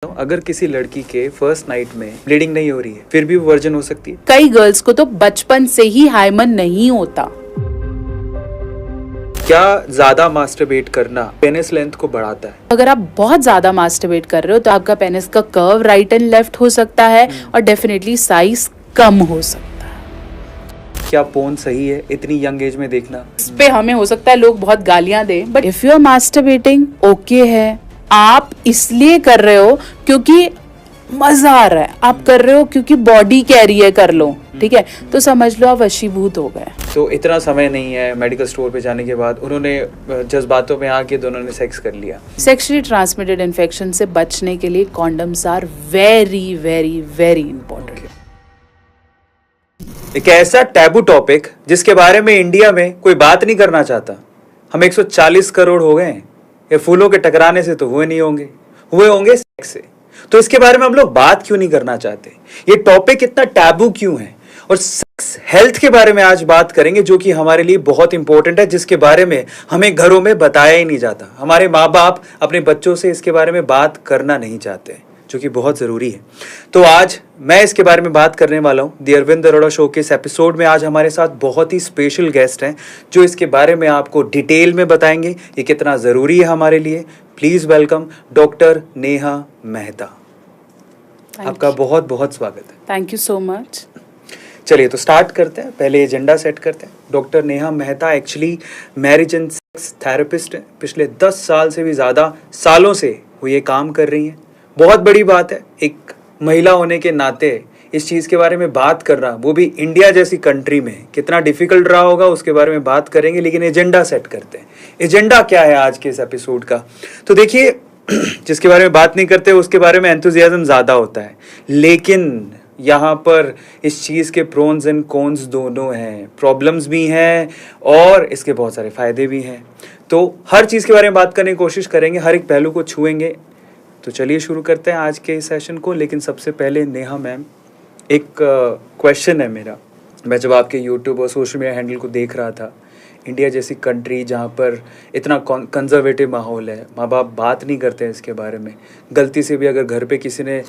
अगर किसी लड़की के फर्स्ट नाइट में ब्लीडिंग नहीं हो रही है फिर भी वो वर्जिन हो सकती है। कई गर्ल्स को तो बचपन से ही हाइमन नहीं होता। क्या ज्यादा मास्टरबेट करना पेनिस लेंथ को बढ़ाता है? अगर आप बहुत ज्यादा मास्टरबेट कर रहे हो तो आपका पेनिस का कर्व राइट एंड लेफ्ट हो सकता है और डेफिनेटली साइज कम हो सकता है। क्या पोर्न सही है इतनी यंग एज में देखना? इस पे हमें हो सकता है लोग बहुत गालियां दें, but if you are masturbating okay है। आप इसलिए कर रहे हो क्योंकि मजा आ रहा है, आप कर रहे हो क्योंकि बॉडी कैरी है, कर लो, ठीक है, तो समझ लो आप वशीभूत हो गए। तो इतना समय नहीं है, मेडिकल स्टोर पे जाने के बाद उन्होंने जज्बातों में आके दोनों ने सेक्स कर लिया। सेक्सुअली ट्रांसमिटेड इन्फेक्शन से बचने के लिए condoms are very very very important. एक ऐसा टैबू टॉपिक जिसके बारे में इंडिया में कोई बात नहीं करना चाहता। हम 140 करोड़ हो गए हैं, ये फूलों के टकराने से तो हुए नहीं होंगे, हुए होंगे सेक्स से। तो इसके बारे में हम लोग बात क्यों नहीं करना चाहते? ये टॉपिक इतना टैबू क्यों है? और सेक्स हेल्थ के बारे में आज बात करेंगे, जो कि हमारे लिए बहुत इंपॉर्टेंट है, जिसके बारे में हमें घरों में बताया ही नहीं जाता। हमारे माँ बाप अपने बच्चों से इसके बारे में बात करना नहीं चाहते, जो कि बहुत जरूरी है। तो आज मैं इसके बारे में बात करने वाला हूँ दी अरविंद अरोड़ा शो के इस एपिसोड में। आज हमारे साथ बहुत ही स्पेशल गेस्ट हैं जो इसके बारे में आपको डिटेल में बताएंगे ये कितना जरूरी है हमारे लिए। Please welcome doctor Neha Mehta. आपका बहुत बहुत स्वागत है। Thank you so much. चलिए तो स्टार्ट करते हैं, पहले एजेंडा सेट करते हैं। Doctor Neha Mehta actually marriage and sex therapist है। पिछले 10 साल से भी ज़्यादा सालों से वो ये काम कर रही हैं। बहुत बड़ी बात है, एक महिला होने के नाते इस चीज़ के बारे में बात करना, वो भी इंडिया जैसी कंट्री में, कितना डिफिकल्ट रहा होगा उसके बारे में बात करेंगे। लेकिन एजेंडा सेट करते हैं। एजेंडा क्या है आज के इस एपिसोड का? तो देखिए, जिसके बारे में बात नहीं करते उसके बारे में एंथुजियाज्म ज़्यादा होता है, लेकिन यहाँ पर इस चीज़ के प्रोन्स एंड कॉन्स दोनों हैं, प्रॉब्लम्स भी हैं और इसके बहुत सारे फ़ायदे भी हैं। तो हर चीज़ के बारे में बात करने की कोशिश करेंगे, हर एक पहलू को छुएंगे। तो चलिए शुरू करते हैं आज के इस सेशन को। लेकिन सबसे पहले नेहा मैम, एक क्वेश्चन है मेरा। मैं जब आपके यूट्यूब और सोशल मीडिया हैंडल को देख रहा था, इंडिया जैसी कंट्री जहाँ पर इतना कंजर्वेटिव माहौल है, माँ बाप बात नहीं करते हैं इसके बारे में। गलती से भी अगर घर पे किसी ने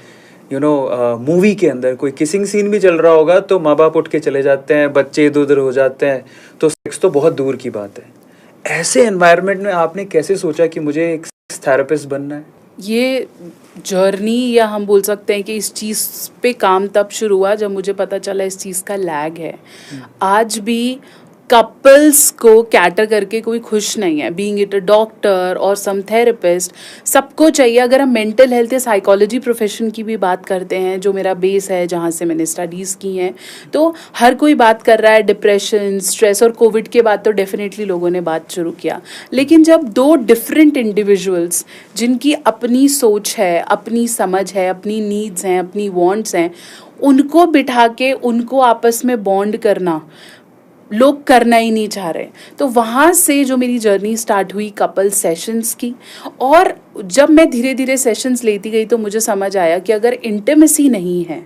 मूवी के अंदर कोई किसिंग सीन भी चल रहा होगा तो माँ बाप उठ के चले जाते हैं, बच्चे इधर उधर हो जाते हैं, तो सेक्स तो बहुत दूर की बात है। ऐसे एनवायरनमेंट में आपने कैसे सोचा कि मुझे एक सेक्स थेरेपिस्ट बनना है? ये जर्नी, या हम बोल सकते हैं कि इस चीज़ पे काम तब शुरू हुआ जब मुझे पता चला इस चीज़ का लैग है। आज भी कपल्स को कैटर करके कोई खुश नहीं है, बीइंग इट अ डॉक्टर और सम थेरेपिस्ट, सबको चाहिए। अगर हम मेंटल हेल्थ या साइकोलॉजी प्रोफेशन की भी बात करते हैं, जो मेरा बेस है, जहाँ से मैंने स्टडीज़ की हैं, तो हर कोई बात कर रहा है डिप्रेशन, स्ट्रेस, और कोविड के बाद तो डेफिनेटली लोगों ने बात शुरू किया। लेकिन जब दो डिफरेंट इंडिविजुअल्स जिनकी अपनी सोच है, अपनी समझ है, अपनी नीड्स हैं, अपनी वांट्स हैं, उनको बिठा के उनको आपस में बॉन्ड करना लोग करना ही नहीं चाह रहे, तो वहाँ से जो मेरी जर्नी स्टार्ट हुई कपल सेशंस की। और जब मैं धीरे धीरे सेशंस लेती गई तो मुझे समझ आया कि अगर इंटिमेसी नहीं है,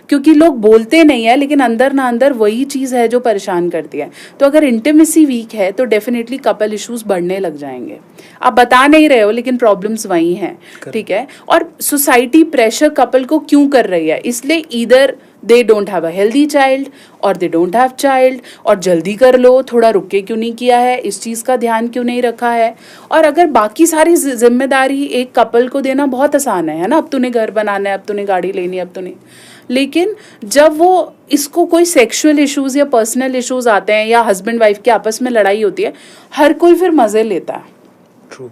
क्योंकि लोग बोलते नहीं है लेकिन अंदर ना अंदर वही चीज़ है जो परेशान करती है, तो अगर इंटिमेसी वीक है तो डेफिनेटली कपल इश्यूज बढ़ने लग जाएंगे। आप बता नहीं रहे हो लेकिन प्रॉब्लम्स वही हैं, ठीक है। और सोसाइटी प्रेशर कपल को क्यों कर रही है? इसलिए either they don't have a healthy child और दे डोंट हैव चाइल्ड, और जल्दी कर लो, थोड़ा रुक के क्यों नहीं किया है, इस चीज़ का ध्यान क्यों नहीं रखा है। और अगर बाकी सारी जिम्मेदारी एक कपल को देना बहुत आसान है ना, अब तूने घर बनाना है, अब तूने गाड़ी लेनी है, अब तूने, लेकिन जब वो इसको कोई सेक्सुअल इश्यूज या पर्सनल इश्यूज आते हैं या हस्बैंड वाइफ के आपस में लड़ाई होती है, हर कोई फिर मज़े लेता है। ट्रू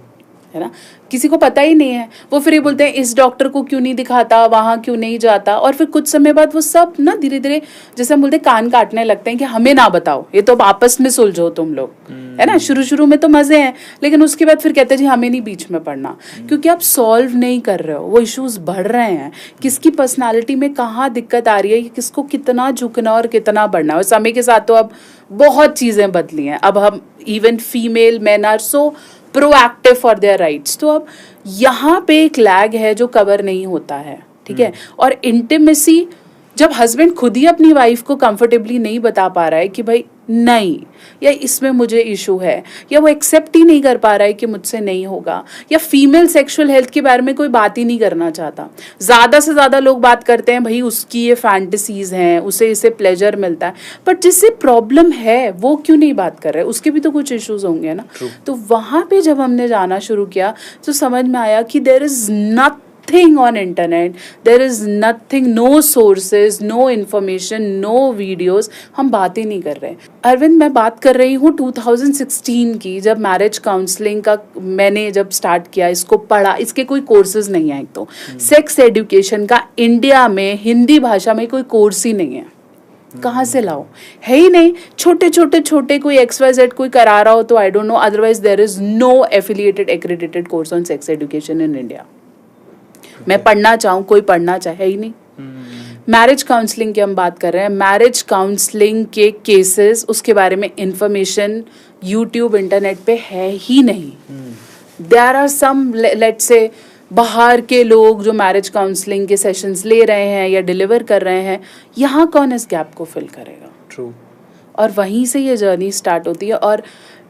है ना, किसी को पता ही नहीं है, वो फिर ये बोलते हैं इस डॉक्टर को क्यों नहीं दिखाता, वहाँ क्यों नहीं जाता, और फिर कुछ समय बाद वो सब ना धीरे धीरे, जैसे हम बोलते हैं, कान काटने लगते हैं कि हमें ना बताओ, ये तो आपस में सुलझो तुम लोग, है ना। शुरू शुरू में तो मजे हैं, लेकिन उसके बाद फिर कहते हैं जी हमें नहीं बीच में पड़ना, क्योंकि आप सॉल्व नहीं कर रहे हो, वो इश्यूज बढ़ रहे हैं। किसकी पर्सनालिटी में कहाँ दिक्कत आ रही है, किसको कितना झुकना और कितना बढ़ना है। और समय के साथ तो अब बहुत चीज़ें बदली हैं, अब हम even female men are so proactive for their rights. तो अब यहाँ पे एक लैग है जो कवर नहीं होता है, ठीक है। और इंटिमेसी, जब हस्बैंड खुद ही अपनी वाइफ को कंफर्टेबली नहीं बता पा रहा है कि भाई नहीं, या इसमें मुझे इशू है, या वो एक्सेप्ट ही नहीं कर पा रहा है कि मुझसे नहीं होगा, या फीमेल सेक्सुअल हेल्थ के बारे में कोई बात ही नहीं करना चाहता। ज़्यादा से ज़्यादा लोग बात करते हैं भाई उसकी ये फैंटेसीज हैं, उसे इससे प्लेजर मिलता है, बट जिससे प्रॉब्लम है वो क्यों नहीं बात कर रहे, उसके भी तो कुछ इश्यूज होंगे ना। तो वहाँ पे जब हमने जाना शुरू किया तो समझ में आया कि there is nothing on internet, there is nothing, no sources, no information, no videos, हम बात ही नहीं कर रहे। अरविंद, मैं बात कर रही हूँ 2016 की, जब मैरिज काउंसलिंग का मैंने जब स्टार्ट किया, इसको पढ़ा, इसके कोई कोर्सेज नहीं है। एक तो सेक्स एजुकेशन का इंडिया में हिंदी भाषा में कोई कोर्स ही नहीं है, कहाँ से लाओ, है ही नहीं। छोटे कोई XYZ कोई करा रहा हो तो I don't know, otherwise there is no affiliated accredited course on sex education in India. मैं पढ़ना चाहूँ, कोई पढ़ना चाहे ही नहीं। मैरिज काउंसलिंग की हम बात कर रहे हैं, मैरिज काउंसलिंग के केसेस, उसके बारे में इंफॉर्मेशन यूट्यूब इंटरनेट पे है ही नहीं। There are some, let's say बाहर के लोग जो मैरिज काउंसलिंग के सेशंस ले रहे हैं या डिलीवर कर रहे हैं, यहाँ कौन इस गैप को फिल करेगा? ट्रू। और वहीं से ये जर्नी स्टार्ट होती है। और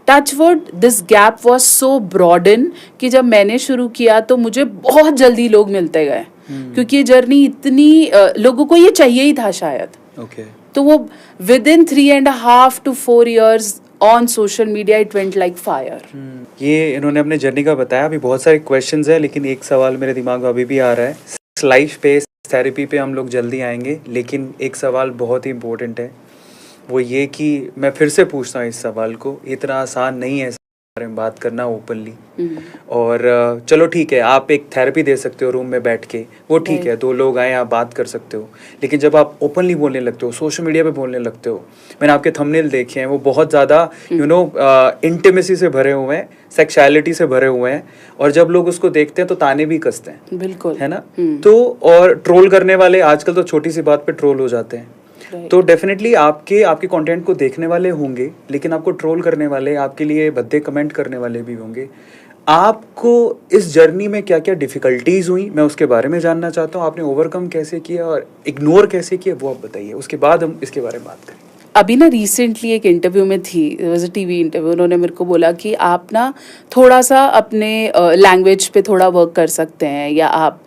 touchwood this gap was so broaden कि जब मैंने शुरू किया तो मुझे बहुत जल्दी लोग मिलते गए, क्योंकि ये जर्नी इतनी लोगों को ये चाहिए ही था शायद। Okay. तो वो within 3.5 to 4 years on social media it went like fire. ये इन्होंने अपने जर्नी का बताया। अभी बहुत सारे क्वेश्चंस हैं, लेकिन एक सवाल मेरे दिमाग में अभी भी आ रहा है। लाइफ पे, थेरेपी पे हम लोग जल्दी आएंगे, लेकिन एक सवाल बहुत ही इम्पोर्टेंट है, वो ये कि मैं फिर से पूछता हूँ इस सवाल को, इतना आसान नहीं है इस बारे में बात करना ओपनली। और चलो ठीक है, आप एक थेरेपी दे सकते हो रूम में बैठ के, वो ठीक है, 2 लोग आए आप बात कर सकते हो, लेकिन जब आप ओपनली बोलने लगते हो, सोशल मीडिया पे बोलने लगते हो, मैंने आपके थंबनेल देखे हैं, वो बहुत ज़्यादा इंटीमेसी से भरे हुए हैं, सेक्सुअलिटी से भरे हुए हैं, और जब लोग उसको देखते हैं तो ताने भी कसते हैं। बिल्कुल, है ना। तो और ट्रोल करने वाले आजकल तो छोटी सी बात पे ट्रोल हो जाते हैं। तो डेफिनेटली आपके कंटेंट को देखने वाले होंगे, लेकिन आपको ट्रोल करने वाले, आपके लिए भद्दे कमेंट करने वाले भी होंगे। आपको इस जर्नी में क्या क्या डिफिकल्टीज हुई, मैं उसके बारे में जानना चाहता हूँ। आपने ओवरकम कैसे किया और इग्नोर कैसे किया, वो आप बताइए, उसके बाद हम इसके बारे में बात करें। अभी ना रिसेंटली एक इंटरव्यू में थी, वॉज अ टीवी इंटरव्यू, उन्होंने मेरे को बोला कि आप ना थोड़ा सा अपने लैंग्वेज पे थोड़ा वर्क कर सकते हैं, या आप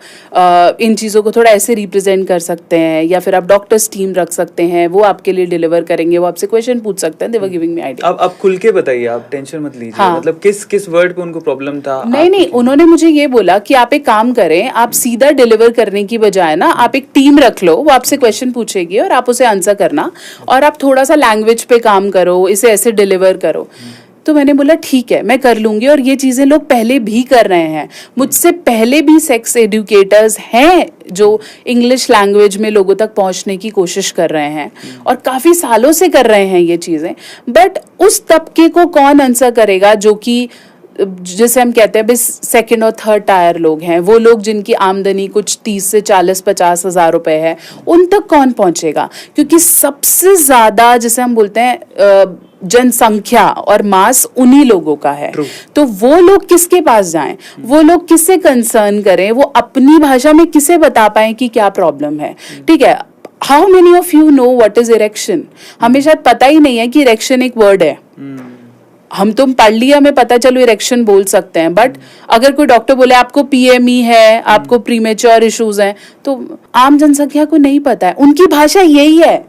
इन चीज़ों को थोड़ा ऐसे रिप्रेजेंट कर सकते हैं, या फिर आप डॉक्टर्स टीम रख सकते हैं, वो आपके लिए डिलीवर करेंगे, वो आपसे क्वेश्चन पूछ सकते हैं। दे वर गिविंग मी आइडिया। अब खुल के बताइए, आप टेंशन मत लीजिए। हाँ। मतलब किस वर्ड पे उनको प्रॉब्लम था? नहीं, उन्होंने मुझे ये बोला कि आप एक काम करें, आप सीधा डिलीवर करने की बजाय ना आप एक टीम रख लो, वो आपसे क्वेश्चन पूछेगी और आप उसे आंसर करना, और आप थोड़ा सा लैंग्वेज पे काम करो, इसे ऐसे डिलीवर करो। तो मैंने बोला ठीक है, मैं कर लूंगी, और ये चीज़ें लोग पहले भी कर रहे हैं, मुझसे पहले भी सेक्स एजुकेटर्स हैं जो इंग्लिश लैंग्वेज में लोगों तक पहुंचने की कोशिश कर रहे हैं, और काफ़ी सालों से कर रहे हैं ये चीज़ें। बट उस तबके को कौन आंसर करेगा जो कि जैसे हम कहते हैं बस 2nd और 3rd टायर लोग हैं, वो लोग जिनकी आमदनी कुछ 30 से 40-50 हज़ार रुपए है, उन तक कौन पहुंचेगा? क्योंकि सबसे ज़्यादा जैसे हम बोलते हैं जनसंख्या और मास उन्हीं लोगों का है। तो वो लोग किसके पास जाएं, वो लोग किससे कंसर्न करें, वो अपनी भाषा में किसे बता पाएं कि क्या प्रॉब्लम है? ठीक है, how many of you know what is erection? हमें शायद पता ही नहीं है कि इरेक्शन एक वर्ड है। हम तुम पढ़ लिया, हमें पता चलो इरेक्शन बोल सकते हैं, बट अगर कोई डॉक्टर बोले आपको PME है, आपको प्रीमेच्योर इश्यूज हैं, तो आम जनसंख्या को नहीं पता है। उनकी भाषा यही है,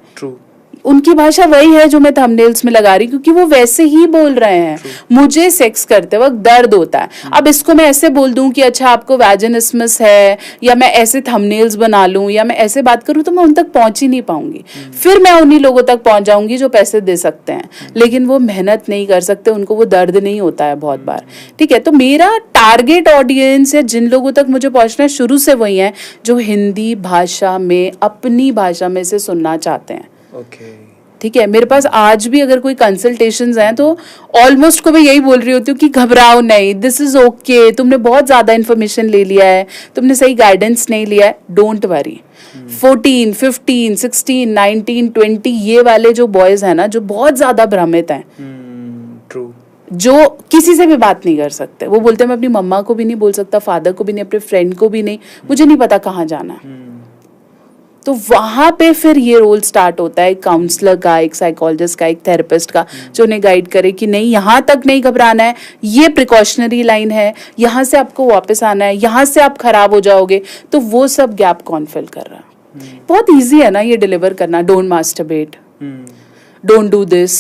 उनकी भाषा वही है जो मैं थंबनेल्स में लगा रही, क्योंकि वो वैसे ही बोल रहे हैं। मुझे सेक्स करते वक्त दर्द होता है, अब इसको मैं ऐसे बोल दूं कि अच्छा आपको वैजिनिस्मस है, या मैं ऐसे थंबनेल्स बना लूं, या मैं ऐसे बात करूं, तो मैं उन तक पहुंच ही नहीं पाऊंगी। फिर मैं उन्हीं लोगों तक पहुंच जाऊंगी जो पैसे दे सकते हैं, लेकिन वो मेहनत नहीं कर सकते, उनको वो दर्द नहीं होता है बहुत बार। ठीक है, तो मेरा टारगेट ऑडियंस है, जिन लोगों तक मुझे पहुंचना है शुरू से वही है जो हिंदी भाषा में, अपनी भाषा में से सुनना चाहते हैं। ठीक है, मेरे पास आज भी अगर कोई कंसल्टेशंस हैं तो ऑलमोस्ट को मैं यही बोल रही होती हूँ कि घबराओ नहीं, दिस इज ओके, तुमने बहुत ज़्यादा इन्फॉर्मेशन ले लिया है, तुमने सही गाइडेंस नहीं लिया है, डोंट वरी। 14, 15, 16, 19, 20 ये वाले जो बॉयज़ हैं ना, जो बहुत ज़्यादा भ्रमित हैं, जो किसी से भी बात नहीं कर सकते, वो बोलते हैं मैं अपनी मम्मा को भी नहीं बोल सकता, फादर को भी नहीं, अपने फ्रेंड को भी नहीं, मुझे नहीं पता कहाँ जाना है। तो वहाँ पे फिर ये रोल स्टार्ट होता है एक काउंसलर का, एक साइकोलॉजिस्ट का, एक थेरेपिस्ट का, जो उन्हें गाइड करे कि नहीं यहाँ तक नहीं घबराना है, ये प्रिकॉशनरी लाइन है, यहाँ से आपको वापस आना है, यहाँ से आप खराब हो जाओगे। तो वो सब गैप कौन फिल कर रहा है? बहुत ईजी है ना ये डिलीवर करना, don't masturbate, don't do this,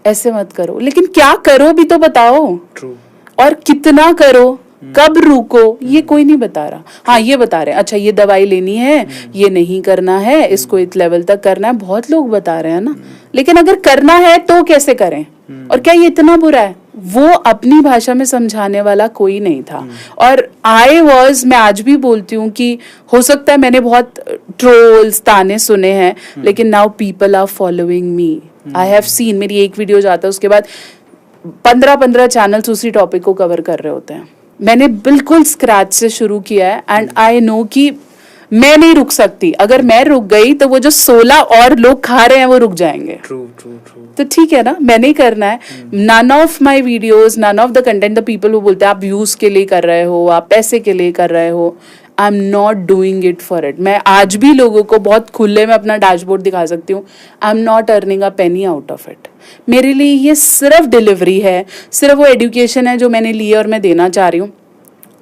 ऐसे मत करो, लेकिन क्या करो भी तो बताओ। ट्रू। और कितना करो, कब रुको, ये कोई नहीं बता रहा। हाँ ये बता रहे हैं, अच्छा ये दवाई लेनी है, ये नहीं करना है, इसको इस लेवल तक करना है, बहुत लोग बता रहे हैं ना, लेकिन अगर करना है तो कैसे करें, और क्या ये इतना बुरा है? वो अपनी भाषा में समझाने वाला कोई नहीं था। और मैं आज भी बोलती हूँ कि हो सकता है मैंने बहुत ट्रोल्स ताने सुने हैं, लेकिन now people are following me. I have seen, मेरी एक वीडियो जाता है उसके बाद 15 चैनल्स उसी टॉपिक को कवर कर रहे होते हैं। मैंने बिल्कुल स्क्रैच से शुरू किया है एंड आई नो कि मैं नहीं रुक सकती। अगर मैं रुक गई तो वो जो 16 और लोग खा रहे हैं वो रुक जाएंगे। True true true. तो ठीक है ना, मैंने ही करना है। None of my videos, none of the content, the people वो बोलते हैं आप व्यूज के लिए कर रहे हो, आप पैसे के लिए कर रहे हो, आई am not doing it for it. मैं आज भी लोगों को बहुत खुले में अपना डैशबोर्ड दिखा सकती हूँ, आई am not earning a Penney out of it. मेरे लिए ये सिर्फ डिलीवरी है, सिर्फ वो एजुकेशन है जो मैंने ली है और मैं देना चाह रही हूँ।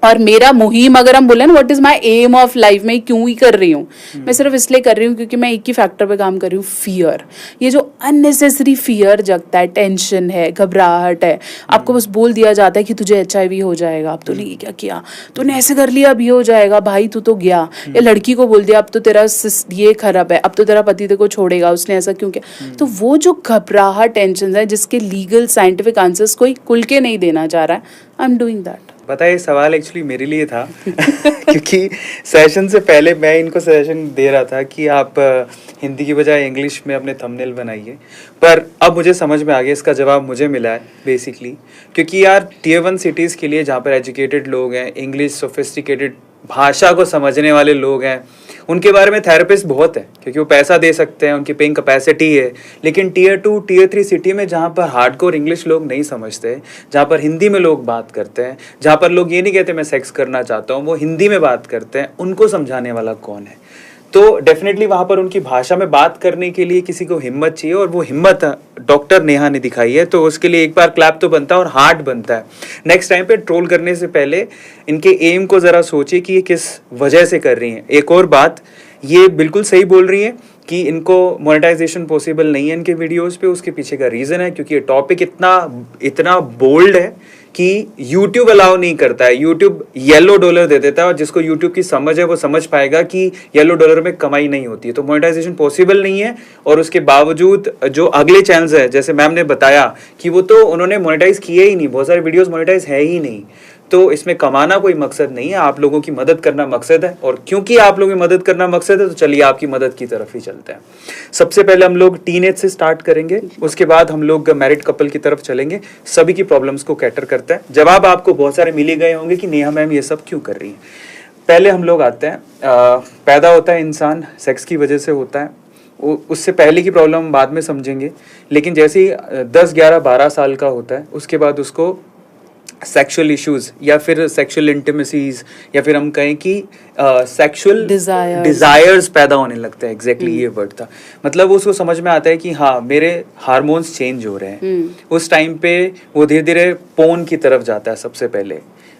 और मेरा मुहिम, अगर हम बोले ना what is my aim of life, मैं क्यों ही कर रही हूँ, मैं सिर्फ इसलिए कर रही हूँ क्योंकि मैं एक ही फैक्टर पे काम कर रही हूँ, फियर। ये जो अननेसेसरी फियर जगता है, टेंशन है, घबराहट है, आपको बस बोल दिया जाता है कि तुझे HIV हो जाएगा, अब तूने ये क्या किया, तूने ऐसे कर लिया अब ये हो जाएगा, भाई तू तो गया। या लड़की को बोल दिया अब तो तेरा ये खराब है, अब तो तेरा पति तेरे को छोड़ेगा, उसने ऐसा क्यों किया। तो वो जो घबराहट, टेंशन है, जिसके लीगल साइंटिफिक आंसर्स कोई खुल के नहीं देना चाह रहा है, आई एम डूइंग दैट। पता है ये सवाल एक्चुअली मेरे लिए था क्योंकि सेशन से पहले मैं इनको सजेशन दे रहा था कि आप हिंदी की बजाय इंग्लिश में अपने थंबनेल बनाइए, पर अब मुझे समझ में आ गया, इसका जवाब मुझे मिला है बेसिकली। क्योंकि यार Tier 1 सिटीज़ के लिए जहाँ पर एजुकेटेड लोग हैं, इंग्लिश सोफिस्टिकेटेड भाषा को समझने वाले लोग हैं, उनके बारे में थेरेपिस्ट बहुत है क्योंकि वो पैसा दे सकते हैं, उनकी पेइंग कैपेसिटी है। लेकिन Tier 2 Tier 3 सिटी में जहाँ पर हार्डकोर इंग्लिश लोग नहीं समझते, जहाँ पर हिंदी में लोग बात करते हैं, जहाँ पर लोग ये नहीं कहते मैं सेक्स करना चाहता हूँ, वो हिंदी में बात करते हैं, उनको समझाने वाला कौन है? तो डेफिनेटली वहाँ पर उनकी भाषा में बात करने के लिए किसी को हिम्मत चाहिए, और वो हिम्मत डॉक्टर नेहा ने दिखाई है। तो उसके लिए एक बार क्लैप तो बनता है और हार्ट बनता है। नेक्स्ट टाइम पे ट्रोल करने से पहले इनके एम को ज़रा सोचिए कि ये किस वजह से कर रही हैं। एक और बात, ये बिल्कुल सही बोल रही हैं कि इनको मोनेटाइजेशन पॉसिबल नहीं है इनके वीडियोस पे। उसके पीछे का रीज़न है क्योंकि ये टॉपिक इतना बोल्ड है कि YouTube अलाउ नहीं करता है। YouTube येलो डॉलर दे देता है, और जिसको YouTube की समझ है वो समझ पाएगा कि येलो डॉलर में कमाई नहीं होती है। तो मोनेटाइजेशन पॉसिबल नहीं है, और उसके बावजूद जो अगले चैनल्स है, जैसे मैम ने बताया कि वो तो उन्होंने मोनेटाइज किए ही नहीं, बहुत सारे वीडियोस मोनेटाइज है ही नहीं। तो इसमें कमाना कोई मकसद नहीं है, आप लोगों की मदद करना मकसद है। और क्योंकि आप लोगों की मदद करना मकसद है, तो चलिए आपकी मदद की तरफ ही चलते हैं। सबसे पहले हम लोग टीनेज से स्टार्ट करेंगे, उसके बाद हम लोग मैरिड कपल की तरफ चलेंगे, सभी की प्रॉब्लम्स को कैटर करते हैं। जवाब आपको बहुत सारे मिल ही गए होंगे कि नेहा मैम ये सब क्यों कर रही हैं। पहले हम लोग आते हैं, पैदा होता है इंसान सेक्स की वजह से होता है, उससे पहले की प्रॉब्लम हम बाद में समझेंगे। लेकिन जैसे ही 10, 11, 12 साल का होता है, उसके बाद उसको सेक्सुअल इश्यूज या फिर सेक्सुअल इंटिमेसीज, या फिर हम कहें कि सेक्सुअल डिजायर्स पैदा होने लगते हैं। एग्जैक्टली ये वर्ड था। मतलब उसको समझ में आता है कि हाँ मेरे हार्मोन्स चेंज हो रहे हैं। उस टाइम पे वो धीरे धीरे पोर्न की तरफ जाता है। सबसे पहले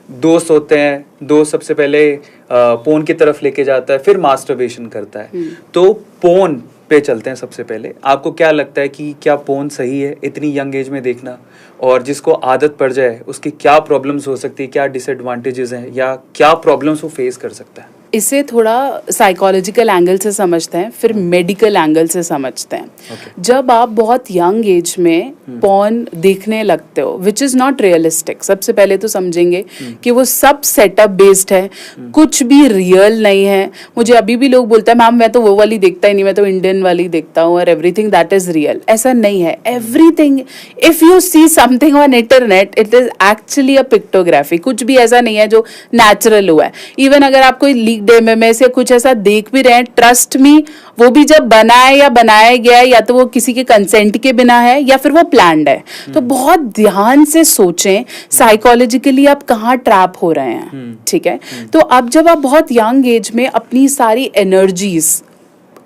दोस्त होते हैं, दोस्त सबसे पहले पोर्न की तरफ लेके जाता है, फिर मास्टरबेशन करता है। तो पोर्न पे चलते हैं सबसे पहले। आपको क्या लगता है कि क्या पोर्न सही है इतनी यंग एज में देखना? और जिसको आदत पड़ जाए उसकी क्या प्रॉब्लम्स हो सकती है, क्या डिसएडवांटेजेस हैं, या क्या प्रॉब्लम्स वो फेस कर सकता है? इसे थोड़ा साइकोलॉजिकल एंगल से समझते हैं, फिर मेडिकल एंगल से समझते हैं। जब आप बहुत यंग एज में पॉर्न देखने लगते हो, विच इज़ नॉट रियलिस्टिक, सबसे पहले तो समझेंगे कि वो सब सेटअप बेस्ड है, कुछ भी रियल नहीं है। मुझे अभी भी लोग बोलते हैं मैम मैं तो वो वाली देखता ही नहीं, मैं तो इंडियन वाली देखता हूँ और एवरीथिंग दैट इज रियल। ऐसा नहीं है। Everything, if you see something on internet, it is actually a pictography. कुछ भी ऐसा नहीं है जो नेचुरल हुआ है। इवन अगर आप कोई लीक्ड में से कुछ ऐसा देख भी रहे हैं, ट्रस्ट मी, वो भी जब बना है या बनाया गया है, या तो वो किसी के कंसेंट के बिना है या फिर वो प्लान्ड है। तो बहुत ध्यान से सोचें साइकोलॉजिकली आप कहाँ ट्रैप हो रहे हैं। ठीक है। तो अब जब आप बहुत यंग एज में अपनी सारी एनर्जीज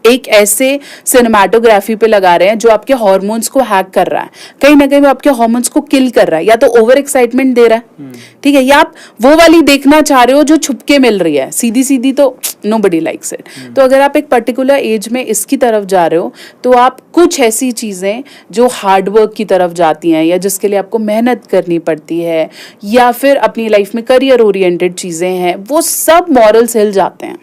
एक ऐसे सिनेमाटोग्राफी पे लगा रहे हैं जो आपके हार्मोन्स को हैक कर रहा है, कहीं ना कहीं वो आपके हार्मोन्स को किल कर रहा है, या तो ओवर एक्साइटमेंट दे रहा है, ठीक है, या आप वो वाली देखना चाह रहे हो जो छुपके मिल रही है, सीधी सीधी तो नोबडी लाइक्स इट। तो अगर आप एक पर्टिकुलर एज में इसकी तरफ जा रहे हो तो आप कुछ ऐसी चीजें जो हार्डवर्क की तरफ जाती हैं या जिसके लिए आपको मेहनत करनी पड़ती है या फिर अपनी लाइफ में करियर ओरिएंटेड चीजें हैं, वो सब मॉरल्स हिल जाते हैं।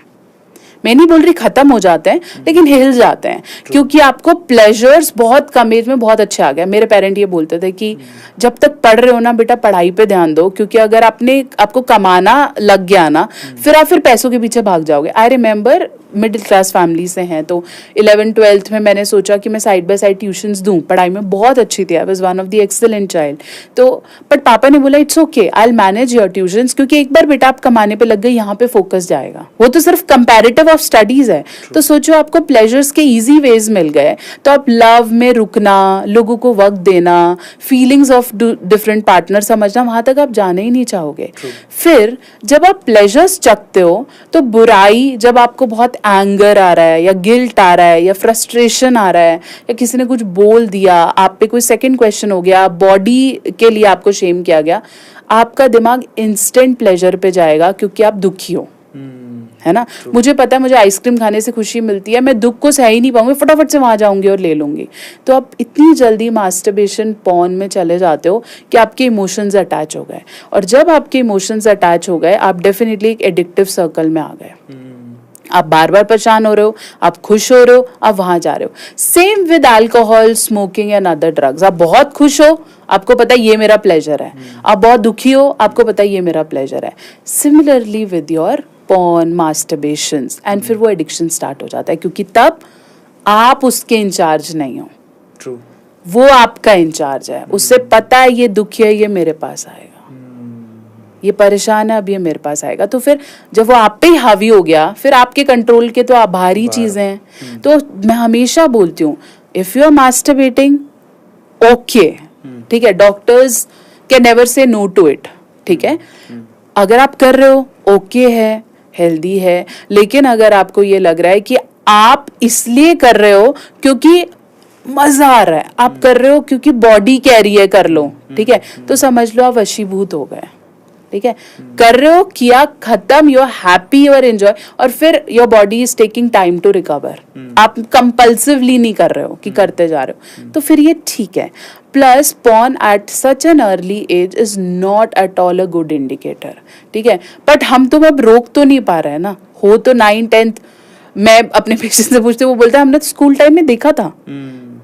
मैं नहीं बोल रही खत्म हो जाते हैं, लेकिन हिल जाते हैं, क्योंकि आपको प्लेजर्स बहुत कम एज में बहुत अच्छे आ गए। मेरे पेरेंट ये बोलते थे कि जब तक पढ़ रहे हो ना बेटा, पढ़ाई पे ध्यान दो, क्योंकि अगर आपको कमाना लग गया ना, फिर पैसों के पीछे भाग जाओगे। I remember middle class family से हैं, तो 11th-12th में मैंने सोचा कि मैं साइड बाय साइड ट्यूशंस दूं। पढ़ाई में बहुत अच्छी थी, I was one of the excellent child. तो बट पापा ने बोला it's okay, I will manage your tuitions, क्योंकि एक बार बेटा आप कमाने पे लग गए, यहाँ पे फोकस जाएगा। वो तो सिर्फ कंपैरेटिव ऑफ स्टडीज है। तो सोचो आपको प्लेजर्स के इजी वेज मिल गए, तो आप लव में रुकना, लोगों को वक्त देना, फीलिंग्स ऑफ डिफरेंट पार्टनर समझना, वहां तक आप जाने ही नहीं चाहोगे। फिर जब आप प्लेजर्स चखते हो तो बुराई, जब आपको बहुत एंगर आ रहा है या गिल्ट आ रहा है या फ्रस्ट्रेशन आ रहा है या किसी ने कुछ बोल दिया, आप पे कोई सेकंड क्वेश्चन हो गया, बॉडी के लिए आपको शेम किया गया, आपका दिमाग इंस्टेंट प्लेजर पे जाएगा, क्योंकि आप दुखी हो, है ना। मुझे पता है मुझे आइसक्रीम खाने से खुशी मिलती है, मैं दुख को सह ही नहीं पाऊंगी, फटाफट से वहां जाऊंगी और ले लूंगी। तो आप इतनी जल्दी मास्टरबेशन पॉर्न में चले जाते हो कि आपके इमोशंस अटैच हो गए, और जब आपके इमोशंस अटैच हो गए, आप डेफिनेटली एक एडिक्टिव सर्कल में आ गए। आप बार बार परेशान हो रहे हो, आप खुश हो रहे हो, आप वहां जा रहे हो। Same with alcohol, smoking and other drugs. आप बहुत खुश हो, आपको पता है ये मेरा प्लेजर है, आप बहुत दुखी हो, आपको पता है ये मेरा प्लेजर है। Similarly with your porn, masturbations, and फिर वो एडिक्शन स्टार्ट हो जाता है, क्योंकि तब आप उसके इंचार्ज नहीं हो। ट्रू। वो आपका इंचार्ज है, उससे पता है ये दुखी है, ये मेरे पास आएगा, ये परेशान है, अब ये मेरे पास आएगा। तो फिर जब वो आप पे ही हावी हो गया, फिर आपके कंट्रोल के तो आभारी चीजें हैं। तो मैं हमेशा बोलती हूँ, if you are masturbating, okay, ठीक है, doctors can never say no to it, ठीक है। अगर आप कर रहे हो, ओके है, हेल्दी है, लेकिन अगर आपको ये लग रहा है कि आप इसलिए कर रहे हो क्योंकि मजा आ रहा है, आप कर रहे हो क्योंकि बॉडी कह रही है कर लो, ठीक है, तो समझ लो आप वशीभूत हो गए, ठीक है। कर रहे हो, किया, खत्म, you are happy, you are enjoy, और फिर your body is taking time to recover. आप कंपल्सिवली नहीं कर रहे हो कि करते जा रहे हो, तो फिर ये ठीक है। Plus porn at such an early age is not at all a good indicator, ठीक है। बट हम तो अब रोक तो नहीं पा रहे हैं ना, हो तो 9th-10th। मैं अपने पेशेंट से पूछती हूँ, वो बोलता है हमने स्कूल टाइम में देखा था,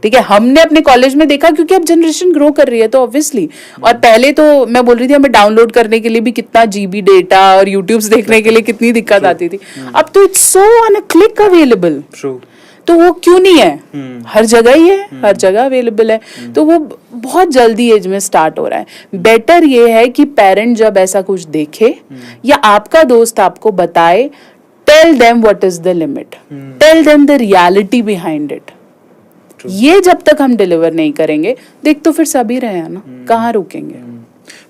ठीक है, हमने अपने कॉलेज में देखा, क्योंकि अब जनरेशन ग्रो कर रही है तो ऑब्वियसली। और पहले तो मैं बोल रही थी हमें डाउनलोड करने के लिए भी कितना जीबी डेटा और यूट्यूब्स देखने के लिए कितनी दिक्कत आती थी, अब तो it's so on a click available. तो वो क्यों नहीं है, हर जगह ही है, हर जगह अवेलेबल है। तो वो बहुत जल्दी एज में स्टार्ट हो रहा है। बेटर ये है कि पेरेंट जब ऐसा कुछ देखे या आपका दोस्त आपको बताए, tell them what is the limit, tell them the reality behind it. ये जब तक हम डिलीवर नहीं करेंगे, देख तो फिर सभी रहे हैं ना, कहाँ रुकेंगे।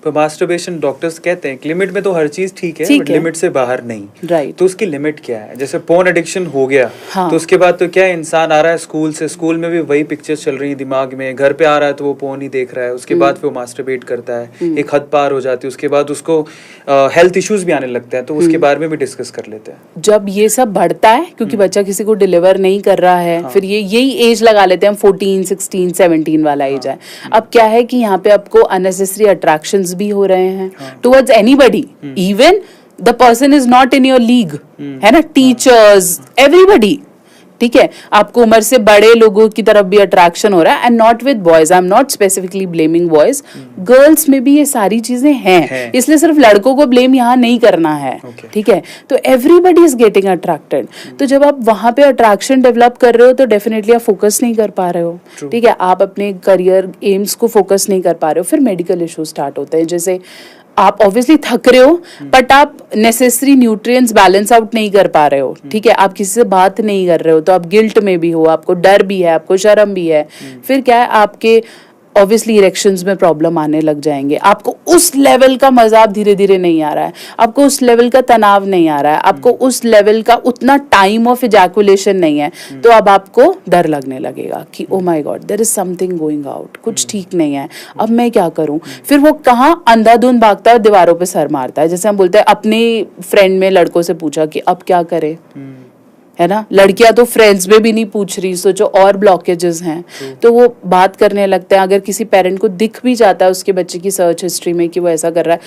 पर मास्टरबेशन डॉक्टर्स कहते हैं लिमिट में तो हर चीज ठीक है, बट लिमिट से बाहर नहीं। राइट। तो उसकी लिमिट क्या है? जैसे पोर्न एडिक्शन हो गया, हाँ। तो उसके बाद तो क्या है, इंसान आ रहा है स्कूल से, स्कूल में भी वही पिक्चर्स चल रही है दिमाग में, घर पे आ रहा है तो वो पोर्न ही देख रहा है, उसके बाद फिर वो मास्टरबेट करता है, एक हद पार हो जाती है, उसके बाद उसको हेल्थ इश्यूज भी आने लगते हैं, तो उसके बारे में भी डिस्कस कर लेते हैं। जब ये सब बढ़ता है, क्योंकि बच्चा किसी को डिलीवर नहीं कर रहा है, फिर यही एज लगा लेते हैं हम, 14, 16, 17 वाला एज है। अब क्या है कि यहाँ पे आपको अननेसेसरी अट्रैक्शंस भी हो रहे हैं towards anybody, even the person is not in your league, है ना, टीचर्स, एवरीबडी, ठीक है। आपको उम्र से बड़े लोगों की तरफ भी अट्रैक्शन हो रहा है, and not with boys, I am not specifically blaming boys, girls में भी ये सारी चीजें हैं, इसलिए सिर्फ लड़कों को ब्लेम यहाँ नहीं करना है, ठीक है। तो एवरीबडी इज गेटिंग अट्रैक्टेड। तो जब आप वहां पे अट्रैक्शन डेवलप कर रहे हो, तो डेफिनेटली आप फोकस नहीं कर पा रहे हो, ठीक है, आप अपने करियर एम्स को फोकस नहीं कर पा रहे हो, फिर मेडिकल इश्यू स्टार्ट होते हैं। जैसे आप ऑब्वियसली थक रहे हो, बट आप नेसेसरी न्यूट्रिएंट्स बैलेंस आउट नहीं कर पा रहे हो, ठीक है, आप किसी से बात नहीं कर रहे हो, तो आप गिल्ट में भी हो, आपको डर भी है, आपको शर्म भी है। फिर क्या है, आपके ऑब्वियसली इरेक्शंस में प्रॉब्लम आने लग जाएंगे, आपको उस लेवल का मजा अब धीरे धीरे नहीं आ रहा है, आपको उस लेवल का तनाव नहीं आ रहा है, आपको उस लेवल का उतना टाइम ऑफ इजैकुलेशन नहीं है, तो अब आपको डर लगने लगेगा कि oh my god there is something going out, कुछ ठीक नहीं है, अब मैं क्या करूं। फिर वो कहाँ अंधाधुंध भागता है, दीवारों पे सर मारता है। जैसे हम बोलते हैं, अपने फ्रेंड में लड़कों से पूछा कि अब क्या करे, है ना, लड़कियां तो फ्रेंड्स में भी नहीं पूछ रही, सोचो और ब्लॉकेजेस हैं, तो वो बात करने लगते हैं। अगर किसी पेरेंट को दिख भी जाता है उसके बच्चे की सर्च हिस्ट्री में कि वो ऐसा कर रहा है,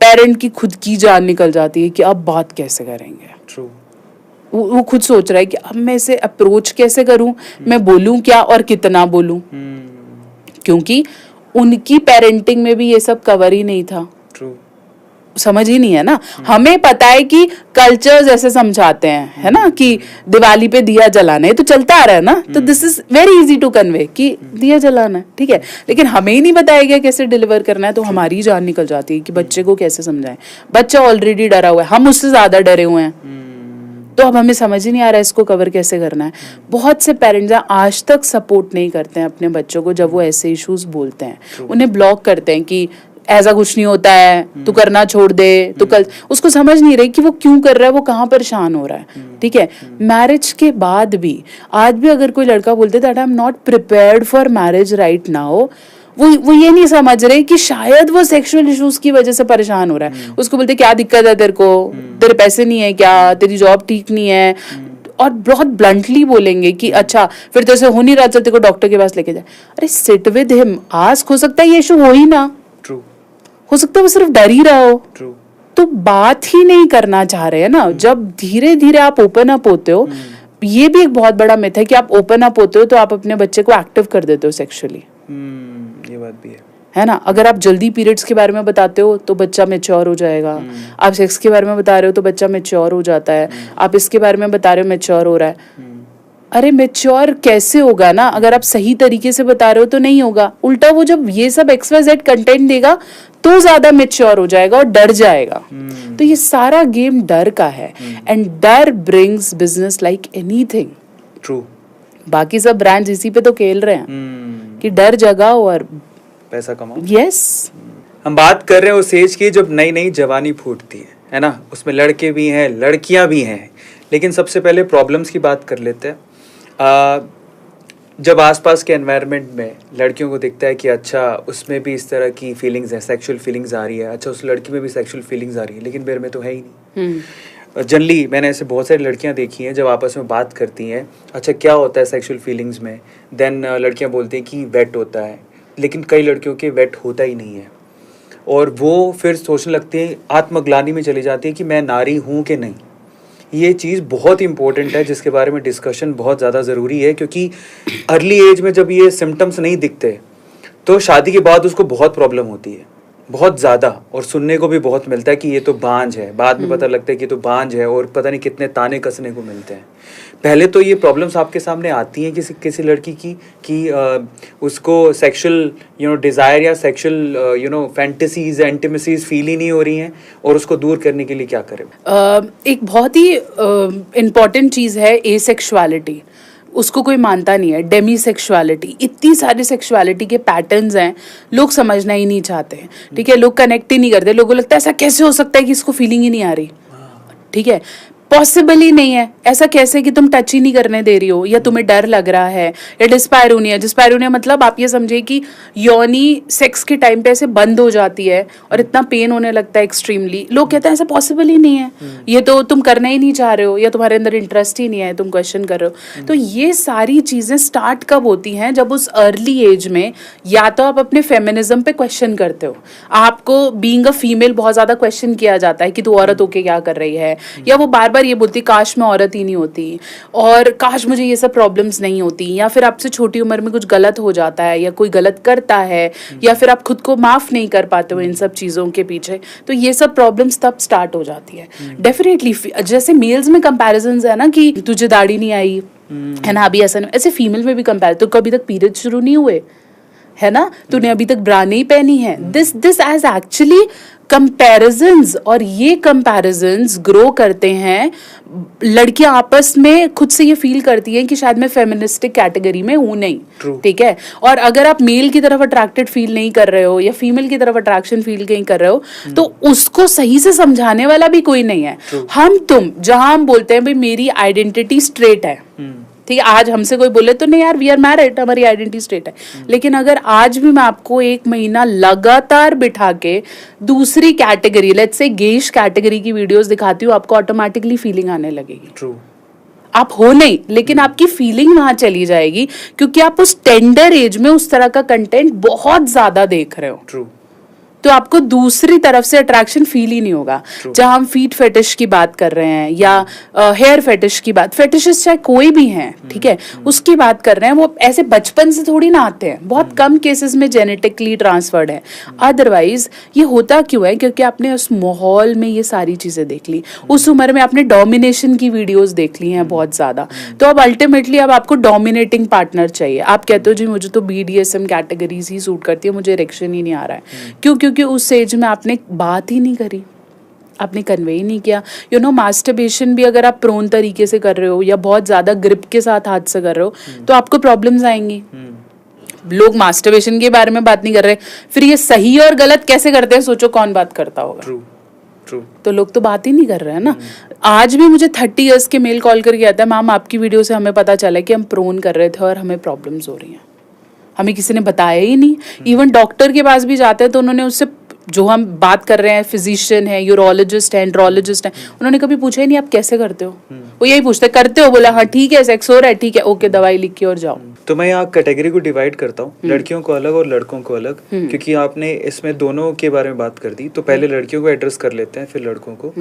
पेरेंट की खुद की जान निकल जाती है कि अब बात कैसे करेंगे। True. वो खुद सोच रहा है कि अब मैं इसे अप्रोच कैसे करूं, मैं बोलूं क्या और कितना बोलूं, क्योंकि उनकी पेरेंटिंग में भी ये सब कवर ही नहीं था। True. समझ ही नहीं है ना। हमें पता है कि कल्चर्स ऐसे समझाते हैं, है ना, कि दिवाली पे दिया जलाना है, तो चलता आ रहा है ना, तो this is very easy to convey कि दिया जलाना है, ठीक है, लेकिन हमें ही नहीं बताया गया कैसे डिलीवर करना है, तो हमारी जान निकल जाती है कि बच्चे को कैसे समझाएं। बच्चा ऑलरेडी डरा हुआ है, हम उससे ज्यादा डरे हुए हैं, तो अब हमें समझ ही नहीं आ रहा है इसको कवर कैसे करना है। बहुत से पेरेंट्स आज तक सपोर्ट नहीं करते हैं अपने बच्चों को जब वो ऐसे इश्यूज बोलते हैं, उन्हें ब्लॉक करते हैं कि ऐसा कुछ नहीं होता है, तू करना छोड़ दे, तू कल, उसको समझ नहीं रही कि वो क्यों कर रहा है, वो कहाँ परेशान हो रहा है, ठीक है। मैरिज के बाद भी आज भी अगर कोई लड़का बोलते that I am not prepared for marriage right now, वो ये नहीं समझ रहे कि शायद वो सेक्सुअल इश्यूज की वजह से परेशान हो रहा है। उसको बोलते क्या दिक्कत है तेरे को, तेरे पैसे नहीं है क्या, तेरी जॉब ठीक नहीं है, और बहुत ब्लंटली बोलेंगे कि अच्छा फिर तेरे से हो नहीं रहा, चल तेरे को डॉक्टर के पास लेके जाए। अरे सिट विद हिम, आस्क, हो सकता है ये इशू हो ही ना, हो सकता है वो सिर्फ डर ही रहा हो। तो बात ही नहीं करना चाह रहे हैं ना। जब धीरे धीरे आप ओपन अप होते हो, ये भी एक बहुत बड़ा मिथ है कि आप ओपन अप होते हो तो आप अपने बच्चे को एक्टिव कर देते हो सेक्सुअली। ये बात भी है ना। अगर आप जल्दी पीरियड्स के बारे में बताते हो तो बच्चा मैच्योर हो जाएगा, आप सेक्स के बारे में बता रहे हो तो बच्चा मैच्योर हो जाता है, आप इसके बारे में बता रहे हो मैच्योर हो रहा है। अरे मैच्योर कैसे होगा ना, अगर आप सही तरीके से बता रहे हो तो नहीं होगा। उल्टा वो जब ये सब XYZ कंटेंट देगा तो ज्यादा मैच्योर हो जाएगा और डर जाएगा। तो ये सारा गेम डर का है, एंड डर brings business like anything. True. बाकी सब ब्रांड्स इसी पे तो खेल रहे हैं कि डर जगाओ और पैसा कमाओ। यस। हम बात कर रहे हैं उस एज की जब नई नई जवानी फूटती है ना, उसमें लड़के भी हैं लड़कियां भी हैं। लेकिन सबसे पहले प्रॉब्लम्स की बात कर लेते हैं। जब आसपास के एनवायरनमेंट में लड़कियों को दिखता है कि अच्छा उसमें भी इस तरह की फीलिंग्स हैं, सेक्सुअल फीलिंग्स आ रही है, अच्छा उस लड़की में भी सेक्सुअल फीलिंग्स आ रही है, लेकिन मेरे में तो है ही नहीं। जनरली मैंने ऐसे बहुत सारी लड़कियां देखी हैं जब आपस में बात करती हैं, अच्छा क्या होता है सेक्सुअल फीलिंग्स में, देन लड़कियां बोलती हैं कि वेट होता है, लेकिन कई लड़कियों के वेट होता ही नहीं है, और वो फिर सोचने लगती है, आत्मग्लानि में चली जाती है कि मैं नारी हूँ कि नहीं। ये चीज़ बहुत ही इंपॉर्टेंट है जिसके बारे में डिस्कशन बहुत ज़्यादा ज़रूरी है, क्योंकि अर्ली एज में जब ये सिम्टम्स नहीं दिखते तो शादी के बाद उसको बहुत प्रॉब्लम होती है, बहुत ज़्यादा, और सुनने को भी बहुत मिलता है कि ये तो बांझ है। बाद में पता लगता है कि ये तो बांझ है, और पता नहीं कितने ताने कसने को मिलते हैं। पहले तो ये प्रॉब्लम्स आपके सामने आती हैं किसी लड़की की कि उसको सेक्सुअल डिज़ायर या सेक्सुअल फैंटेसीज इंटिमेसीज फील ही नहीं हो रही हैं, और उसको दूर करने के लिए क्या करें? एक बहुत ही इम्पॉर्टेंट चीज़ है एसेक्सुअलिटी। उसको कोई मानता नहीं है। डेमी सेक्सुअलिटी, इतनी सारी सेक्सुअलिटी के पैटर्न्स हैं, लोग समझना ही नहीं चाहते हैं, ठीक है। लोग कनेक्ट ही नहीं करते। लोगों को लगता है ऐसा कैसे हो सकता है कि इसको फीलिंग ही नहीं आ रही, ठीक है। पॉसिबल ही नहीं है। ऐसा कैसे कि तुम टच ही नहीं करने दे रही हो, या तुम्हें डर लग रहा है, या डिस्पायरूनिया। डिस्पायरूनिया मतलब आप ये समझिए कि योनी सेक्स के टाइम पे ऐसे बंद हो जाती है और इतना पेन होने लगता है एक्सट्रीमली। लोग कहते हैं ऐसा पॉसिबल ही नहीं है, ये तो तुम करना ही नहीं चाह रहे हो, या तुम्हारे अंदर इंटरेस्ट ही नहीं है, तुम क्वेश्चन कर रहे हो। तो ये सारी चीजें स्टार्ट कब होती हैं? जब उस अर्ली एज में या तो आप अपने फेमिनिज्म पे क्वेश्चन करते हो, आपको बीइंग अ फीमेल बहुत ज्यादा क्वेश्चन किया जाता है कि तू औरत होके क्या कर रही है, या वो बार बार ये बोलती काश मैं औरत ही नहीं होती, और काश मुझे ये सब प्रॉब्लम्स नहीं होती, या फिर आपसे छोटी उम्र में कुछ गलत हो जाता है या कोई गलत करता है, या फिर आप खुद को माफ नहीं कर पाते हो इन सब चीजों के पीछे। तो ये सब प्रॉब्लम्स तब स्टार्ट हो जाती है। डेफिनेटली जैसे मेल्स में कंपैरिजंस है ना कि तुझे दाढ़ी नहीं आई है ना, अभी ऐसा नहीं, ऐसे फीमेल में भी कंपेयर। तो कभी तक पीरियड शुरू नहीं हुए, है ना, तूने अभी तक ब्रा नहीं पहनी है, दिस एज एक्चुअली कंपैरिजंस, और ये कंपैरिजंस ग्रो करते हैं, लड़कियां आपस में खुद से ये फील करती हैं कि शायद मैं फेमिनिस्टिक कैटेगरी में हूं नहीं, ठीक है। और अगर आप मेल की तरफ अट्रैक्टेड फील नहीं कर रहे हो या फीमेल की तरफ अट्रैक्शन फील नहीं कर रहे हो, तो उसको सही से समझाने वाला भी कोई नहीं है। हम तुम जहां हम बोलते हैं भाई मेरी आइडेंटिटी स्ट्रेट है, ठीक है, आज हमसे कोई बोले तो नहीं यार वी आर मैरिड, हमारी आइडेंटिटी स्ट्रेट है, लेकिन अगर आज भी मैं आपको 1 महीना लगातार बिठा के दूसरी कैटेगरी, लेट्स से गेइश कैटेगरी की वीडियोस दिखाती हूँ, आपको ऑटोमेटिकली फीलिंग आने लगेगी। ट्रू, आप हो नहीं, लेकिन आपकी फीलिंग वहां चली जाएगी, क्योंकि आप उस टेंडर एज में उस तरह का कंटेंट बहुत ज्यादा देख रहे हो। ट्रू, तो आपको दूसरी तरफ से अट्रैक्शन फील ही नहीं होगा। जहां हम फीट फेटिश की बात कर रहे हैं या हेयर फेटिश की बात, फेटिशिस्ट चाहे कोई भी है, ठीक है, उसकी बात कर रहे हैं, वो ऐसे बचपन से थोड़ी ना आते हैं, बहुत कम केसेस में जेनेटिकली ट्रांसफर्ड है। अदरवाइज ये होता क्यों है? क्योंकि आपने उस माहौल में ये सारी चीजें देख ली, उस उम्र में आपने डोमिनेशन की वीडियोस देख ली हैं बहुत ज्यादा, तो अब अल्टीमेटली अब आपको डोमिनेटिंग पार्टनर चाहिए। आप कहते हो जी मुझे तो BDSM कैटेगरीज ही सूट करती है, मुझे इरेक्शन ही नहीं आ रहा है। क्यों? क्योंकि उस एज में आपने बात ही नहीं करी, आपने कन्वे ही नहीं किया। यू नो, मास्टरबेशन भी अगर आप प्रोन तरीके से कर रहे हो या बहुत ज्यादा ग्रिप के साथ हाथ से कर रहे हो, तो आपको प्रॉब्लम्स आएंगी। लोग मास्टरबेशन के बारे में बात नहीं कर रहे, फिर ये सही और गलत कैसे करते हैं, सोचो कौन बात करता होगा। True, true. तो लोग तो बात ही नहीं कर रहे हैं ना। आज भी मुझे 30 इयर्स के मेल कॉल करके आता है, मैम आपकी वीडियो से हमें पता चला कि हम प्रोन कर रहे थे और हमें प्रॉब्लम्स हो रही हैं, हमें किसी ने बताया ही नहीं। इवन डॉक्टर के पास भी जाते हैं तो उन्होंने उससे, जो हम बात कर रहे हैं, फिजिशियन है, यूरोलॉजिस्ट है, एंड्रोलॉजिस्ट है, उन्होंने कभी पूछा ही नहीं आप कैसे करते हो। वो यही पूछते करते हो, बोला हाँ ठीक है, सेक्स हो रहा है, ठीक है, ओके, दवाई लिख के और जाओ। तो मैं यहाँ कैटेगरी को डिवाइड करता हूँ, लड़कियों को अलग और लड़कों को अलग, क्योंकि आपने इसमें दोनों के बारे में बात कर दी, तो पहले लड़कियों को एड्रेस कर लेते हैं, फिर लड़कों को।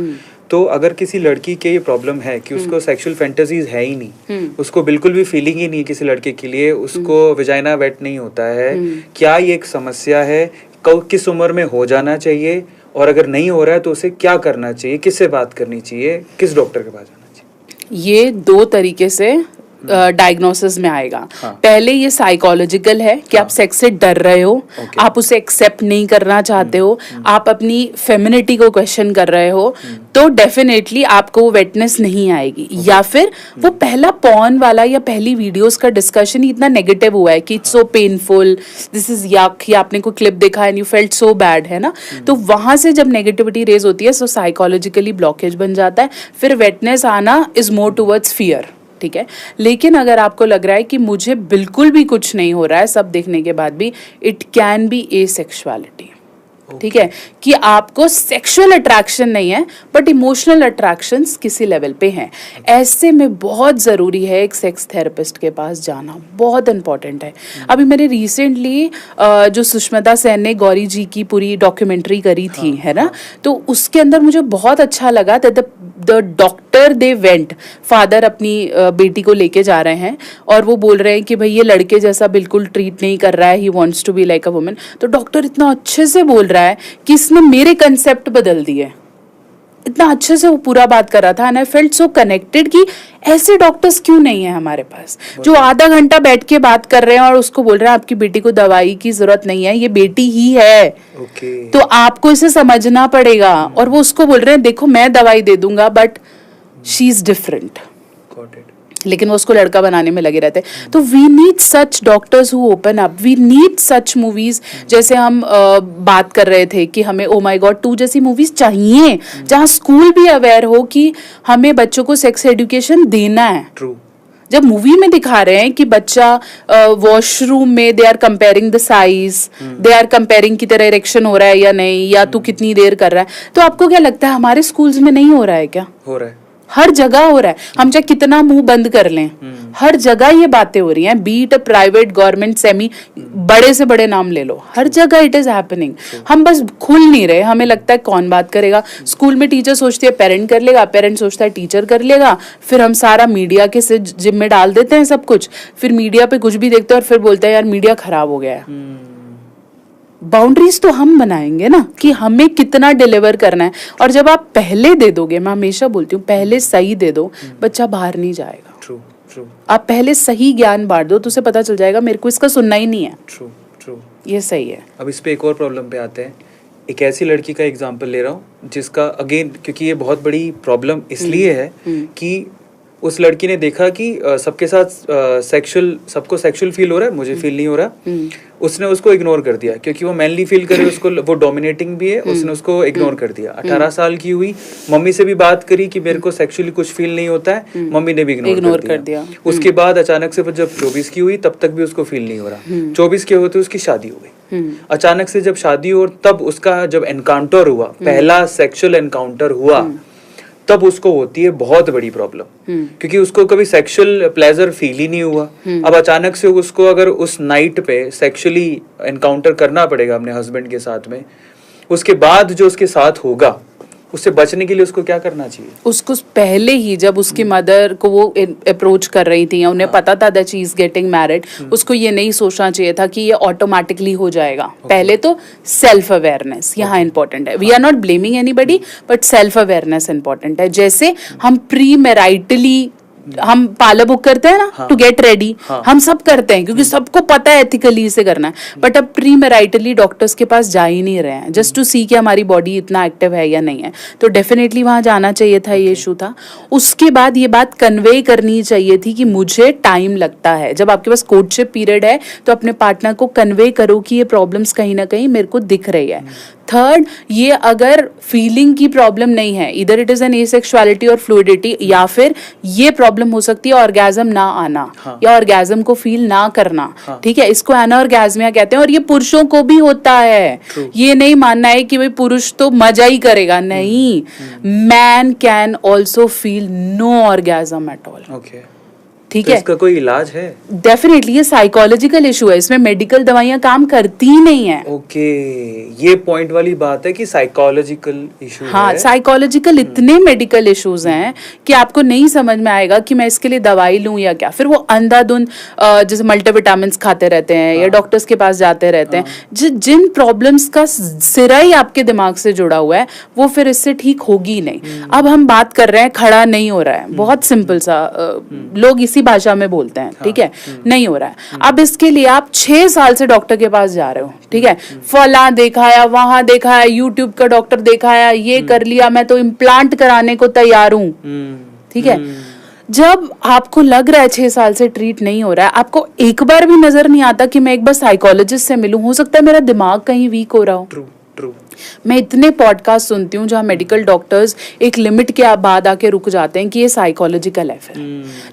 तो अगर किसी लड़की के ये प्रॉब्लम है कि उसको सेक्सुअल फैंटेसीज है ही नहीं, उसको बिल्कुल भी फीलिंग ही नहीं है किसी लड़के के लिए, उसको विजाइना वेट नहीं होता है, क्या ये एक समस्या है? किस उम्र में हो जाना चाहिए, और अगर नहीं हो रहा है तो उसे क्या करना चाहिए, किससे बात करनी चाहिए, किस डॉक्टर के पास जाना चाहिए? ये 2 तरीके से डायग्नोसिस में आएगा। पहले ये साइकोलॉजिकल है कि आप सेक्स से डर रहे हो, आप उसे एक्सेप्ट नहीं करना चाहते हो, आप अपनी फेमिनिटी को क्वेश्चन कर रहे हो, तो डेफिनेटली आपको वो वेटनेस नहीं आएगी। या फिर वो पहला पॉर्न वाला या पहली वीडियोस का डिस्कशन ही इतना नेगेटिव हुआ है कि it's so painful, this is यक, या आपने कोई क्लिप देखा and you felt so bad, है ना। तो वहां से जब नेगेटिविटी रेज होती है, सो साइकोलॉजिकली ब्लॉकेज बन जाता है, फिर वेटनेस आना इज मोर टुवर्ड्स फियर, ठीक है। लेकिन अगर आपको लग रहा है कि मुझे बिल्कुल भी कुछ नहीं हो रहा है सब देखने के बाद भी, इट कैन बी एसेक्सुअलिटी, ठीक है, कि आपको सेक्सुअल अट्रैक्शन नहीं है बट इमोशनल अट्रैक्शंस किसी लेवल पे हैं। ऐसे में बहुत ज़रूरी है एक सेक्स थेरेपिस्ट के पास जाना, बहुत इंपॉर्टेंट है। अभी मैंने रिसेंटली जो सुष्मिता सेन ने गौरी जी की पूरी डॉक्यूमेंट्री करी थी, है ना, तो उसके अंदर मुझे बहुत अच्छा लगा that the doctor they went, father अपनी बेटी को लेके जा रहे हैं और वो बोल रहे हैं कि भाई ये लड़के जैसा बिल्कुल ट्रीट नहीं कर रहा है, he wants to be like a woman. तो डॉक्टर इतना अच्छे से बोल रहा है कि इसने मेरे कंसेप्ट बदल दिए, इतना अच्छे से वो पूरा बात कर रहा था, and I felt so connected कि ऐसे डॉक्टर्स क्यों नहीं है हमारे पास, जो आधा घंटा बैठ के बात कर रहे हैं और उसको बोल रहे हैं आपकी बेटी को दवाई की जरूरत नहीं है, ये बेटी ही है, तो आपको इसे समझना पड़ेगा। और वो उसको बोल रहे हैं देखो मैं दवाई दे दूंगा बट शी इज डिफरेंट, लेकिन वो उसको लड़का बनाने में लगे रहते हैं। तो we need such doctors who open up, we need such movies, जैसे हम बात कर रहे थे कि हमें ओ माय गॉड 2 जैसी मूवीज चाहिए, जहां स्कूल भी अवेयर हो कि हमें बच्चों को सेक्स एजुकेशन देना है। True. जब मूवी में दिखा रहे हैं कि बच्चा वॉशरूम में they are comparing the size, they are comparing की तरह इरेक्शन हो रहा है या नहीं, या तू कितनी देर कर रहा है, तो आपको क्या लगता है हमारे स्कूल्स में नहीं हो रहा है क्या? हो रहा है, हर जगह हो रहा है। हम चाहे कितना मुंह बंद कर लें, हर जगह ये बातें हो रही हैं, बीट प्राइवेट, गवर्नमेंट, सेमी, बड़े से बड़े नाम ले लो, हर जगह इट इज हैपनिंग। हम बस खुल नहीं रहे, हमें लगता है कौन बात करेगा। स्कूल में टीचर सोचती है पेरेंट कर लेगा, पेरेंट सोचता है टीचर कर लेगा, फिर हम सारा मीडिया के से जिम्मे में डाल देते हैं सब कुछ, फिर मीडिया पे कुछ भी देखते हैं और फिर बोलते हैं यार मीडिया खराब हो गया है। बाउंड्रीज तो हम बनाएंगे ना कि हमें कितना डिलीवर करना है, और जब आप पहले दे दोगे, मैं हमेशा बोलती हूँ पहले सही दे दो, बच्चा बाहर नहीं जाएगा। True, true. आप पहले सही ज्ञान बांट दो तो उसे पता चल जाएगा मेरे को इसका सुनना ही नहीं है। True, true. ये सही है। अब इस पे एक और प्रॉब्लम पे आते हैं। एक ऐसी लड़की का एग्जांपल ले रहा हूँ जिसका अगेन, क्योंकि ये बहुत बड़ी प्रॉब्लम इसलिए है कि उस लड़की ने देखा कि सबके साथ सबको सेक्सुअल फील हो रहा है, मुझे फील नहीं हो रहा। उसने उसको इग्नोर कर दिया क्योंकि वो मैनली फील करे, उसको वो डोमिनेटिंग भी है, उसने उसको इग्नोर कर दिया। 18 साल की हुई, मम्मी से भी बात करी कि मेरे को सेक्सुअली कुछ फील नहीं होता है, मम्मी ने भी इग्नोर कर दिया। उसके बाद अचानक से जब 24 की हुई तब तक भी उसको फील नहीं हो रहा। 24 के होते उसकी शादी हो गई। अचानक से जब शादी हो, तब उसका जब एनकाउंटर हुआ, पहला सेक्सुअल एनकाउंटर हुआ, तब उसको होती है बहुत बड़ी प्रॉब्लम, क्योंकि उसको कभी सेक्सुअल प्लेजर फील ही नहीं हुआ। अब अचानक से उसको अगर उस नाइट पे सेक्सुअली एनकाउंटर करना पड़ेगा अपने हस्बैंड के साथ में, उसके बाद जो उसके साथ होगा, उससे बचने के लिए उसको क्या करना चाहिए? उसको पहले ही जब उसकी मदर को वो अप्रोच कर रही थी, उन्हें पता था that she is getting married, उसको ये नहीं सोचना चाहिए था कि ये ऑटोमेटिकली हो जाएगा। पहले तो सेल्फ अवेयरनेस यहाँ इंपॉर्टेंट है। We are not blaming anybody, but self awareness important है। जैसे हम प्री मैरिटली हम पार्लर बुक करते हैं ना टू गेट रेडी, हम सब करते हैं क्योंकि सबको पता है एथिकली इसे करना है। बट अब प्री मैरिटली डॉक्टर्स के पास जा ही नहीं रहे हैं जस्ट टू सी कि हमारी बॉडी इतना एक्टिव है या नहीं है। तो डेफिनेटली वहां जाना चाहिए था, ये इशू था। उसके बाद ये बात कन्वे करनी चाहिए थी कि मुझे टाइम लगता है। जब आपके पास कोर्टशिप पीरियड है तो अपने पार्टनर को कन्वे करो कि ये प्रॉब्लम्स कहीं ना कहीं मेरे को दिख रही है। थर्ड, ये अगर फीलिंग की प्रॉब्लम नहीं है, इधर इट इज एन एसेक्सुअलिटी और फ्लूइडिटी, या फिर ये प्रॉब्लम हो सकती है ऑर्गेज्म ना आना, या ऑर्गेज्म को फील ना करना, ठीक है, इसको एनऑर्गेज्मिया कहते हैं। और ये पुरुषों को भी होता है। ये नहीं मानना है कि भाई पुरुष तो मजा ही करेगा, नहीं, man can also feel no orgasm at all. ठीक है, इसका कोई इलाज है? डेफिनेटली ये साइकोलॉजिकल इशू है, इसमें मेडिकल दवाइयां काम करती ही नहीं है। ओके, ये पॉइंट वाली बात है कि साइकोलॉजिकल इशू है। हाँ, साइकोलॉजिकल इतने मेडिकल इश्यूज हैं कि आपको नहीं समझ में आएगा कि मैं इसके लिए दवाई लूं या क्या। फिर वो अंधाधुंध जैसे मल्टीविटामिन खाते रहते हैं या डॉक्टर्स के पास जाते रहते हैं। जिन प्रॉब्लम्स का सिरा ही आपके दिमाग से जुड़ा हुआ है वो फिर इससे ठीक होगी नहीं। अब हम बात कर रहे हैं खड़ा नहीं हो रहा है, बहुत सिंपल सा, लोग इसी भाषा में बोलते हैं, ठीक है, नहीं हो रहा है। अब इसके लिए आप 6 साल से डॉक्टर के पास जा रहे हो, ठीक है, फला दिखाया, वहां दिखाया, यूट्यूब का डॉक्टर दिखाया, ये कर लिया, मैं तो इम्प्लांट कराने को तैयार हूं, ठीक है। जब आपको लग रहा है 6 साल से ट्रीट नहीं हो रहा है, आपको एक बार भी नजर नहीं आता कि मैं एक बार साइकोलॉजिस्ट से मिलूं, हो सकता है मेरा दिमाग कहीं वीक हो रहा हो। ट्रू। मैं इतने पॉडकास्ट सुनती हूँ जहाँ मेडिकल डॉक्टर्स एक लिमिट के बाद आके रुक जाते हैं कि ये साइकोलॉजिकल है। फिर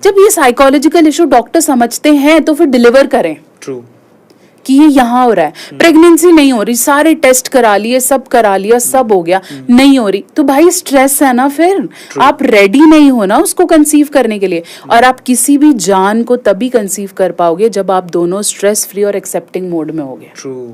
जब ये साइकोलॉजिकल इशू डॉक्टर समझते हैं तो फिर डिलीवर करें। ट्रू, कि ये यहाँ हो रहा है, प्रेगनेंसी नहीं हो रही, सारे टेस्ट करा लिए, सब करा लिया, सब हो गया, नहीं हो रही, तो भाई स्ट्रेस है ना। फिर आप रेडी नहीं हो ना उसको कंसीव करने के लिए। और आप किसी भी जान को तभी कंसीव कर पाओगे जब आप दोनों स्ट्रेस फ्री और एक्सेप्टिंग मोड में होगे। ट्रू।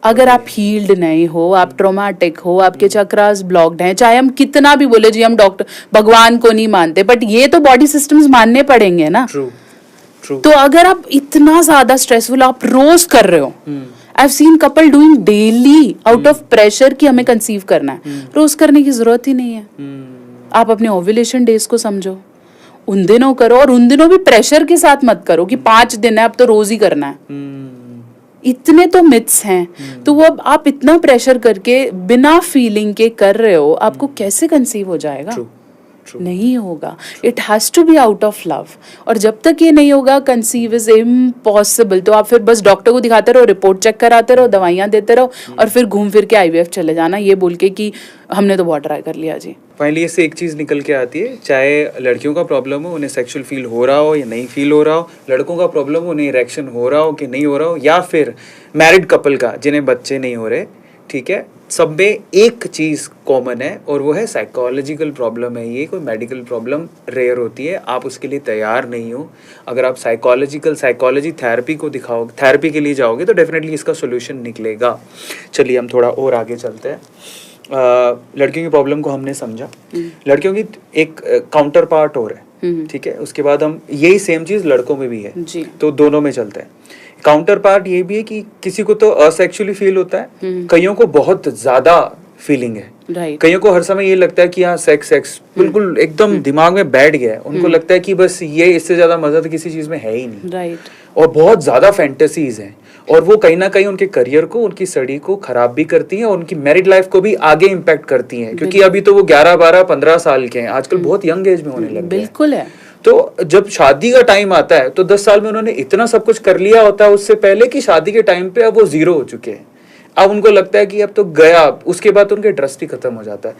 अगर आप हील्ड नहीं हो, आप ट्रोमेटिक हो, आपके चक्रास ब्लॉक्ड हैं, चाहे हम कितना भी बोले जी हम डॉक्टर भगवान को नहीं मानते, बट ये तो बॉडी सिस्टम्स मानने पड़ेंगे ना। ट्रू। तो अगर आप इतना ज्यादा स्ट्रेसफुल आप रोज कर रहे हो, आई have scene couple doing daily out of pressure कि हमें कंसीव करना है, रोज करने की जरूरत ही नहीं है। आप अपने ओव्यूलेशन डेज को समझो, उन दिनों करो, और उन दिनों भी प्रेशर के साथ मत करो कि 5 दिन है अब तो रोज ही करना है। इतने तो मिथ्स हैं। तो वो अब आप इतना प्रेशर करके बिना फीलिंग के कर रहे हो, आपको कैसे कंसीव हो जाएगा? नहीं होगा। It has to be out of love, और जब तक ये नहीं होगा कंसीव इज इम्पॉसिबल। तो आप फिर बस डॉक्टर को दिखाते रहो, रिपोर्ट चेक कराते रहो, दवाइयां देते रहो, और फिर घूम फिर के IVF चले जाना ये बोल के कि हमने तो बहुत ट्राई कर लिया जी। फाइनली इससे एक चीज़ निकल के आती है, चाहे लड़कियों का प्रॉब्लम हो, उन्हें सेक्सुअल फील हो रहा हो या नहीं फील हो रहा हो, लड़कों का प्रॉब्लम हो, उन्हें इरेक्शन हो रहा हो कि नहीं हो रहा हो, या फिर मैरिड कपल का जिन्हें बच्चे नहीं हो रहे, ठीक है, सब में एक चीज़ कॉमन है और वो है साइकोलॉजिकल प्रॉब्लम है। ये कोई मेडिकल प्रॉब्लम रेयर होती है, आप उसके लिए तैयार नहीं हो। अगर आप साइकोलॉजी थेरेपी को दिखाओ, थेरेपी के लिए जाओगे तो डेफिनेटली इसका सोल्यूशन निकलेगा। चलिए हम थोड़ा और आगे चलते हैं। लड़कियों की प्रॉब्लम को हमने समझा, लड़कियों की एक काउंटर पार्ट और है, ठीक है, उसके बाद हम यही सेम चीज़ लड़कों में भी है जी। तो दोनों में चलते हैं। काउंटर पार्ट ये भी है कि किसी को तो असेक्सुअली फील होता है, कईयों को बहुत ज्यादा फीलिंग है, कईयों को हर समय ये लगता है कि हाँ सेक्स बिल्कुल एकदम दिमाग में बैठ गया है, उनको लगता है कि बस ये, इससे ज्यादा मजा तो किसी चीज में है ही नहीं, और बहुत ज्यादा फैंटेसीज हैं, और वो कहीं ना कहीं उनके करियर को, उनकी स्टडी को खराब भी करती हैं और उनकी मैरिड लाइफ को भी आगे इम्पैक्ट करती हैं, क्योंकि अभी तो वो 11, 12, 15 साल के हैं, आजकल बहुत यंग एज में होने लग गए हैं। बिल्कुल है। तो जब शादी का टाइम आता है तो 10 साल में उन्होंने इतना सब कुछ कर लिया होता है उससे पहले कि शादी के टाइम पे अब वो जीरो हो चुके हैं। अब उनको लगता है कि अब तो गया, उसके बाद तो उनके ट्रस्ट ही खत्म हो जाता है।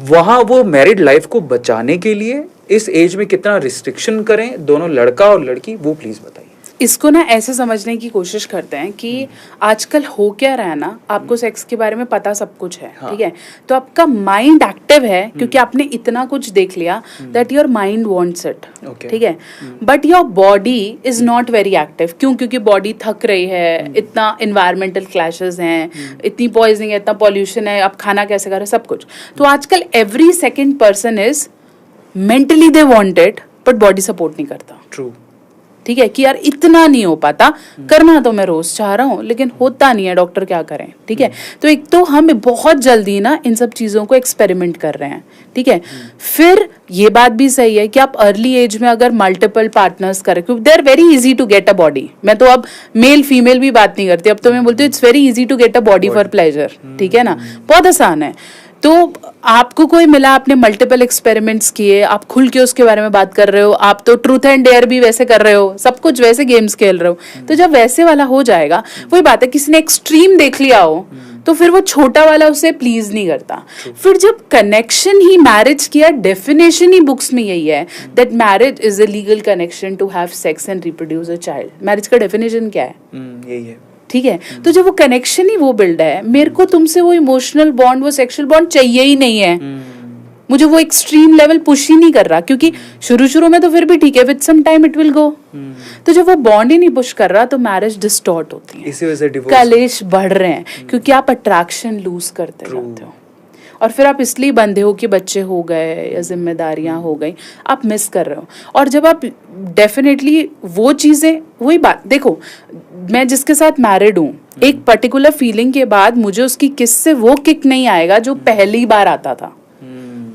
वहां वो मैरिड लाइफ को बचाने के लिए इस एज में कितना रिस्ट्रिक्शन करें दोनों लड़का और लड़की, वो प्लीज बताइए। इसको ना ऐसे समझने की कोशिश करते हैं कि आजकल हो क्या रहा है ना, आपको सेक्स के बारे में पता सब कुछ है, ठीक है, तो आपका माइंड एक्टिव है क्योंकि आपने इतना कुछ देख लिया that your mind wants it, ठीक है, but your body is not very active. क्यों? क्योंकि बॉडी थक रही है, इतना इन्वायरमेंटल क्लैशेस हैं, इतनी पॉइजनिंग है, इतना पॉल्यूशन है, आप खाना कैसे कर रहे, सब कुछ। तो आजकल every second person is mentally they want it but body support नहीं करता। ट्रू, ठीक है, कि यार इतना नहीं हो पाता, करना तो मैं रोज चाह रहा हूँ लेकिन होता नहीं है, डॉक्टर क्या करें, ठीक है। तो एक तो हम बहुत जल्दी ना इन सब चीजों को एक्सपेरिमेंट कर रहे हैं, ठीक है। फिर ये बात भी सही है कि आप अर्ली एज में अगर मल्टीपल पार्टनर्स करें, क्योंकि they are very easy to get a body. मैं तो अब मेल फीमेल भी बात नहीं करती, अब तो मैं बोलती हूँ it's very easy to get a body for pleasure, ठीक है ना, बहुत आसान है। तो आपको कोई मिला, आपने मल्टीपल एक्सपेरिमेंट्स किए, आप खुल के उसके बारे में बात कर रहे हो, आप तो ट्रूथ एंड डेयर भी वैसे कर रहे हो, सब कुछ वैसे गेम्स खेल रहे हो। तो जब वैसे वाला हो जाएगा, वही बात है, किसी ने एक्सट्रीम देख लिया हो तो फिर वो छोटा वाला उसे प्लीज नहीं करता। फिर जब कनेक्शन ही मैरिज किया, डेफिनेशन ही बुक्स में यही है that marriage is a legal connection to have sex and reproduce a child. Marriage का डेफिनेशन क्या है? यही है, ठीक है। तो जब वो कनेक्शन ही वो बिल्ड है, मेरे को तुमसे वो इमोशनल बॉन्ड, वो सेक्सुअल बॉन्ड चाहिए ही नहीं है, मुझे वो एक्सट्रीम लेवल पुश ही नहीं कर रहा, क्योंकि शुरू में तो फिर भी ठीक है, with some time it will go. तो जब वो बॉन्ड ही नहीं पुश कर रहा तो मैरिज डिस्टॉर्ट होती है, इसी वजह से डिवोर्स, कलेश बढ़ रहे हैं, क्योंकि आप अट्रैक्शन लूज करते जाते हो। और फिर आप इसलिए बंधे हो कि बच्चे हो गए या जिम्मेदारियां हो गई, आप मिस कर रहे हो। और जब आप डेफिनेटली वो चीजें, वही बात देखो, मैं जिसके साथ मैरिड हूँ, एक पर्टिकुलर फीलिंग के बाद मुझे उसकी किस से वो किक नहीं आएगा जो पहली बार आता था,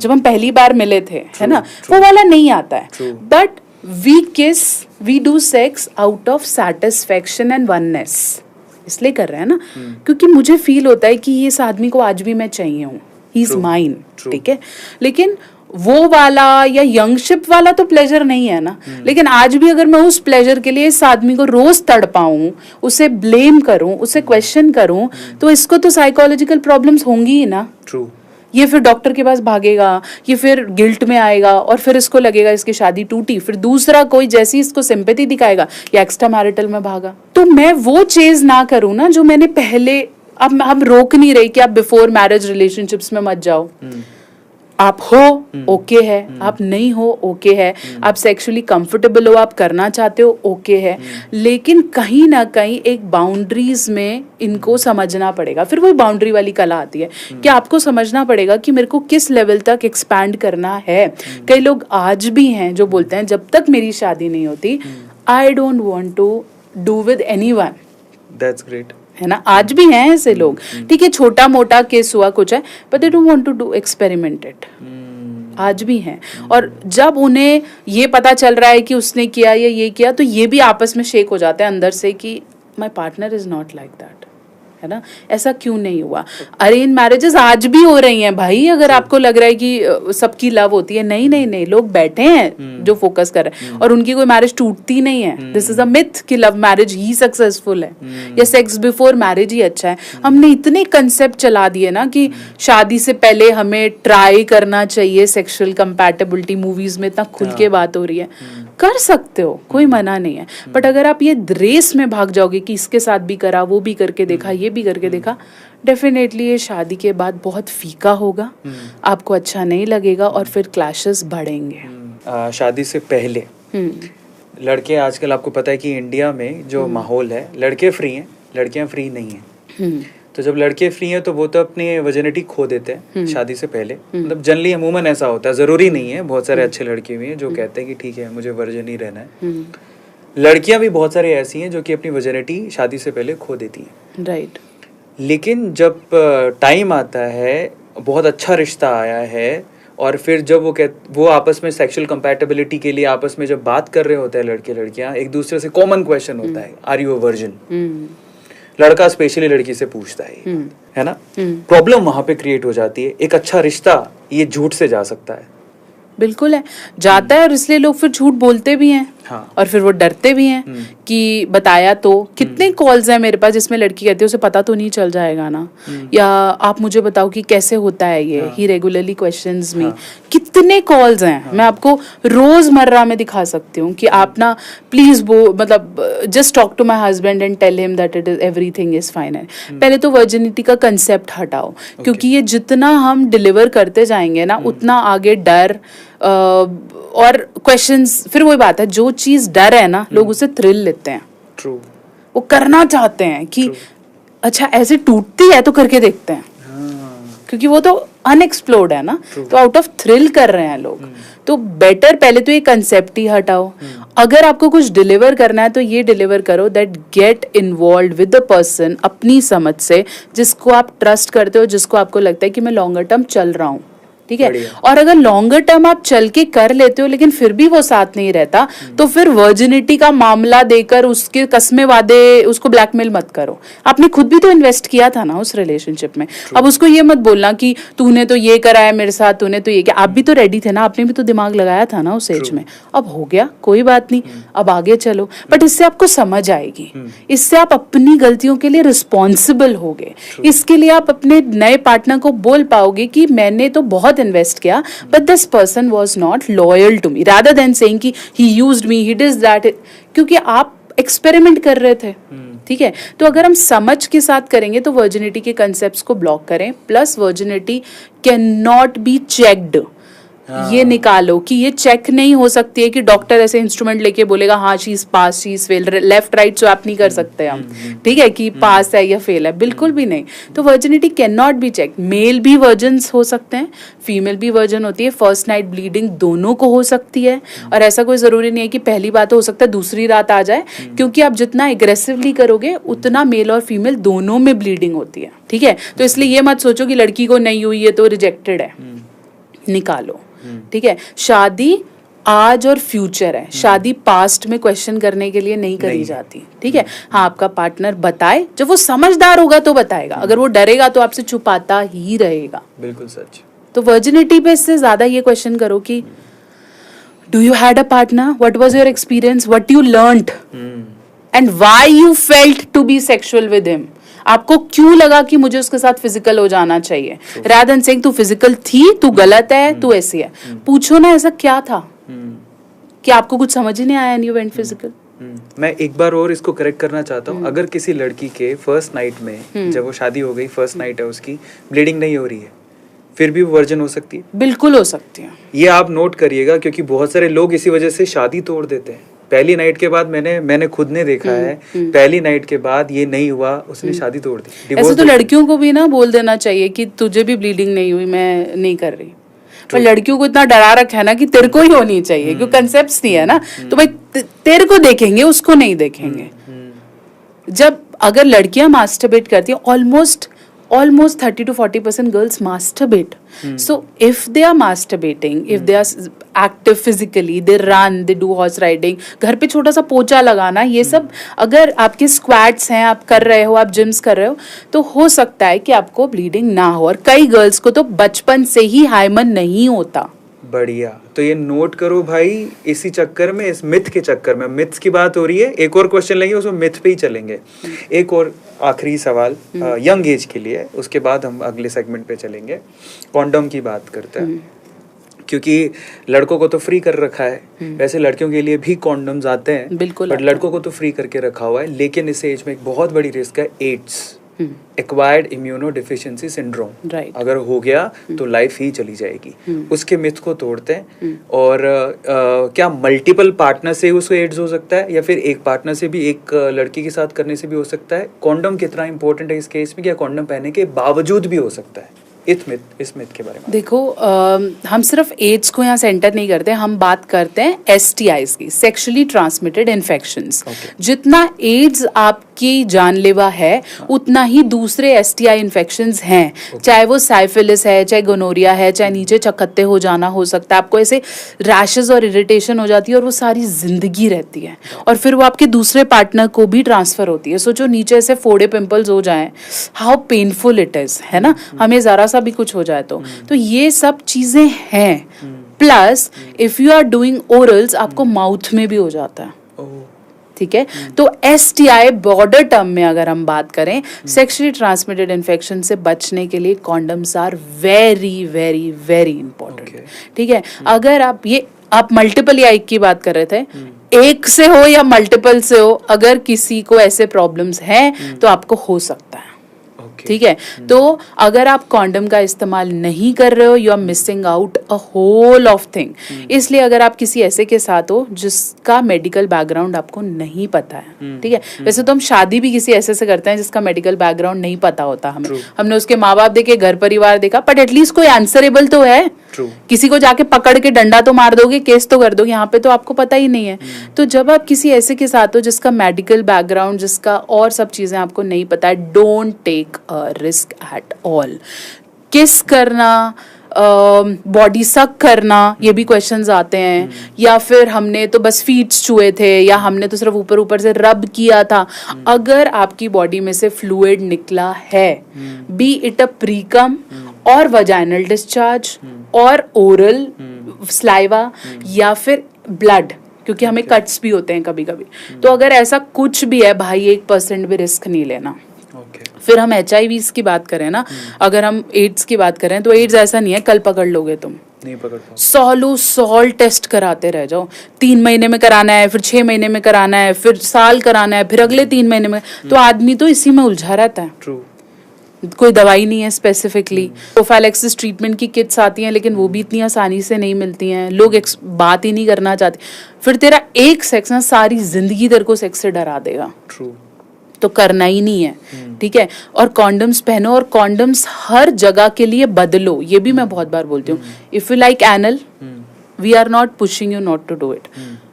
जब हम पहली बार मिले थे, है ना, वो वाला नहीं आता है। But we kiss, we do sex out of satisfaction and oneness, इसलिए कर रहे हैं ना, क्योंकि मुझे फील होता है कि इस आदमी को आज भी मैं चाहिए हूँ, ही इज माइन, ठीक है। लेकिन वो वाला या यंगशिप वाला तो प्लेजर नहीं है ना। लेकिन आज भी अगर मैं उस प्लेजर के लिए इस आदमी को रोज तड़पाऊं, उसे ब्लेम करूं, उसे क्वेश्चन करूं, तो इसको तो साइकोलॉजिकल प्रॉब्लम्स होंगी ही ना। ट्रू, ये फिर डॉक्टर के पास भागेगा, ये फिर गिल्ट में आएगा, और फिर इसको लगेगा इसकी शादी टूटी, फिर दूसरा कोई जैसी इसको सिंपैथी दिखाएगा या एक्स्ट्रा मैरिटल में भागा। तो मैं वो चीज ना करूं ना जो मैंने पहले। अब हम रोक नहीं रहे कि आप बिफोर मैरिज रिलेशनशिप्स में मत जाओ, आप हो ओके है, आप नहीं हो ओके है, आप सेक्सुअली कंफर्टेबल हो, आप करना चाहते हो ओके है, लेकिन कहीं ना कहीं एक बाउंड्रीज में इनको समझना पड़ेगा। फिर वही बाउंड्री वाली कला आती है कि आपको समझना पड़ेगा कि मेरे को किस लेवल तक एक्सपैंड करना है। कई लोग आज भी हैं जो बोलते हैं जब तक मेरी शादी नहीं होती, I don't want to do with anyone. That's great, है ना, आज भी हैं ऐसे लोग, ठीक है, छोटा मोटा केस हुआ कुछ है, but they don't want to do experiment it, आज भी हैं। और जब उन्हें ये पता चल रहा है कि उसने किया या ये किया, तो ये भी आपस में शेक हो जाते हैं अंदर से कि my partner is not like that, है ना, ऐसा क्यों नहीं हुआ। अरेंज मैरिजेस आज भी हो रही हैं भाई, अगर आपको लग रहा है कि सबकी लव होती है, नहीं नहीं नहीं, लोग बैठे हैं जो फोकस कर रहे हैं और उनकी कोई मैरिज टूटती नहीं है। दिस इज अ मिथ कि लव मैरिज ही सक्सेसफुल है या सेक्स बिफोर मैरिज ही अच्छा है। हमने इतने कंसेप्ट चला दिए ना कि शादी से पहले हमें ट्राई करना चाहिए सेक्सुअल कंपैटिबिलिटी, मूवीज में इतना खुल के बात हो रही है, कर सकते हो, कोई मना नहीं है। बट अगर आप ये रेस में भाग जाओगे कि इसके साथ भी करा, वो भी करके देखा, ये भी करके देखा, डेफिनेटली ये शादी के बाद बहुत फीका होगा, आपको अच्छा नहीं लगेगा और फिर क्लैशेस बढ़ेंगे। शादी से पहले लड़के, आजकल आपको पता है कि इंडिया में जो माहौल है, लड़के फ्री हैं, लड़कियां फ्री नहीं हैं। तो जब लड़के फ्री हैं तो वो तो अपनी वर्जिनिटी खो देते हैं शादी से पहले। मतलब जनरली अमूमन ऐसा होता है, जरूरी नहीं है, बहुत सारे अच्छे लड़के भी हैं जो कहते हैं कि ठीक है मुझे वर्जिन ही रहना है। लड़कियां भी बहुत सारी ऐसी हैं जो कि अपनी वर्जिनिटी शादी से पहले खो देती हैं, राइट। लेकिन जब टाइम आता है, बहुत अच्छा रिश्ता आया है, और फिर जब वो आपस में सेक्सुअल कंपैटिबिलिटी के लिए आपस में जब बात कर रहे होते हैं लड़के लड़कियां, एक दूसरे से कॉमन क्वेश्चन होता है, आर यू अ वर्जिन। लड़का स्पेशली लड़की से पूछता है ना, प्रॉब्लम वहां पे क्रिएट हो जाती है। एक अच्छा रिश्ता ये झूठ से जा सकता है। बिल्कुल है, जाता है, और इसलिए लोग फिर झूठ बोलते भी हैं। हाँ। और फिर वो डरते भी हैं कि बताया तो। कितने कॉल्स हैं मेरे पास जिसमें लड़की कहती है उसे पता तो नहीं चल जाएगा ना, या आप मुझे बताओ कि कैसे होता है ये। ही रेगुलरली क्वेश्चंस मी। कितने कॉल्स हैं, मैं आपको रोजमर्रा में दिखा सकती हूँ कि आप ना प्लीज वो मतलब just talk to my husband and tell him that it is everything is fine. पहले तो वर्जिनिटी का कंसेप्ट हटाओ, क्योंकि ये जितना हम डिलीवर करते जाएंगे ना उतना आगे डर और क्वेश्चंस। फिर वही बात है, जो चीज डर है ना लोग उसे थ्रिल लेते हैं। ट्रू। वो करना चाहते हैं कि अच्छा ऐसे टूटती है तो करके देखते हैं, क्योंकि वो तो अनएक्सप्लोर्ड है ना, तो आउट ऑफ थ्रिल कर रहे हैं लोग। तो बेटर पहले तो ये कंसेप्ट ही हटाओ। अगर आपको कुछ डिलीवर करना है तो ये डिलीवर करो that get involve with the person अपनी समझ से, जिसको आप ट्रस्ट करते हो, जिसको आपको लगता है कि मैं लॉन्गर टर्म चल रहा हूँ। ठीक है, और अगर लॉन्गर टर्म आप चल के कर लेते हो लेकिन फिर भी वो साथ नहीं रहता, तो फिर वर्जिनिटी का मामला देकर उसके कस्मे वादे उसको ब्लैकमेल मत करो। आपने खुद भी तो इन्वेस्ट किया था ना उस रिलेशनशिप में। अब उसको ये मत बोलना कि तूने तो ये कराया मेरे साथ, तूने तो ये किया। आप भी तो रेडी थे ना, आपने भी तो दिमाग लगाया था ना उस एज में। अब हो गया, कोई बात नहीं, अब आगे चलो। बट इससे आपको समझ आएगी, इससे आप अपनी गलतियों के लिए रिस्पॉन्सिबल होगे। इसके लिए आप अपने नए पार्टनर को बोल पाओगे कि मैंने तो बहुत इन्वेस्ट किया, but this person was not loyal to me, rather than saying कि he used me, he did that, क्योंकि आप एक्सपेरिमेंट कर रहे थे। ठीक है, तो अगर हम समझ के साथ करेंगे तो वर्जिनिटी के कंसेप्ट्स को ब्लॉक करें। Plus virginity can not be checked. ये निकालो कि ये चेक नहीं हो सकती है कि डॉक्टर ऐसे इंस्ट्रूमेंट लेके बोलेगा हाँ she is pass, she is fail, left right swap नहीं कर सकते हम। ठीक है, कि पास है या फेल है, बिल्कुल भी नहीं। तो virginity can not be check. Male भी वर्जन्स हो सकते हैं, फीमेल भी वर्जन होती है। फर्स्ट नाइट ब्लीडिंग दोनों को हो सकती है, और ऐसा कोई जरूरी नहीं है कि पहली बात हो सकता है दूसरी रात आ जाए, क्योंकि आप जितना एग्रेसिवली करोगे उतना मेल और फीमेल दोनों में ब्लीडिंग होती है। ठीक है, तो इसलिए ये मत सोचो कि लड़की को नहीं हुई है तो रिजेक्टेड है, निकालो। ठीक है, शादी आज और फ्यूचर है, शादी पास्ट में क्वेश्चन करने के लिए नहीं करी जाती। ठीक है, हाँ आपका पार्टनर बताए, जब वो समझदार होगा तो बताएगा, अगर वो डरेगा तो आपसे छुपाता ही रहेगा। बिल्कुल सच। तो वर्जिनिटी पे इससे ज्यादा ये क्वेश्चन करो कि do you had a partner, what was your experience, what you learned and why you felt to be sexual with him. आपको क्यों लगा कि मुझे उसके साथ फिजिकल हो जाना चाहिए, रादर देन सेइंग तू फिजिकल थी, तू गलत है, तू ऐसी है। पूछो ना ऐसा क्या था कि आपको कुछ समझ ही नहीं आया एंड यू वेंट फिजिकल। मैं एक बार और इसको करेक्ट करना चाहता हूँ। अगर किसी लड़की के फर्स्ट नाइट में, जब वो शादी हो गई, फर्स्ट नाइट है उसकी, ब्लीडिंग नहीं हो रही है, फिर भी वो वर्जन हो सकती है। बिल्कुल हो सकती है, ये आप नोट करिएगा, क्योंकि बहुत सारे लोग इसी वजह से शादी तोड़ देते हैं। पहली नाइट के बाद मैंने खुद ने देखा है, पहली नाइट के बाद ये नहीं हुआ, उसने शादी तोड़ दी। ऐसे तो लड़कियों को भी ना बोल देना चाहिए कि तुझे भी ब्लीडिंग नहीं हुई, मैं नहीं कर रही। पर लड़कियों को इतना डरा रखा है ना कि तेरे को ही होनी चाहिए, क्योंकि कंसेप्ट्स नहीं है ना, तो भाई तेरे को देखेंगे, उसको नहीं देखेंगे। जब अगर लड़कियां मास्टरबेट करती हैं, almost 30 to 40% girls masturbate. So if they are masturbating, if they are active physically, they run, they do horse riding, घर पे छोटा सा पोछा लगाना, ये सब अगर आपके स्क्वाट्स हैं, आप कर रहे हो, आप जिम्स कर रहे हो, तो हो सकता है कि आपको ब्लीडिंग ना हो। और कई गर्ल्स को तो बचपन से ही हाइमन नहीं होता। बढ़िया, तो ये नोट करो भाई। इसी चक्कर में, इस मिथ के चक्कर में, मिथ्स की बात हो रही है, एक और क्वेश्चन लेंगे, उसमें मिथ पे ही चलेंगे। एक और आखिरी सवाल यंग एज के लिए, उसके बाद हम अगले सेगमेंट पे चलेंगे। कॉन्डम की बात करते हैं, क्योंकि लड़कों को तो फ्री कर रखा है, वैसे लड़कियों के लिए भी कॉन्डम्स आते हैं, बिल्कुल, बट लड़कों को तो फ्री करके रखा हुआ है। लेकिन इस एज में एक बहुत बड़ी रिस्क है, AIDS, acquired immunodeficiency syndrome. अगर हो गया तो लाइफ ही चली जाएगी। उसके मिथ को तोड़ते हैं। और क्या मल्टीपल पार्टनर से उसको एड्स हो सकता है, या फिर एक पार्टनर से भी, एक लड़की के साथ करने से भी हो सकता है? कॉन्डम कितना इंपॉर्टेंट है इस केस में, क्या कॉन्डम पहनने के बावजूद भी हो सकता है? इस मिथ के बारे में देखो, हम सिर्फ एड्स को यहाँ सेंटर नहीं करते, हम बात करते हैं STIs की, सेक्सुअली ट्रांसमिटेड इन्फेक्शंस। जितना एड्स आपकी की जानलेवा है उतना ही दूसरे STI इन्फेक्शंस हैं, चाहे वो साइफिलिस है, चाहे गोनोरिया है, चाहे नीचे चकत्ते हो जाना हो सकता है, आपको ऐसे रैशेस और इरिटेशन हो जाती है और वो सारी जिंदगी रहती है और फिर वो आपके दूसरे पार्टनर को भी ट्रांसफर होती है। सोचो नीचे ऐसे फोड़े पिंपल्स हो जाएं, हाउ पेनफुल इट इज, है ना, हमें जरा सा भी कुछ हो जाए तो ये सब चीजें हैं। Plus if you are doing orals, आपको माउथ में भी हो जाता है, ठीक है। तो STI बॉर्डर टर्म में अगर हम बात करें, सेक्सुअली ट्रांसमिटेड इन्फेक्शन से बचने के लिए condoms are very very very important, ठीक है। अगर आप मल्टीपल या एक की बात कर रहे थे, एक से हो या मल्टीपल से हो, अगर किसी को ऐसे प्रॉब्लम्स हैं तो आपको हो सकता है, ठीक है। तो अगर आप कॉन्डम का इस्तेमाल नहीं कर रहे हो, you are missing out a whole of thing. इसलिए अगर आप किसी ऐसे के साथ हो जिसका मेडिकल बैकग्राउंड आपको नहीं पता है, ठीक है, वैसे तो हम शादी भी किसी ऐसे से करते हैं जिसका मेडिकल बैकग्राउंड नहीं पता होता हमें, हमने उसके माँ बाप देखे, घर परिवार देखा, बट एटलीस्ट कोई आंसरेबल तो है। किसी को जाके पकड़ के डंडा तो मार दोगे, केस तो कर दोगे, यहाँ पे तो आपको पता ही नहीं है। तो जब आप किसी ऐसे के साथ हो जिसका मेडिकल बैकग्राउंड, जिसका और सब चीजें आपको नहीं पता है, don't take a risk at all. Kiss करना, बॉडी सक करना, ये भी क्वेश्चंस आते हैं, या फिर हमने तो बस फीट्स छुए थे, या हमने तो सिर्फ ऊपर ऊपर से रब किया था। अगर आपकी बॉडी में से फ्लूइड निकला है, बी इट अ प्रीकम और वजाइनल डिस्चार्ज और ओरल स्लाइवा या फिर ब्लड, क्योंकि हमें कट्स भी होते हैं कभी कभी, तो अगर ऐसा कुछ भी है भाई, 1% भी रिस्क नहीं लेना। फिर हम HIV की बात करें ना, अगर हम एड्स की बात करें तो एड्स ऐसा नहीं है कल पकड़ लोगे तुम, नहीं पकड़ पाओ। सॉल टेस्ट कराते रह जाओ, 3 महीने में कराना है, फिर 6 महीने में कराना है, फिर साल कराना है, फिर अगले 3 महीने में, तो आदमी तो इसी में उलझा रहता है। True. कोई दवाई नहीं है स्पेसिफिकली। प्रोफाइलैक्सिस ट्रीटमेंट की किट्स आती हैं, लेकिन वो भी इतनी आसानी से नहीं मिलती हैं, लोग बात ही नहीं करना चाहते। फिर तेरा एक सेक्स ना सारी जिंदगी तेरे को सेक्स से डरा देगा। True. तो करना ही नहीं है, ठीक है। और कॉन्डम्स पहनो, और कॉन्डम्स हर जगह के लिए बदलो, ये भी मैं बहुत बार बोलती हूँ। If you like anal, we are not pushing you not to do it.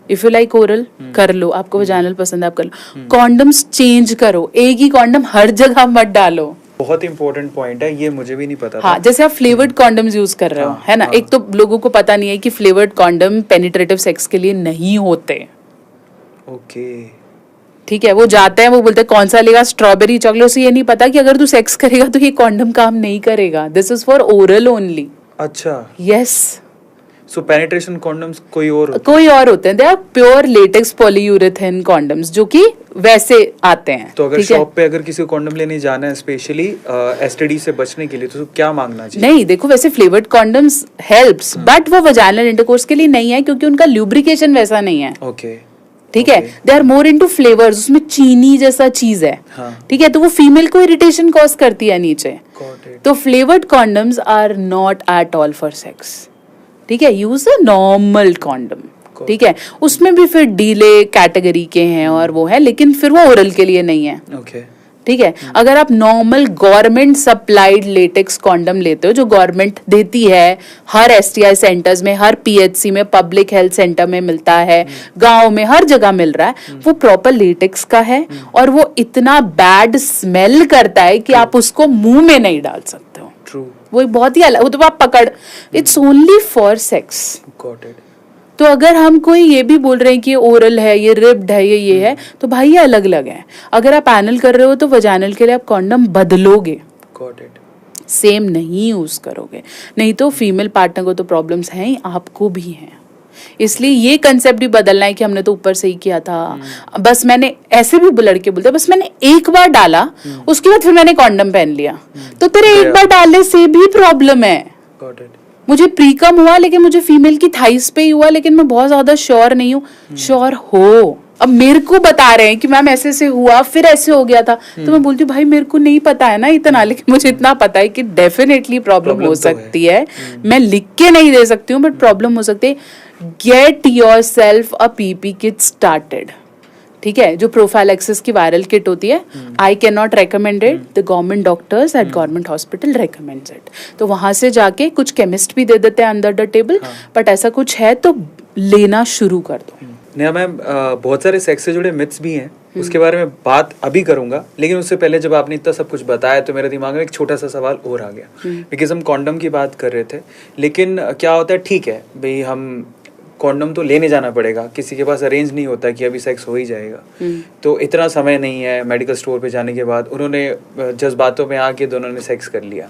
If you like oral, कर लो, आपको वजाइनल पसंद है आप कर लो। कॉन्डम्स चेंज करो, एक ही कॉन्डम हर जगह मत डालो। बहुत इंपॉर्टेंट पॉइंट है, ये मुझे भी नहीं पता था। हाँ, जैसे आप फ्लेवर्ड कॉन्डम्स यूज कर रहे हो, है ना, एक तो लोगों को पता नहीं है कि फ्लेवर्ड कॉन्डम पेनिट्रेटिव सेक्स के लिए नहीं होते। ओके, ठीक है, वो जाते हैं, वो बोलते हैं कौन सा लेगा, स्ट्रॉबेरी चॉकलेट, उसे ये नहीं पता कि अगर तू सेक्स करेगा तो ये कॉन्डम काम नहीं करेगा। This is for oral only. अच्छा, यस। सो पेनिट्रेशन कॉन्डम्स कोई और होते हैं, they are pure latex polyurethane condoms, जो कि वैसे आते हैं। तो अगर शॉप पे अगर किसी को कॉन्डम लेने जाना है स्पेशली STD से बचने के लिए, तो क्या मांगना चाहिए? नहीं, देखो, वैसे फ्लेवर्ड कॉन्डम्स हेल्प्स, बट वो वजाइनल इंटरकोर्स के लिए नहीं है, क्योंकि उनका ल्यूब्रिकेशन वैसा नहीं है। ओके, ठीक है, they are more into flavours, उसमें चीनी जैसा चीज है, ठीक है, तो वो फीमेल को इरिटेशन कॉज करती है नीचे। तो flavoured condoms are not at all for sex, ठीक है। यूज अ नॉर्मल कॉन्डम, ठीक है। उसमें भी फिर डीले कैटेगरी के हैं और वो है, लेकिन फिर वो ओरल के लिए नहीं है, ठीक है। अगर आप normal government supplied latex condom लेते हो, जो गवर्नमेंट देती है, हर STI सेंटर्स में, हर PHC में, पब्लिक हेल्थ सेंटर में मिलता है, गांव में हर जगह मिल रहा है, वो प्रॉपर लेटेक्स का है, और वो इतना बैड स्मेल करता है कि आप उसको मुंह में नहीं डाल सकते हो। True. वो बहुत ही अलग, वो तो आप पकड़, इट्स ओनली फॉर सेक्स। तो अगर हम कोई ये भी बोल रहे हैं कि ये ओरल है, ये रिब्ड है, ये है, तो भाई ये अलग अलग है। अगर आप एनल कर रहे हो तो वजाइनल के लिए आप कॉन्डम बदलोगे, सेम नहीं यूज करोगे, नहीं तो फीमेल पार्टनर को तो प्रॉब्लम्स हैं ही, आपको भी हैं। इसलिए ये कंसेप्ट भी बदलना है कि हमने तो ऊपर से ही किया था, बस मैंने, ऐसे भी लड़के बोलते हैं, बस मैंने एक बार डाला, उसके बाद फिर मैंने कॉन्डम पहन लिया। तो तेरे एक बार डालने से भी प्रॉब्लम है। मुझे प्रीकम हुआ, लेकिन मुझे फीमेल की थाइस पे ही हुआ, लेकिन मैं बहुत ज्यादा श्योर नहीं हूँ। श्योर हो, अब मेरे को बता रहे हैं कि मैम ऐसे से हुआ, फिर ऐसे हो गया था, तो मैं बोलती हूँ भाई मेरे को नहीं पता है ना इतना, लेकिन मुझे इतना पता है कि डेफिनेटली प्रॉब्लम हो सकती है। मैं लिख के नहीं दे सकती हूँ, बट प्रॉब्लम हो सकती है। Get your self a PP kit started, ठीक है, जो प्रोफाइलैक्सिस की वायरल किट होती है। I can not recommend it, the government doctors eight government hospital recommends it. तो वहां से जाके, कुछ केमिस्ट भी दे देते हैं अंडर द टेबल, बट ऐसा कुछ है तो लेना शुरू कर दो। नेहा मैम, बहुत सारे सेक्स से जुड़े मिथ्स भी हैं, उसके बारे में बात अभी करूंगा, लेकिन उससे पहले जब आपने इतना सब कुछ बताया तो मेरे दिमाग में एक छोटा सा सवाल और आ गया, बिकॉज हम कॉन्डम की बात कर रहे थे, लेकिन क्या होता है, ठीक है भाई, हम कॉन्डम तो लेने जाना पड़ेगा, किसी के पास अरेंज नहीं होता कि अभी सेक्स हो ही जाएगा, तो इतना समय नहीं है, मेडिकल स्टोर पे जाने के बाद उन्होंने जज्बातों में आके दोनों ने सेक्स कर लिया।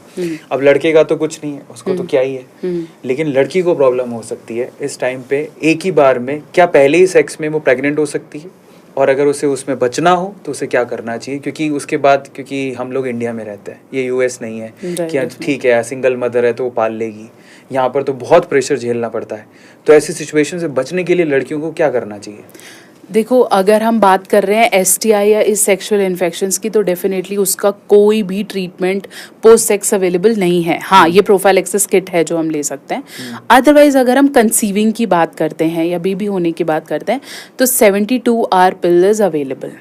अब लड़के का तो कुछ नहीं है, उसको तो क्या ही है, लेकिन लड़की को प्रॉब्लम हो सकती है इस टाइम पे एक ही बार में, क्या पहले ही सेक्स में वो प्रेग्नेंट हो सकती है, और अगर उसे उसमें बचना हो तो उसे क्या करना चाहिए, क्योंकि उसके बाद, क्योंकि हम लोग इंडिया में रहते हैं, ये यूएस नहीं है कि ठीक है सिंगल मदर है तो वो पाल लेगी, यहाँ पर तो बहुत प्रेशर झेलना पड़ता है, तो ऐसी सिचुएशन से बचने के लिए लड़कियों को क्या करना चाहिए? देखो, अगर हम बात कर रहे हैं एसटीआई या इस सेक्सुअल इन्फेक्शंस की, तो डेफिनेटली उसका कोई भी ट्रीटमेंट पोस्ट सेक्स अवेलेबल नहीं है। हाँ, ये प्रोफाइलैक्सिस किट है जो हम ले सकते हैं। अदरवाइज अगर हम कंसीविंग की बात करते हैं या बेबी होने की बात करते हैं तो 72 आवर पिल इज अवेलेबल,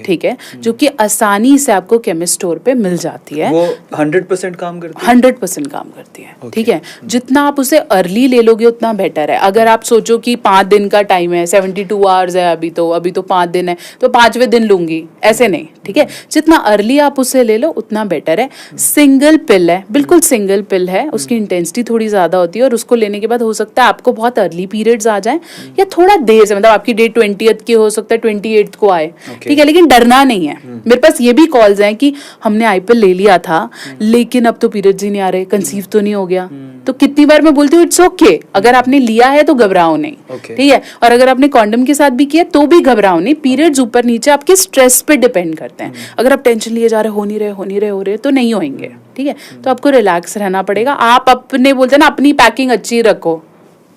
ठीक है, जो कि आसानी से आपको केमिस्ट स्टोर पे मिल जाती है। वो 100% काम करती है? 100% काम करती है, ठीक है। जितना आप उसे अर्ली ले लोगे उतना बेटर है। अगर आप सोचो कि 5 दिन का टाइम है, 72 आवर्स है, अभी तो 5 दिन है तो 5वें दिन लूंगी, ऐसे नहीं, ठीक है। जितना अर्ली आप उसे ले लो उतना बेटर है। सिंगल पिल है, बिल्कुल सिंगल पिल है, उसकी इंटेंसिटी थोड़ी ज्यादा होती है और उसको लेने के बाद हो सकता है आपको बहुत अर्ली पीरियड्स आ जाए या थोड़ा देर से, मतलब आपकी डेट 20th की हो सकता है 28th को आए, ठीक है, लेकिन डरना नहीं है। मेरे पास ये भी कॉल्स हैं कि हमने आईपिल ले लिया था लेकिन अब तो पीरियड्स ही नहीं आ रहे, कंसीव तो नहीं हो गया। तो कितनी बार मैं बोलती हूँ इट्स ओके, अगर आपने लिया है तो घबराओ नहीं, ठीक है, और अगर आपने कॉन्डम के साथ भी किया तो भी घबराओ नहीं। पीरियड्स ऊपर नीचे आपके स्ट्रेस पे डिपेंड करते हैं। अगर आप टेंशन लिए जा रहे हो नहीं रहे तो नहीं होंगे, ठीक है। तो आपको रिलैक्स रहना पड़ेगा। आप अपने बोलते हैं ना, अपनी पैकिंग अच्छी रखो,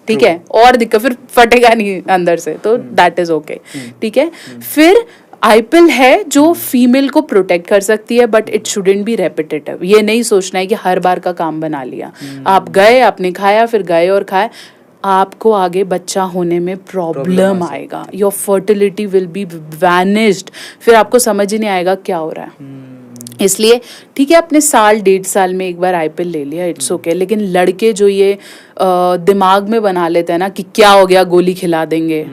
ठीक है, और दिक्कत फिर फटेगा नहीं अंदर से, तो दैट इज ओके, ठीक है। फिर आईपिल है जो फीमेल को प्रोटेक्ट कर सकती है, but it shouldn't be repetitive. ये नहीं सोचना है कि हर बार का काम बना लिया, आप गए, आपने खाया, फिर गए और खाया, आपको आगे बच्चा होने में प्रॉब्लम आएगा। Your fertility will be vanished, फिर आपको समझ ही नहीं आएगा क्या हो रहा है। इसलिए ठीक है, अपने साल 1.5 साल में एक बार आईपिल ले लिया, इट्स ओके। लेकिन लड़के जो ये दिमाग में बना लेते हैं ना कि क्या हो गया, गोली खिला देंगे,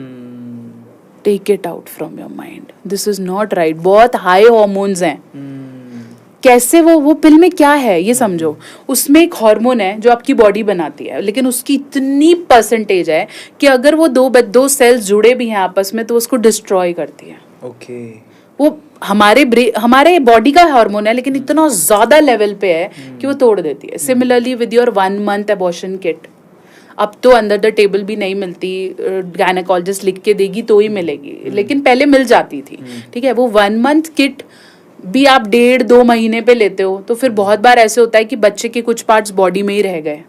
take it out from your mind, this is not right. बहुत हाई हॉर्मोन्स हैं, कैसे वो पिल में क्या है ये समझो। उसमें एक हार्मोन है जो आपकी बॉडी बनाती है, लेकिन उसकी इतनी परसेंटेज है कि अगर वो दो सेल्स जुड़े भी हैं आपस में तो उसको डिस्ट्रॉय करती है। ओके। वो हमारे बॉडी का हार्मोन है, लेकिन इतना ज्यादा लेवल पे है कि वो तोड़ देती है। Similarly with your 1 month abortion kit, अब तो अंडर द टेबल भी नहीं मिलती, गायनेकोलॉजिस्ट लिख के देगी तो ही मिलेगी, लेकिन पहले मिल जाती थी, ठीक है। वो 1 month किट भी आप 1.5-2 महीने पे लेते हो, तो फिर बहुत बार ऐसे होता है कि बच्चे के कुछ पार्ट्स बॉडी में ही रह गए,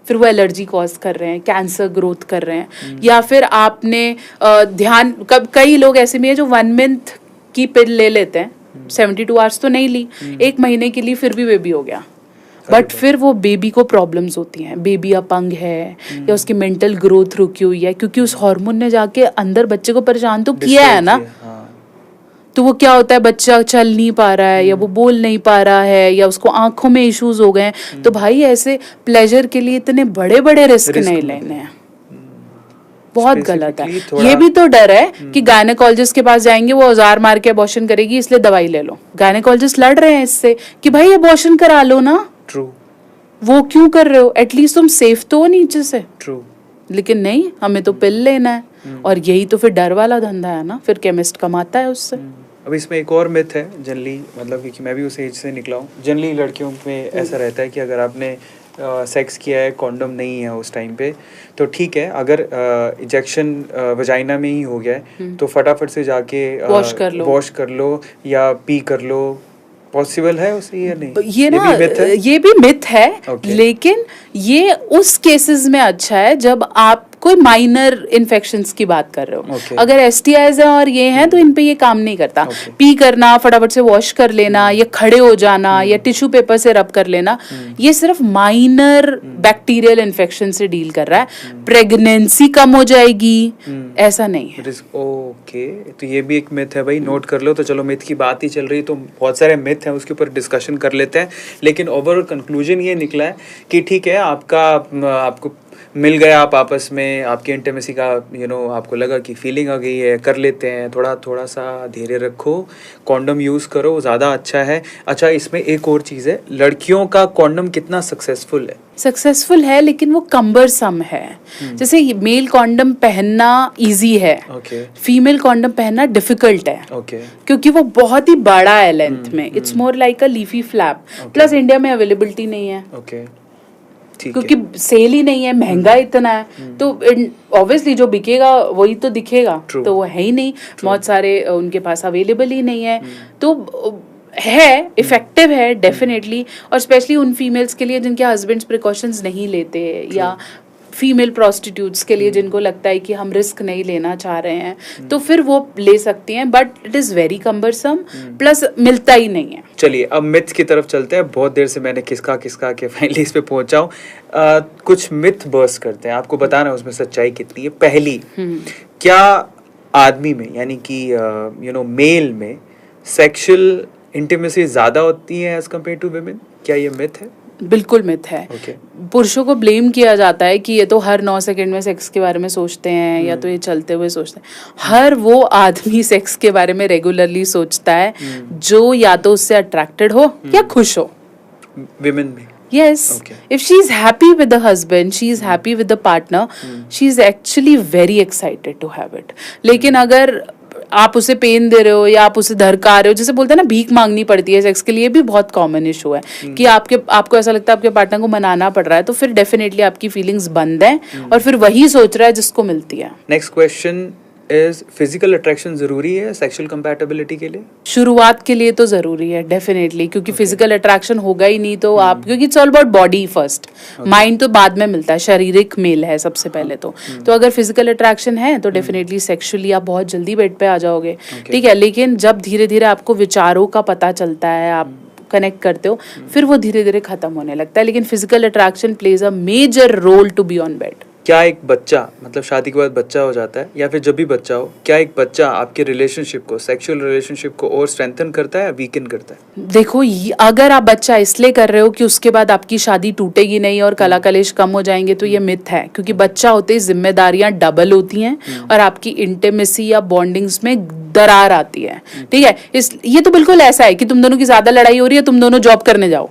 फिर वो एलर्जी कॉज कर रहे हैं, कैंसर ग्रोथ कर रहे हैं, या फिर आपने ध्यान, कई लोग ऐसे भी हैं जो 1 month की पिल ले लेते हैं, 72 आवर्स तो नहीं ली, 1 महीने के लिए, फिर भी बेबी हो गया, बट फिर वो बेबी को प्रॉब्लम्स होती हैं, बेबी अपंग है या उसकी मेंटल ग्रोथ रुकी हुई है, क्योंकि उस हार्मोन ने जाके अंदर बच्चे को परेशान तो किया है ना। तो वो क्या होता है, बच्चा चल नहीं पा रहा है या वो बोल नहीं पा रहा है या उसको आंखों में इश्यूज हो गए हैं, तो भाई ऐसे प्लेजर के लिए इतने बड़े बड़े रिस्क नहीं लेने हैं, बहुत गलत है। ये भी तो डर है कि गायनेकोलॉजिस्ट के पास जाएंगे, वो औजार मार के अबॉर्शन करेगी इसलिए दवाई ले लो। गायनेकोलॉजिस्ट लड़ रहे हैं इससे कि भाई अबॉर्शन करा लो ना, ट्रू, वो क्यों कर रहे हो, एटलीस्ट तुम सेफ तो हो नीचे से, ट्रू। लेकिन नहीं, हमें तो पिल लेना है, और यही तो फिर डर वाला धंधा है ना, फिर केमिस्ट कमाता है उससे। अब इसमें एक और मिथ है जनरली, मतलब कि मैं भी उस एज से निकला हूँ, जनरली लड़कियों में ऐसा रहता है कि अगर आपने सेक्स किया है, कॉन्डम नहीं है उस टाइम पे, तो ठीक है, अगर इंजेक्शन वजाइना में ही हो गया है तो फटाफट से जाके वॉश कर लो या पी कर लो, पॉसिबल है उसे या नहीं? ये भी मिथ है, लेकिन ये उस केसेस में अच्छा है जब आप कोई माइनर इन्फेक्शंस की बात कर रहे हो। अगर एसटीआईज हैं और ये हैं तो इन पे ये काम नहीं करता। पी करना, फटाफट से वॉश कर लेना या खड़े हो जाना या टिश्यू पेपर से रब कर लेना, ये सिर्फ माइनर बैक्टीरियल इन्फेक्शन से डील कर रहा है। प्रेगनेंसी कम हो जाएगी ऐसा नहीं है। ओके, तो ये भी एक मिथ है भाई, नोट कर लो। तो चलो, मिथ की बात ही चल रही, तो बहुत सारे मिथ हैं, उसके ऊपर डिस्कशन कर लेते हैं। लेकिन ओवरऑल कंक्लूजन ये निकला है कि ठीक है, आपको मिल गए आप आपस में, आपकी इंटीमेसी का आपको लगा कि फीलिंग आ गई है, कर लेते हैं, थोड़ा सा धैर्य रखो, कॉन्डम यूज़ करो, ज़्यादा अच्छा है। अच्छा, इसमें एक और चीज़ है, लड़कियों का कॉन्डम कितना सक्सेसफुल है? सक्सेसफुल है लेकिन वो कम्बरसम है। जैसे मेल कॉन्डम पहनना इजी है, फीमेल कॉन्डम पहनना डिफिकल्ट है, क्योंकि वो बहुत ही बड़ा है लेंथ में। It's more like a leafy flap, plus India में अवेलेबिलिटी नहीं है, क्योंकि सेल ही नहीं है, महंगा इतना है, तो ऑब्वियसली जो बिकेगा वही तो दिखेगा, तो वो है ही नहीं, बहुत सारे उनके पास अवेलेबल ही नहीं है। तो है, इफेक्टिव है डेफिनेटली, और स्पेशली उन फीमेल्स के लिए जिनके हस्बैंड्स प्रिकॉशंस नहीं लेते, या फीमेल प्रोस्टिट्यूट्स के लिए जिनको लगता है कि हम रिस्क नहीं लेना चाह रहे हैं, तो फिर वो ले सकती हैं, but it is very cumbersome, plus मिलता ही नहीं है। चलिए अब मिथ की तरफ चलते हैं। बहुत देर से मैंने किसका के फाइनली इस पे पहुंचा हूँ। कुछ मिथ बर्स्ट करते हैं, आपको बताना है उसमें सच्चाई कितनी है। पहली, क्या आदमी में यानी कि मेल में सेक्सुअल इंटीमेसी ज्यादा होती है एज कम्पेयर टू विमेन? क्या ये मिथ है? बिल्कुल मिथ है। पुरुषों को ब्लेम किया जाता है कि ये तो हर 9 सेकंड में सेक्स के बारे में सोचते हैं, या तो ये चलते हुए सोचते हैं। हर वो आदमी सेक्स के बारे में रेगुलरली सोचता है जो या तो उससे अट्रैक्टेड हो या खुश हो। विमेन में Yes. If she is happy with the husband, she is happy with the partner, she is actually very excited to have it. लेकिन अगर आप उसे पेन दे रहे हो या आप उसे धरका रहे हो, जैसे बोलते हैं ना भीख मांगनी पड़ती है सेक्स के लिए, भी बहुत कॉमन इशू है कि आपको ऐसा लगता है आपके पार्टनर को मनाना पड़ रहा है, तो फिर डेफिनेटली आपकी फीलिंग्स बंद हैं और फिर वही सोच रहा है जिसको मिलती है। Next question is, physical attraction जरूरी है सेक्सुअल कंपैटिबिलिटी के लिए? शुरुआत के लिए तो जरूरी है डेफिनेटली, क्योंकि फिजिकल अट्रैक्शन होगा ही नहीं तो आप, क्योंकि it's all about body first, mind तो बाद में मिलता है, शारीरिक मेल है सबसे पहले तो अगर फिजिकल अट्रैक्शन है तो डेफिनेटली सेक्सुअली आप बहुत जल्दी बेड पे आ जाओगे, ठीक है। लेकिन जब धीरे धीरे आपको विचारों का पता चलता है, आप कनेक्ट करते हो, फिर वो धीरे धीरे खत्म होने लगता है। लेकिन physical attraction plays a major role to be on bed. क्या एक बच्चा, मतलब शादी के बाद बच्चा हो जाता है या फिर जब भी बच्चा हो, क्या एक बच्चा आपके रिलेशनशिप को, सेक्सुअल रिलेशनशिप को और स्ट्रेंथन करता है या वीकन करता है? देखो, अगर आप बच्चा इसलिए कर रहे हो कि उसके बाद आपकी शादी टूटेगी नहीं और कला कलेश कम हो जाएंगे, तो ये मिथ है, क्योंकि बच्चा होते ही जिम्मेदारियां डबल होती हैं और आपकी इंटीमेसी या बॉन्डिंग्स में दरार आती है, ठीक है। ये तो बिल्कुल ऐसा है कि तुम दोनों की ज्यादा लड़ाई हो रही है, तुम दोनों जॉब करने जाओ,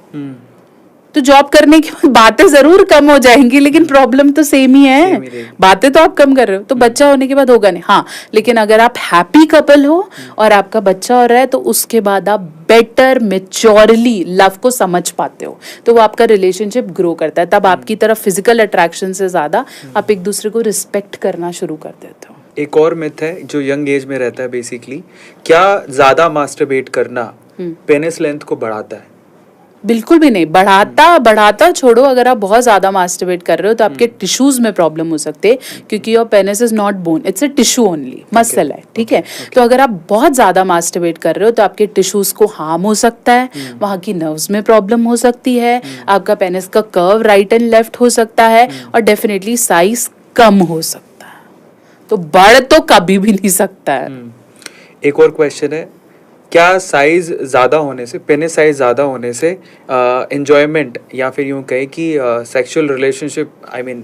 तो जॉब करने के बाद बातें जरूर कम हो जाएंगी, लेकिन प्रॉब्लम तो सेम ही है, बातें तो आप कम कर रहे हो, तो बच्चा होने के बाद होगा नहीं। हाँ, लेकिन अगर आप हैप्पी कपल हो और आपका बच्चा हो रहा है, तो उसके बाद आप बेटर मेच्योरली लव को समझ पाते हो, तो वो आपका रिलेशनशिप ग्रो करता है। तब आपकी तरफ फिजिकल अट्रैक्शन से ज्यादा आप एक दूसरे को रिस्पेक्ट करना शुरू कर देते हो। एक और मिथ है जो यंग एज में रहता है बेसिकली, क्या ज्यादा मास्टरबेट करना पेनिस लेंथ को बढ़ाता है? बिल्कुल भी नहीं बढ़ाता छोड़ो, अगर आप बहुत ज्यादा मास्टरबेट कर रहे हो तो आपके टिश्यूज में प्रॉब्लम हो सकते हैं, क्योंकि your penis is not bone, it's a tissue only, muscle है, ठीक है। तो अगर आप बहुत ज्यादा मास्टरबेट कर रहे हो तो आपके टिश्यूज को हार्म हो सकता है, वहां की नर्व्स में प्रॉब्लम हो सकती है, आपका पेनिस का कर्व राइट एंड लेफ्ट हो सकता है, और डेफिनेटली साइज कम हो सकता है, तो बढ़ तो कभी भी नहीं सकता है। एक और क्वेश्चन है, क्या साइज ज़्यादा होने से, पेनिस साइज ज़्यादा होने से एंजॉयमेंट या फिर यूँ कहें कि sexual relationship, I mean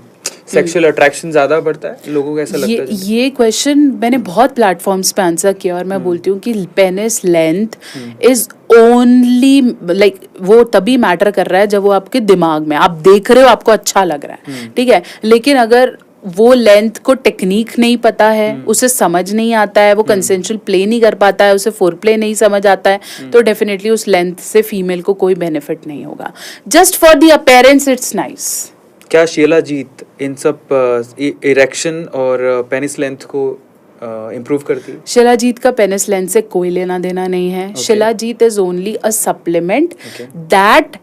sexual attraction ज़्यादा बढ़ता है? लोगों को ऐसा लगता है? ये क्वेश्चन मैंने बहुत प्लेटफॉर्म्स पे आंसर किया, और मैं बोलती हूँ कि penis length is only like, वो तभी मैटर कर रहा है जब वो आपके दिमाग में, आप देख रहे हो, आपको अच्छा लग रहा है, ठीक है। लेकिन अगर वो लेंथ को टेक्निक नहीं पता है, उसे समझ नहीं आता है, वो कंसेंशुअल प्ले नहीं कर पाता है, उसे फोर प्ले नहीं समझ आता है, तो डेफिनेटली उस लेंथ से फीमेल को कोई बेनिफिट नहीं होगा। Just for the appearance it's nice. क्या शिलाजीत इन सब इरेक्शन और पेनिस लेंथ को इम्प्रूव करती है? शिलाजीत का पेनिस लेंथ से कोई लेना देना नहीं है। Shilajit is only a supplement that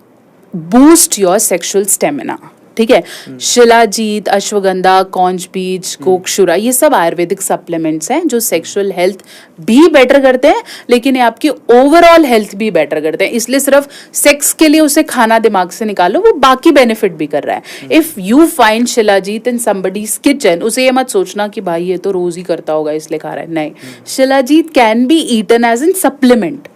boost your sexual stamina, ठीक है। शिलाजीत, अश्वगंधा, कॉन्च बीज, कोकशुरा, ये सब आयुर्वेदिक सप्लीमेंट्स हैं जो सेक्सुअल हेल्थ भी बेटर करते हैं, लेकिन ये आपकी ओवरऑल हेल्थ भी बेटर करते हैं। इसलिए सिर्फ सेक्स के लिए उसे खाना दिमाग से निकालो, वो बाकी बेनिफिट भी कर रहा है। If you find shilajit in somebody's kitchen, उसे ये मत सोचना कि भाई ये तो रोज ही करता होगा इसलिए खा रहा है, नहीं। Shilajit can be eaten as in supplement,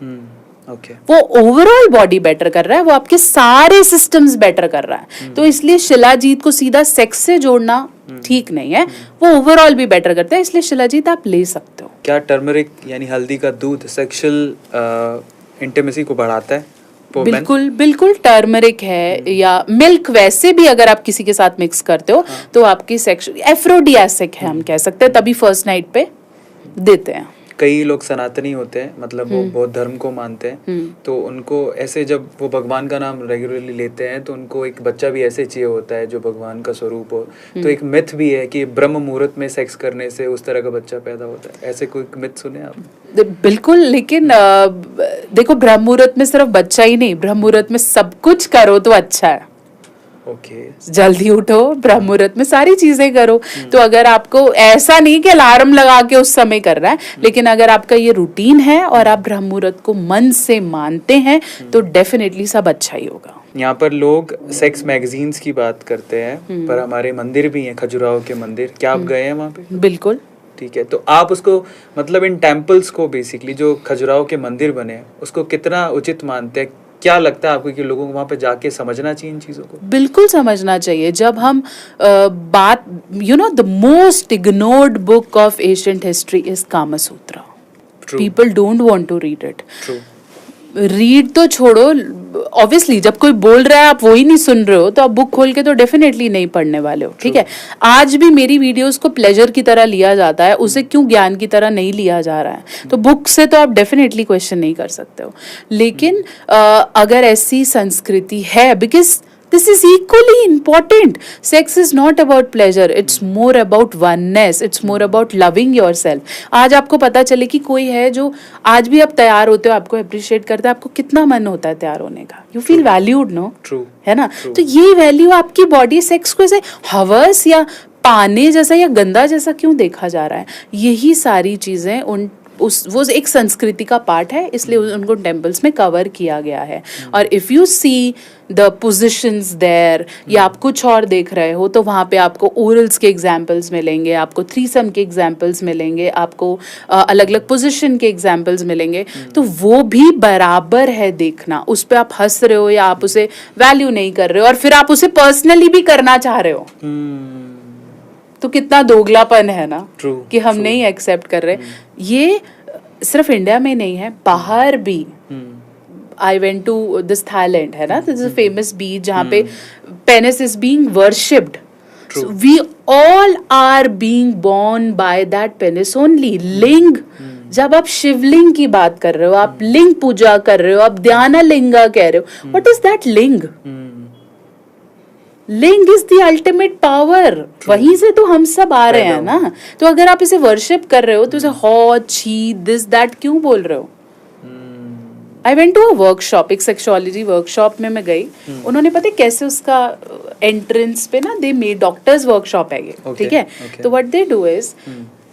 okay वो ओवरऑल बॉडी बेटर कर रहा है, वो आपके सारे सिस्टम्स बेटर कर रहा है। तो इसलिए शिलाजीत को सीधा सेक्स से जोड़ना ठीक नहीं है, वो ओवरऑल भी बेटर करता है, इसलिए शिलाजीत आप ले सकते हो। क्या टर्मरिक यानी हल्दी का दूध सेक्सुअल इंटीमेसी को बढ़ाता है? बिल्कुल बिल्कुल, टर्मरिक है या मिल्क, वैसे भी अगर आप किसी के साथ मिक्स करते हो तो आपकी सेक्सुअल एफ्रोडियासिक है, हम कह सकते हैं, तभी फर्स्ट नाइट पे देते हैं। कई लोग सनातनी होते हैं, मतलब वो बौद्ध धर्म को मानते हैं, तो उनको ऐसे जब वो भगवान का नाम रेगुलरली लेते हैं तो उनको एक बच्चा भी ऐसे चाहिए होता है जो भगवान का स्वरूप हो। तो एक मिथ भी है कि ब्रह्म मुहूर्त में सेक्स करने से उस तरह का बच्चा पैदा होता है, ऐसे कोई मिथ सुने आप? बिल्कुल, लेकिन देखो, ब्रह्म मुहूर्त में सिर्फ बच्चा ही नहीं, ब्रह्म मुहूर्त में सब कुछ करो तो अच्छा है। ओके जल्दी उठो, ब्रह्म मुहूर्त में सारी चीजें करो। तो अगर आपको ऐसा नहीं कि अलार्म लगा के उस समय कर रहा है, लेकिन अगर आपका ये रूटीन है और आप ब्रह्म मुहूर्त को मन से मानते हैं तो डेफिनेटली सब अच्छा ही होगा। यहाँ पर लोग सेक्स मैगजीन्स की बात करते हैं, पर हमारे मंदिर भी हैं, खजुराहो के मंदिर, क्या आप गए हैं वहाँ पे? बिल्कुल। ठीक है, तो आप उसको मतलब इन टेम्पल्स को बेसिकली जो खजुराहो के मंदिर बने हैं उसको कितना उचित मानते हैं? क्या लगता है आपको कि लोगों को वहाँ पे जाके समझना चाहिए इन चीज़ों को? बिल्कुल समझना चाहिए। जब हम बात, the most ignored book of ancient history is Kama Sutra. People don't want to read it. Read तो छोड़ो, ऑब्वियसली जब कोई बोल रहा है आप वो ही नहीं सुन रहे हो तो आप बुक खोल के तो डेफिनेटली नहीं पढ़ने वाले हो। ठीक है, आज भी मेरी वीडियोस को प्लेजर की तरह लिया जाता है, उसे क्यों ज्ञान की तरह नहीं लिया जा रहा है? तो बुक से तो आप डेफिनेटली क्वेश्चन नहीं कर सकते हो। लेकिन अगर ऐसी संस्कृति है, because this is equally important. Sex is not about pleasure, it's more about oneness, it's more about loving yourself. आज आपको पता चले कि कोई है जो आज भी आप तैयार होते हो, आपको अप्रिशिएट करता है, आपको कितना मन होता है तैयार होने का, you feel valued, no? True. है ना? तो ये वैल्यू आपकी बॉडी सेक्स को ऐसे हवस या पाने जैसा या गंदा जैसा क्यों देखा जा रहा है? यही सारी चीजें वो एक संस्कृति का पार्ट है, इसलिए उनको टेम्पल्स में कवर किया गया है। और if you see the positions there, या आप कुछ और देख रहे हो, तो वहाँ पे आपको ओरल्स के एग्जाम्पल्स मिलेंगे, आपको थ्रीसम के एग्जाम्पल्स मिलेंगे, आपको अलग अलग पोजिशन के एग्जाम्पल्स मिलेंगे। तो वो भी बराबर है देखना। उस पर आप हंस रहे हो या आप उसे वैल्यू नहीं कर रहे हो और फिर आप उसे पर्सनली भी करना चाह रहे हो, तो कितना दोगलापन है ना। कि हम नहीं एक्सेप्ट कर रहे। ये सिर्फ इंडिया में नहीं है, बाहर भी। I went to this Thailand, है ना, this is a famous beach जहाँ पे penis is being worshipped. We all are being born by that penis only. लिंग, जब आप शिवलिंग की बात कर रहे हो, आप लिंग पूजा कर रहे हो, आप ध्यान लिंगा कह रहे हो, व्हाट इज दैट लिंग? लिंग इज द अल्टीमेट पावर। वहीं से तो हम सब आ रहे हैं ना। तो अगर आप इसे वर्शिप कर रहे हो तो इसे हॉ, छी, दिस दैट क्यों बोल रहे हो? I went to a workshop, एक सेक्सुअलिटी वर्कशॉप में मैं गई। उन्होंने पता है कैसे उसका एंट्रेंस पे ना, दे मेड डॉक्टर्स वर्कशॉप है ये, ठीक है। तो व्हाट दे डू इज,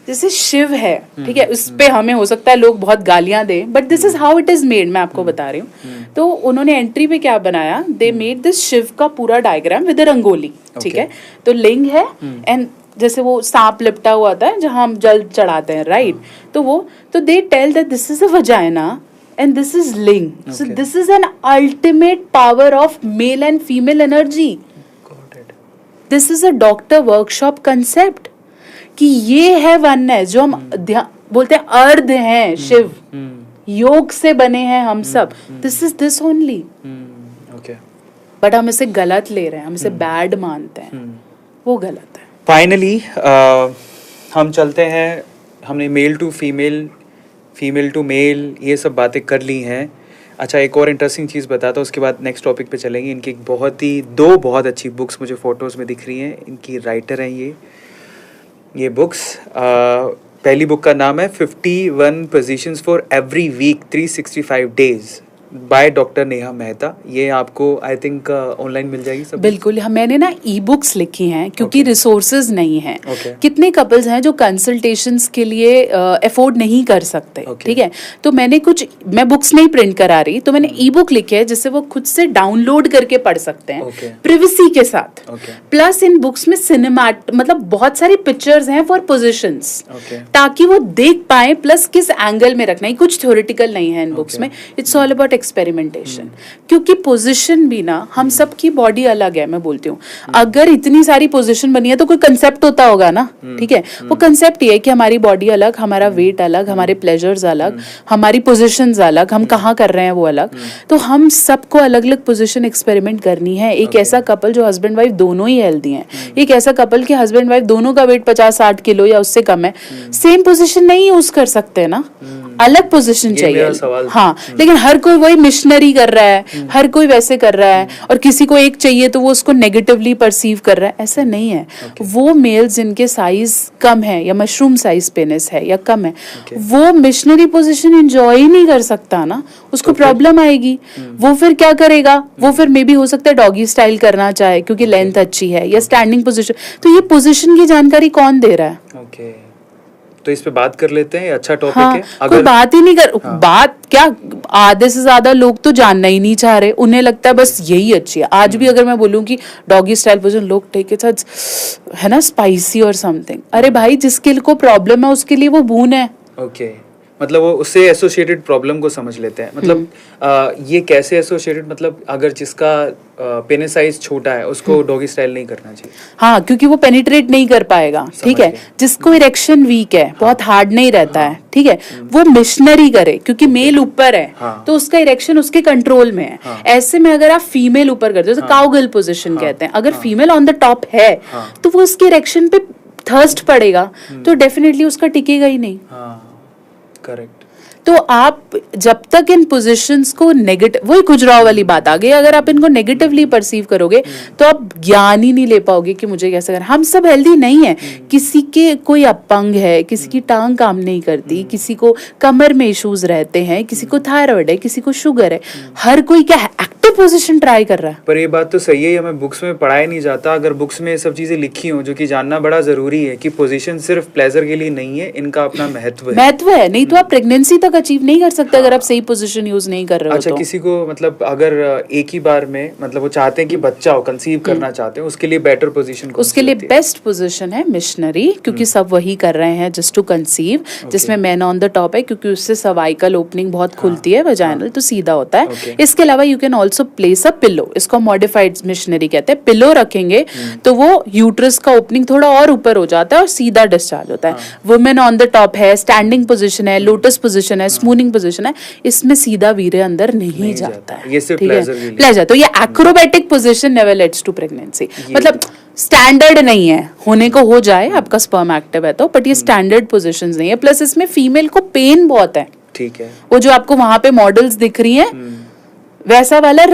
जैसे शिव है, ठीक है, उस पे हमें हो सकता है लोग बहुत गालियां दें, but this is how it is made, मैं आपको बता रही हूँ। तो उन्होंने एंट्री पे क्या बनाया, दे मेड दिस शिव का पूरा डायग्राम विद रंगोली, ठीक है। तो लिंग है, एंड जैसे वो सांप लिपटा हुआ था जहां हम जल चढ़ाते हैं, राइट। तो they tell that this is a vagina and this is ling. So this is an ultimate power of male and female energy. Got it. This is a doctor workshop concept. कि ये है oneness, जो हम बोलते हैं अर्ध हैं शिव, योग से बने हैं हम सब। This is this only. Okay. But हम इसे गलत ले रहे हैं, हम इसे बैड मानते हैं, वो गलत है। Finally, हम चलते हैं, हमने male to female, female to male, ये सब बातें कर ली हैं। अच्छा, एक और इंटरेस्टिंग चीज़ बताता हूँ, उसके बाद नेक्स्ट टॉपिक पे चलेंगे। इनकी दो बहुत अच्छी बुक्स मुझे फ़ोटोज़ में दिख रही हैं। इनकी राइटर हैं ये बुक्स। पहली बुक का नाम है 51 positions for every week 365 days. By doctor Neha Mehta, ये आपको आई थिंक ऑनलाइन मिल जाएगी सब? बिल्कुल, मैंने ना ई बुक्स लिखी हैं क्योंकि रिसोर्सेज नहीं हैं। कितने कपल्स हैं जो कंसल्टेशंस के लिए अफोर्ड नहीं कर सकते, ठीक है, तो मैं बुक्स नहीं प्रिंट करा रही, तो मैंने ई बुक लिखे है जिससे वो खुद से डाउनलोड करके पढ़ सकते हैं प्रिवेसी के साथ। प्लस इन बुक्स में मतलब बहुत सारी पिक्चर्स हैं फॉर पोजिशंस, ताकि वो देख पाए, प्लस किस एंगल में रखना है, कुछ थ्योरेटिकल नहीं है इन बुक्स में, इट्स ऑल अबाउट एक्सपेरिमेंटेशन। क्योंकि पोजीशन भी ना, हम सबकी बॉडी अलग है, मैं बोलती हूँ, अगर इतनी सारी पोजीशन बनी है तो कोई कंसेप्ट होता होगा ना, ठीक है, वो कंसेप्ट ये है कि हमारी बॉडी अलग, हमारा वेट अलग, हमारे प्लेजर्स अलग, हमारी पोजीशंस अलग, हम कहाँ कर रहे हैं वो अलग, तो हम सबको अलग अलग पोजीशन एक्सपेरिमेंट करनी है। एक ऐसा कपल जो हस्बैंड वाइफ दोनों ही हेल्दी हैं, एक ऐसा कपल कि हस्बैंड वाइफ दोनों का वेट 50-60 किलो या उससे कम है, सेम पोजीशन नहीं यूज कर सकते ना, अलग पोजीशन चाहिए। हाँ, लेकिन हर कोई वही मिशनरी कर रहा है, हर कोई वैसे कर रहा है, और किसी को एक चाहिए तो वो उसको नेगेटिवली परसीव कर रहा है, ऐसा नहीं है। वो मेल्स जिनके साइज कम है या मशरूम साइज पेनिस है या कम है, वो मिशनरी पोजीशन एंजॉय ही नहीं कर सकता ना, उसको प्रॉब्लम आएगी। वो फिर क्या करेगा, वो फिर मे बी हो सकता है डॉगी स्टाइल करना चाहे क्योंकि लेंथ अच्छी है, या स्टैंडिंग पोजीशन। तो ये पोजीशन की जानकारी कौन दे रहा है? तो इस पे बात कर लेते हैं, अच्छा टॉपिक हाँ, है। कोई बात ही नहीं कर, बात क्या, आधे से ज्यादा लोग तो जानना ही नहीं चाह रहे, उन्हें लगता है बस यही अच्छी है। आज भी अगर मैं बोलूं कि डॉगी स्टाइल पोजीशन, लोग टेक इट है ना स्पाइसी और समथिंग, अरे भाई जिसके को प्रॉब्लम है उसके लिए वो भून है। मतलब वो उससे एसोसिएटेड प्रॉब्लम को समझ लेते हैं, मतलब ये कैसे एसोसिएटेड, मतलब अगर जिसका पेनिस साइज छोटा है उसको डॉगी स्टाइल नहीं करना चाहिए। हाँ, क्योंकि वो पेनिट्रेट नहीं कर पाएगा, ठीक है, जिसको इरेक्शन वीक है, बहुत हार्ड नहीं रहता है, ठीक है, वो मिशनरी करे, क्योंकि मेल ऊपर है तो उसका इरेक्शन उसके कंट्रोल में है। ऐसे में अगर आप फीमेल ऊपर करते हो तो काउगर्ल पोजीशन कहते हैं, अगर फीमेल ऑन द टॉप है तो वो उसके इरेक्शन पे थर्स्ट पड़ेगा, तो डेफिनेटली उसका टिकेगा ही नहीं। करेक्ट। तो आप जब तक इन पोजीशंस को नेगेटिव, वही गुजराव वाली बात आ गई, अगर आप इनको नेगेटिवली परसीव करोगे तो आप ज्ञान ही नहीं ले पाओगे कि मुझे कैसे करना। हम सब हेल्दी नहीं है, किसी के कोई अपंग है, किसी की टांग काम नहीं करती, किसी को कमर में इश्यूज रहते हैं, किसी को थायराइड है, किसी को शुगर है, हर कोई क्या है एक्टिव पोजीशन ट्राई कर रहा है। पर ये बात तो सही है, हमें बुक्स में पढ़ाया नहीं जाता। अगर बुक्स में ये सब चीजें लिखी हो, जो कि जानना बड़ा जरूरी है कि पोजीशन सिर्फ प्लेजर के लिए नहीं है, इनका अपना महत्व है। नहीं तो आप प्रेगनेंसी तक अचीव नहीं कर सकते अगर आप सही पोजीशन यूज नहीं कर रहे हो। अच्छा, किसी को मतलब अगर एक ही बार में मतलब वो चाहते हैं कि बच्चा हो, कंसीव करना चाहते हैं, उसके लिए बेटर पोजीशन, उसके लिए बेस्ट पोजीशन है मिशनरी, क्योंकि सब वही कर रहे हैं जस्ट टू कंसीव, जिसमें मैन ऑन द टॉप है, क्योंकि उससे सर्वाइकल ओपनिंग बहुत खुलती है, वजाइनल तो सीधा होता है। इसके अलावा you can also place a pillow, इसको मॉडिफाइड मिशनरी कहते हैं। पिलो रखेंगे तो वो यूट्रस का ओपनिंग थोड़ा और ऊपर हो जाता है और सीधा डिस्चार्ज होता है। वुमेन ऑन द टॉप है, स्टैंडिंग पोजीशन है, लोटस पोजीशन है, स्मूनिंग पोजीशन है, इसमें सीधा वीर्य अंदर नहीं जाता है, ये सिर्फ प्लेजर। तो ये acrobatic position never leads to pregnancy, मतलब स्टैंडर्ड नहीं है, होने को हो जाए आपका स्पर्म एक्टिव है तो, बट ये स्टैंडर्ड पोजीशंस नहीं है। प्लस इसमें फीमेल को पेन बहुत है, ठीक है, वो जो आपको वहां पे मॉडल्स दिख रही हैं वैसा वाला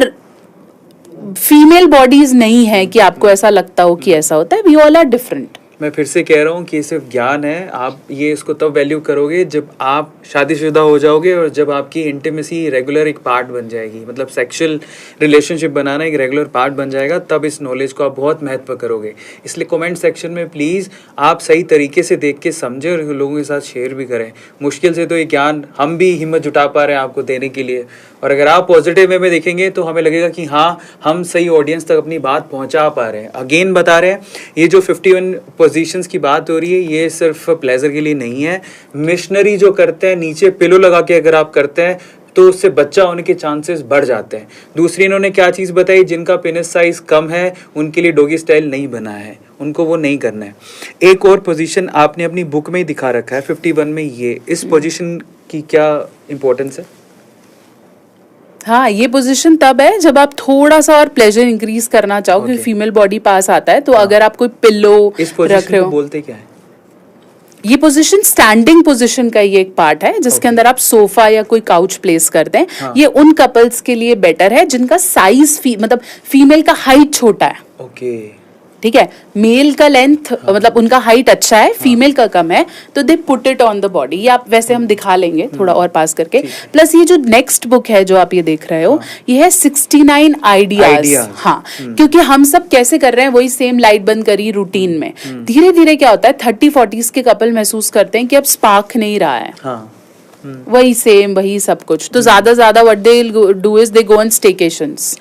फीमेल बॉडीज नहीं है कि आपको ऐसा लगता हो कि ऐसा होता है। We all are different. मैं फिर से कह रहा हूँ कि ये सिर्फ ज्ञान है, आप ये इसको तब वैल्यू करोगे जब आप शादीशुदा हो जाओगे और जब आपकी इंटीमेसी रेगुलर एक पार्ट बन जाएगी, मतलब सेक्सुअल रिलेशनशिप बनाना एक रेगुलर पार्ट बन जाएगा, तब इस नॉलेज को आप बहुत महत्व करोगे। इसलिए कमेंट सेक्शन में प्लीज़ आप सही तरीके से देख के समझें और लोगों के साथ शेयर भी करें। मुश्किल से तो ये ज्ञान हम भी हिम्मत जुटा पा रहे हैं आपको देने के लिए, और अगर आप पॉजिटिव वे में देखेंगे तो हमें लगेगा कि हाँ, हम सही ऑडियंस तक अपनी बात पहुँचा पा रहे हैं। अगेन बता रहे हैं, ये जो 51 पोजीशंस की बात हो रही है, ये सिर्फ प्लेजर के लिए नहीं है। मिशनरी जो करते हैं, नीचे पिलो लगा के अगर आप करते हैं तो उससे बच्चा होने के चांसेस बढ़ जाते हैं। दूसरी इन्होंने क्या चीज़ बताई, जिनका पेनिस साइज कम है उनके लिए डॉगी स्टाइल नहीं बना है, उनको वो नहीं करना है। एक और पोजीशन आपने अपनी बुक में ही दिखा रखा है 51 में, ये इस पोजीशन की क्या इंपॉर्टेंस है? हाँ, ये पोजीशन तब है जब आप थोड़ा सा और प्लेजर इंक्रीज करना चाहो, क्योंकि फीमेल बॉडी पास आता है, तो अगर आप कोई पिल्लो रख रहे हो, बोलते क्या है ये पोजीशन? स्टैंडिंग पोजीशन का ये एक पार्ट है जिसके अंदर आप सोफा या कोई काउच प्लेस करते हैं। हाँ। ये उन कपल्स के लिए बेटर है जिनका साइज मतलब फीमेल का हाइट छोटा है। ओके। ठीक है, मेल का लेंथ मतलब उनका हाइट अच्छा है, फीमेल का कम है, तो they put it on the body. ये आप वैसे हम दिखा लेंगे थोड़ा और पास करके। प्लस ये जो नेक्स्ट बुक है जो आप ये देख रहे हो, ये है 69 आइडियाज। हाँ, क्योंकि हम सब कैसे कर रहे हैं, वही सेम लाइट बंद करी रूटीन में, धीरे धीरे क्या होता है 30-40s के कपल महसूस करते हैं कि अब स्पार्क नहीं रहा है। वही सेम वही सब कुछ, तो ज्यादा what they do is they go on staycations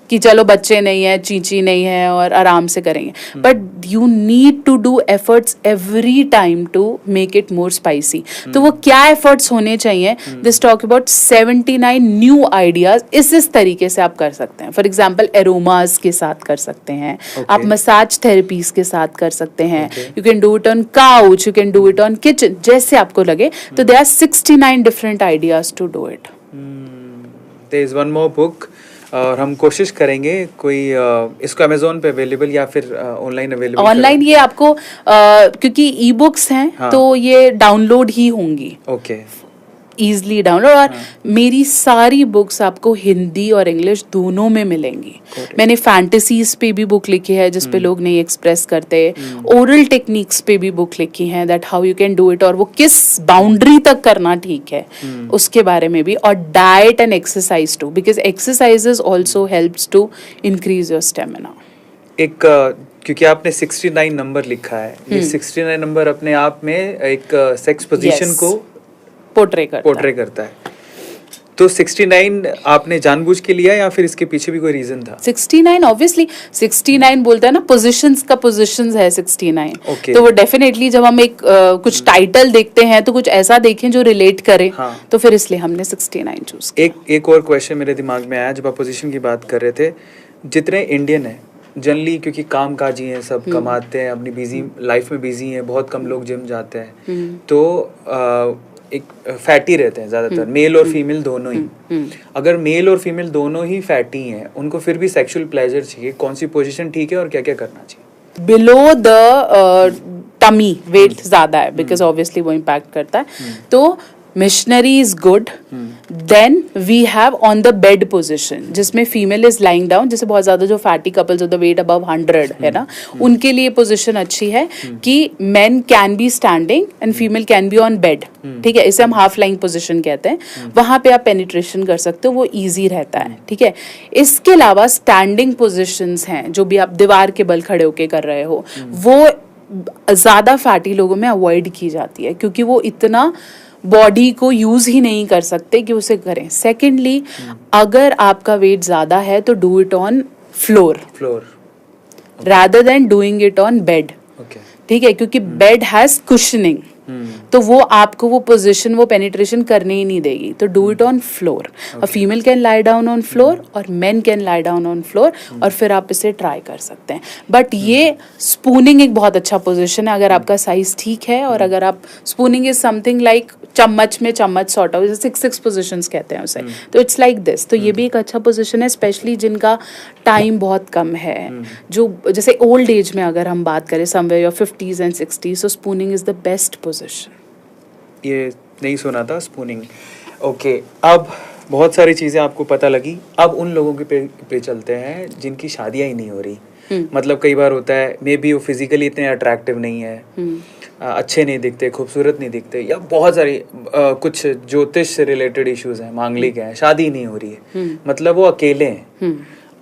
कि चलो बच्चे नहीं है, चींची नहीं है और आराम से करेंगे। But you need to do efforts every time to make it more spicy. तो वो क्या एफर्ट्स होने चाहिए, this talk about 79 new ideas. इस तरीके से आप कर सकते हैं। फॉर एग्जाम्पल एरोमास के साथ कर सकते हैं, आप मसाज थेरेपीज के साथ कर सकते हैं, you can do it on couch, you can do it on kitchen, जैसे आपको लगे। तो there are 69 different ideas to do it. There is one more book, और हम कोशिश करेंगे कोई इसको अमेज़न पे अवेलेबल या फिर ऑनलाइन अवेलेबल। ऑनलाइन ये आपको क्योंकि ई बुक्स हैं, हाँ, तो ये डाउनलोड ही होंगी। Okay, easily download. और मेरी सारी बुक्स आपको हिंदी और इंग्लिश दोनों में मिलेंगी। मैंने फैंटेसीज पे भी बुक लिखी है जिसपे लोग नहीं एक्सप्रेस करते, ओरल टेक्निक्स पे भी बुक लिखी है, that how you can do it, और वो किस बाउंड्री तक करना ठीक है उसके बारे में भी। और diet and exercise too, because exercises also helps to increase your stamina. एक क्योंकि आपने 69 नंबर लिखा है, ये 69 नंबर अपने आप में एक सेक्स पोजीशन को पोर्ट्रे करता है। तो 69 आपने जानबूझ के लिया या फिर इसके पीछे भी कोई रीजन था? 69 ऑब्वियसली 69 बोलता है ना, पोजीशंस का पोजीशंस है 69। Okay. तो वो डेफिनेटली जब हम एक कुछ टाइटल देखते हैं तो कुछ ऐसा देखें जो रिलेट करे। हाँ. तो फिर इसलिए हमने 69 चूज किया। एक और क्वेश्चन मेरे दिमाग में आया जब आप पोजीशन की बात कर रहे थे। जितने इंडियन है जनरली, क्योंकि काम काजी हैं, सब कमाते हैं, अपनी बिजी लाइफ में बिजी हैं, बहुत कम लोग जिम जाते हैं, तो एक फैटी रहते हैं ज़्यादातर, मेल और फीमेल दोनों ही। अगर मेल और फीमेल दोनों ही फैटी हैं, उनको फिर भी सेक्सुअल प्लेजर चाहिए, कौन सी पोजीशन ठीक है और क्या क्या करना चाहिए? बिलो द टमी वेट ज्यादा है, बिकॉज ऑब्वियसली वो इम्पैक्ट करता है। तो missionary is good. Then we have on the bed position, जिसमें फीमेल इज लाइंग डाउन। जैसे बहुत ज्यादा जो fatty couples of the weight above 100 है ना, उनके लिए पोजिशन अच्छी है कि men can be standing and female can be on bed. ठीक है, इसे हम हाफ लाइंग पोजिशन कहते हैं। वहां पे आप पेनिट्रेशन कर सकते हो, वो ईजी रहता है। ठीक है, इसके अलावा स्टैंडिंग पोजिशंस हैं जो भी आप दीवार के बल खड़े होके कर रहे हो, वो ज्यादा फैटी लोगों में अवॉइड की जाती है, क्योंकि वो इतना बॉडी को यूज ही नहीं कर सकते कि उसे करें। सेकेंडली, अगर आपका वेट ज्यादा है तो do it on floor rather than doing it on bed. ठीक है, क्योंकि बेड हैज कुशनिंग, तो वो आपको वो पोजीशन, वो पेनिट्रेशन करने ही नहीं देगी। तो do it on floor. A female can lie down on floor और men can lie down on floor, और फिर आप इसे ट्राई कर सकते हैं। बट ये स्पूनिंग एक बहुत अच्छा पोजीशन है अगर आपका साइज ठीक है। और अगर आप स्पूनिंग इज समथिंग लाइक चम्मच में चम्मच सॉर्ट ऑफ 6 पोजीशंस कहते हैं उसे, तो इट्स लाइक दिस। तो ये भी एक अच्छा पोजीशन है, स्पेशली जिनका टाइम बहुत कम है, जो जैसे ओल्ड एज में अगर हम बात करें somewhere your 50s and 60s, so spooning is the best position. ये नहीं सुना था स्पूनिंग। ओके, अब बहुत सारी चीज़ें आपको पता लगी। अब उन लोगों के पे चलते हैं जिनकी शादियां ही नहीं हो रही। मतलब कई बार होता है मे बी वो फिजिकली इतने अट्रैक्टिव नहीं है, अच्छे नहीं दिखते, खूबसूरत नहीं दिखते, या बहुत सारी कुछ ज्योतिष से रिलेटेड इश्यूज हैं, मांगलिक हैं, शादी नहीं हो रही है, मतलब वो अकेले हैं।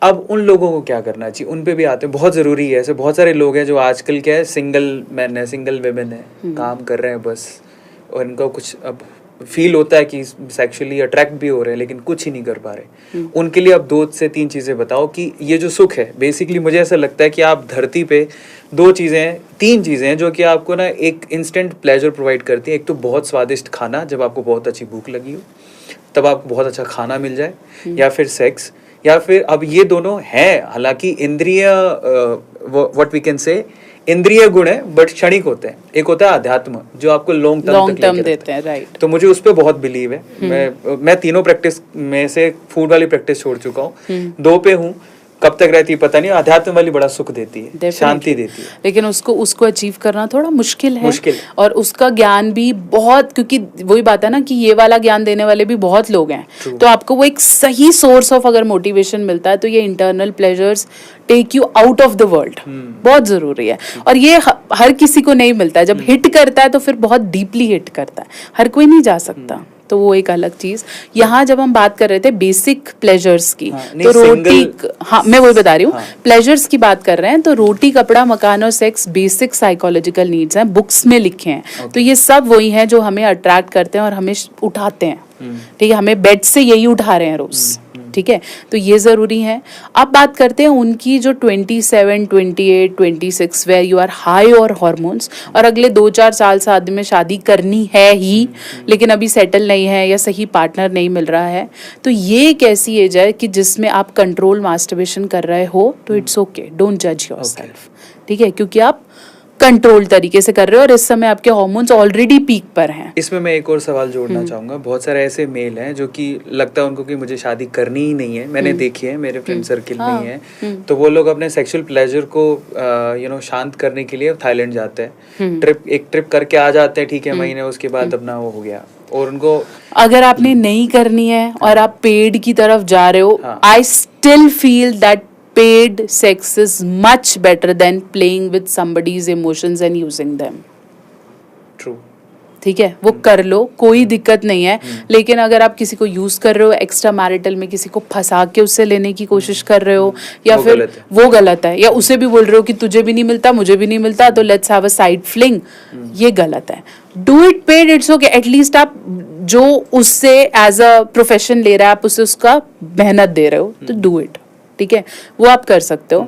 अब उन लोगों को क्या करना चाहिए? उन पे भी आते हैं, बहुत ज़रूरी है। ऐसे बहुत सारे लोग हैं जो आजकल क्या है, सिंगल मैन है, सिंगल वेमेन है, काम कर रहे हैं बस, और इनको कुछ अब फील होता है कि सेक्सुअली अट्रैक्ट भी हो रहे हैं लेकिन कुछ ही नहीं कर पा रहे। उनके लिए अब 2 से 3 चीज़ें बताओ कि ये जो सुख है, बेसिकली मुझे ऐसा लगता है कि आप धरती पे 3 चीज़ें हैं जो कि आपको ना एक इंस्टेंट प्लेजर प्रोवाइड करती है। एक तो बहुत स्वादिष्ट खाना, जब आपको बहुत अच्छी भूख लगी हो तब आपको बहुत अच्छा खाना मिल जाए, या फिर सेक्स, या फिर अब ये दोनों हैं, हालांकि इंद्रिय व्हाट वी कैन से इंद्रिय गुण है बट क्षणिक होते हैं। एक होता है अध्यात्म जो आपको लॉन्ग टर्म देते हैं, राइट। तो मुझे उस पर बहुत बिलीव है। मैं तीनों प्रैक्टिस में से फूड वाली प्रैक्टिस छोड़ चुका हूँ, 2 पे हूँ। कब तक रहती है पता नहीं, अध्यात्म वाली बड़ा सुख देती है, Definitely. शांति देती है। लेकिन उसको अचीव करना थोड़ा मुश्किल है। मुश्किल। और उसका ज्ञान भी बहुत, क्योंकि वही बात है ना कि ये वाला ज्ञान देने वाले भी बहुत लोग हैं। तो आपको वो एक सही सोर्स ऑफ अगर मोटिवेशन मिलता है तो ये internal pleasures take you out of the world, बहुत जरूरी है। और ये हर किसी को नहीं मिलता है। जब हिट करता है तो फिर बहुत डीपली हिट करता है, हर कोई नहीं जा सकता। तो वो एक अलग चीज। यहाँ जब हम बात कर रहे थे बेसिक प्लेजर्स की, तो रोटी, हाँ मैं वही बता रही हूँ, प्लेजर्स की बात कर रहे हैं तो रोटी, कपड़ा, मकान और सेक्स बेसिक साइकोलॉजिकल नीड्स हैं, बुक्स में लिखे हैं। तो ये सब वही हैं जो हमें अट्रैक्ट करते हैं और हमें उठाते हैं। ठीक है, हमें बेड से यही उठा रहे हैं रोज। ठीक है, तो ये जरूरी है। अब बात करते हैं उनकी जो 27, 28, 26 वेयर यू आर हाई और हॉर्मोन्स, और अगले 2-4 साल से आदमी में शादी करनी है ही, लेकिन अभी सेटल नहीं है या सही पार्टनर नहीं मिल रहा है। तो ये एक ऐसी एज है कि जिसमें आप कंट्रोल मास्टरबेशन कर रहे हो तो इट्स ओके, डोंट जज योरसेल्फ। ठीक है, क्योंकि आप कंट्रोल तरीके से कर रहे हो और इस समय आपके हार्मोन्स ऑलरेडी पीक पर हैं। इसमें मैं एक और सवाल जोड़ना चाहूंगा। बहुत सारे ऐसे मेल हैं जो कि लगता है उनको कि मुझे शादी करनी ही नहीं है, मैंने देखी है, मेरे फ्रेंड सर्किल में ही है। तो वो लोग अपने सेक्सुअल प्लेजर को शांत करने के लिए थाईलैंड जाते हैं, एक ट्रिप करके आ जाते हैं, ठीक है, महीने, उसके बाद अपना वो हो गया। और उनको अगर आपने नहीं करनी है और आप पेड की तरफ जा रहे हो, I still feel that paid sex is much better than playing with somebody's emotions and using them. True. ठीक है, वो कर लो, कोई दिक्कत नहीं है। लेकिन अगर आप किसी को यूज कर रहे हो, एक्स्ट्रा मैरिटल में किसी को फंसा के उससे लेने की कोशिश कर रहे हो, या फिर वो गलत है, या उसे भी बोल रहे हो कि तुझे भी नहीं मिलता मुझे भी नहीं मिलता तो let's have a side fling, ये गलत है। Do it paid, it's okay. At least आप जो उससे एज अ प्रोफेशन ले रहा है, आप उसे उसका मेहनत दे रहे हो, तो डू इट। ठीक है, वो आप कर सकते हो।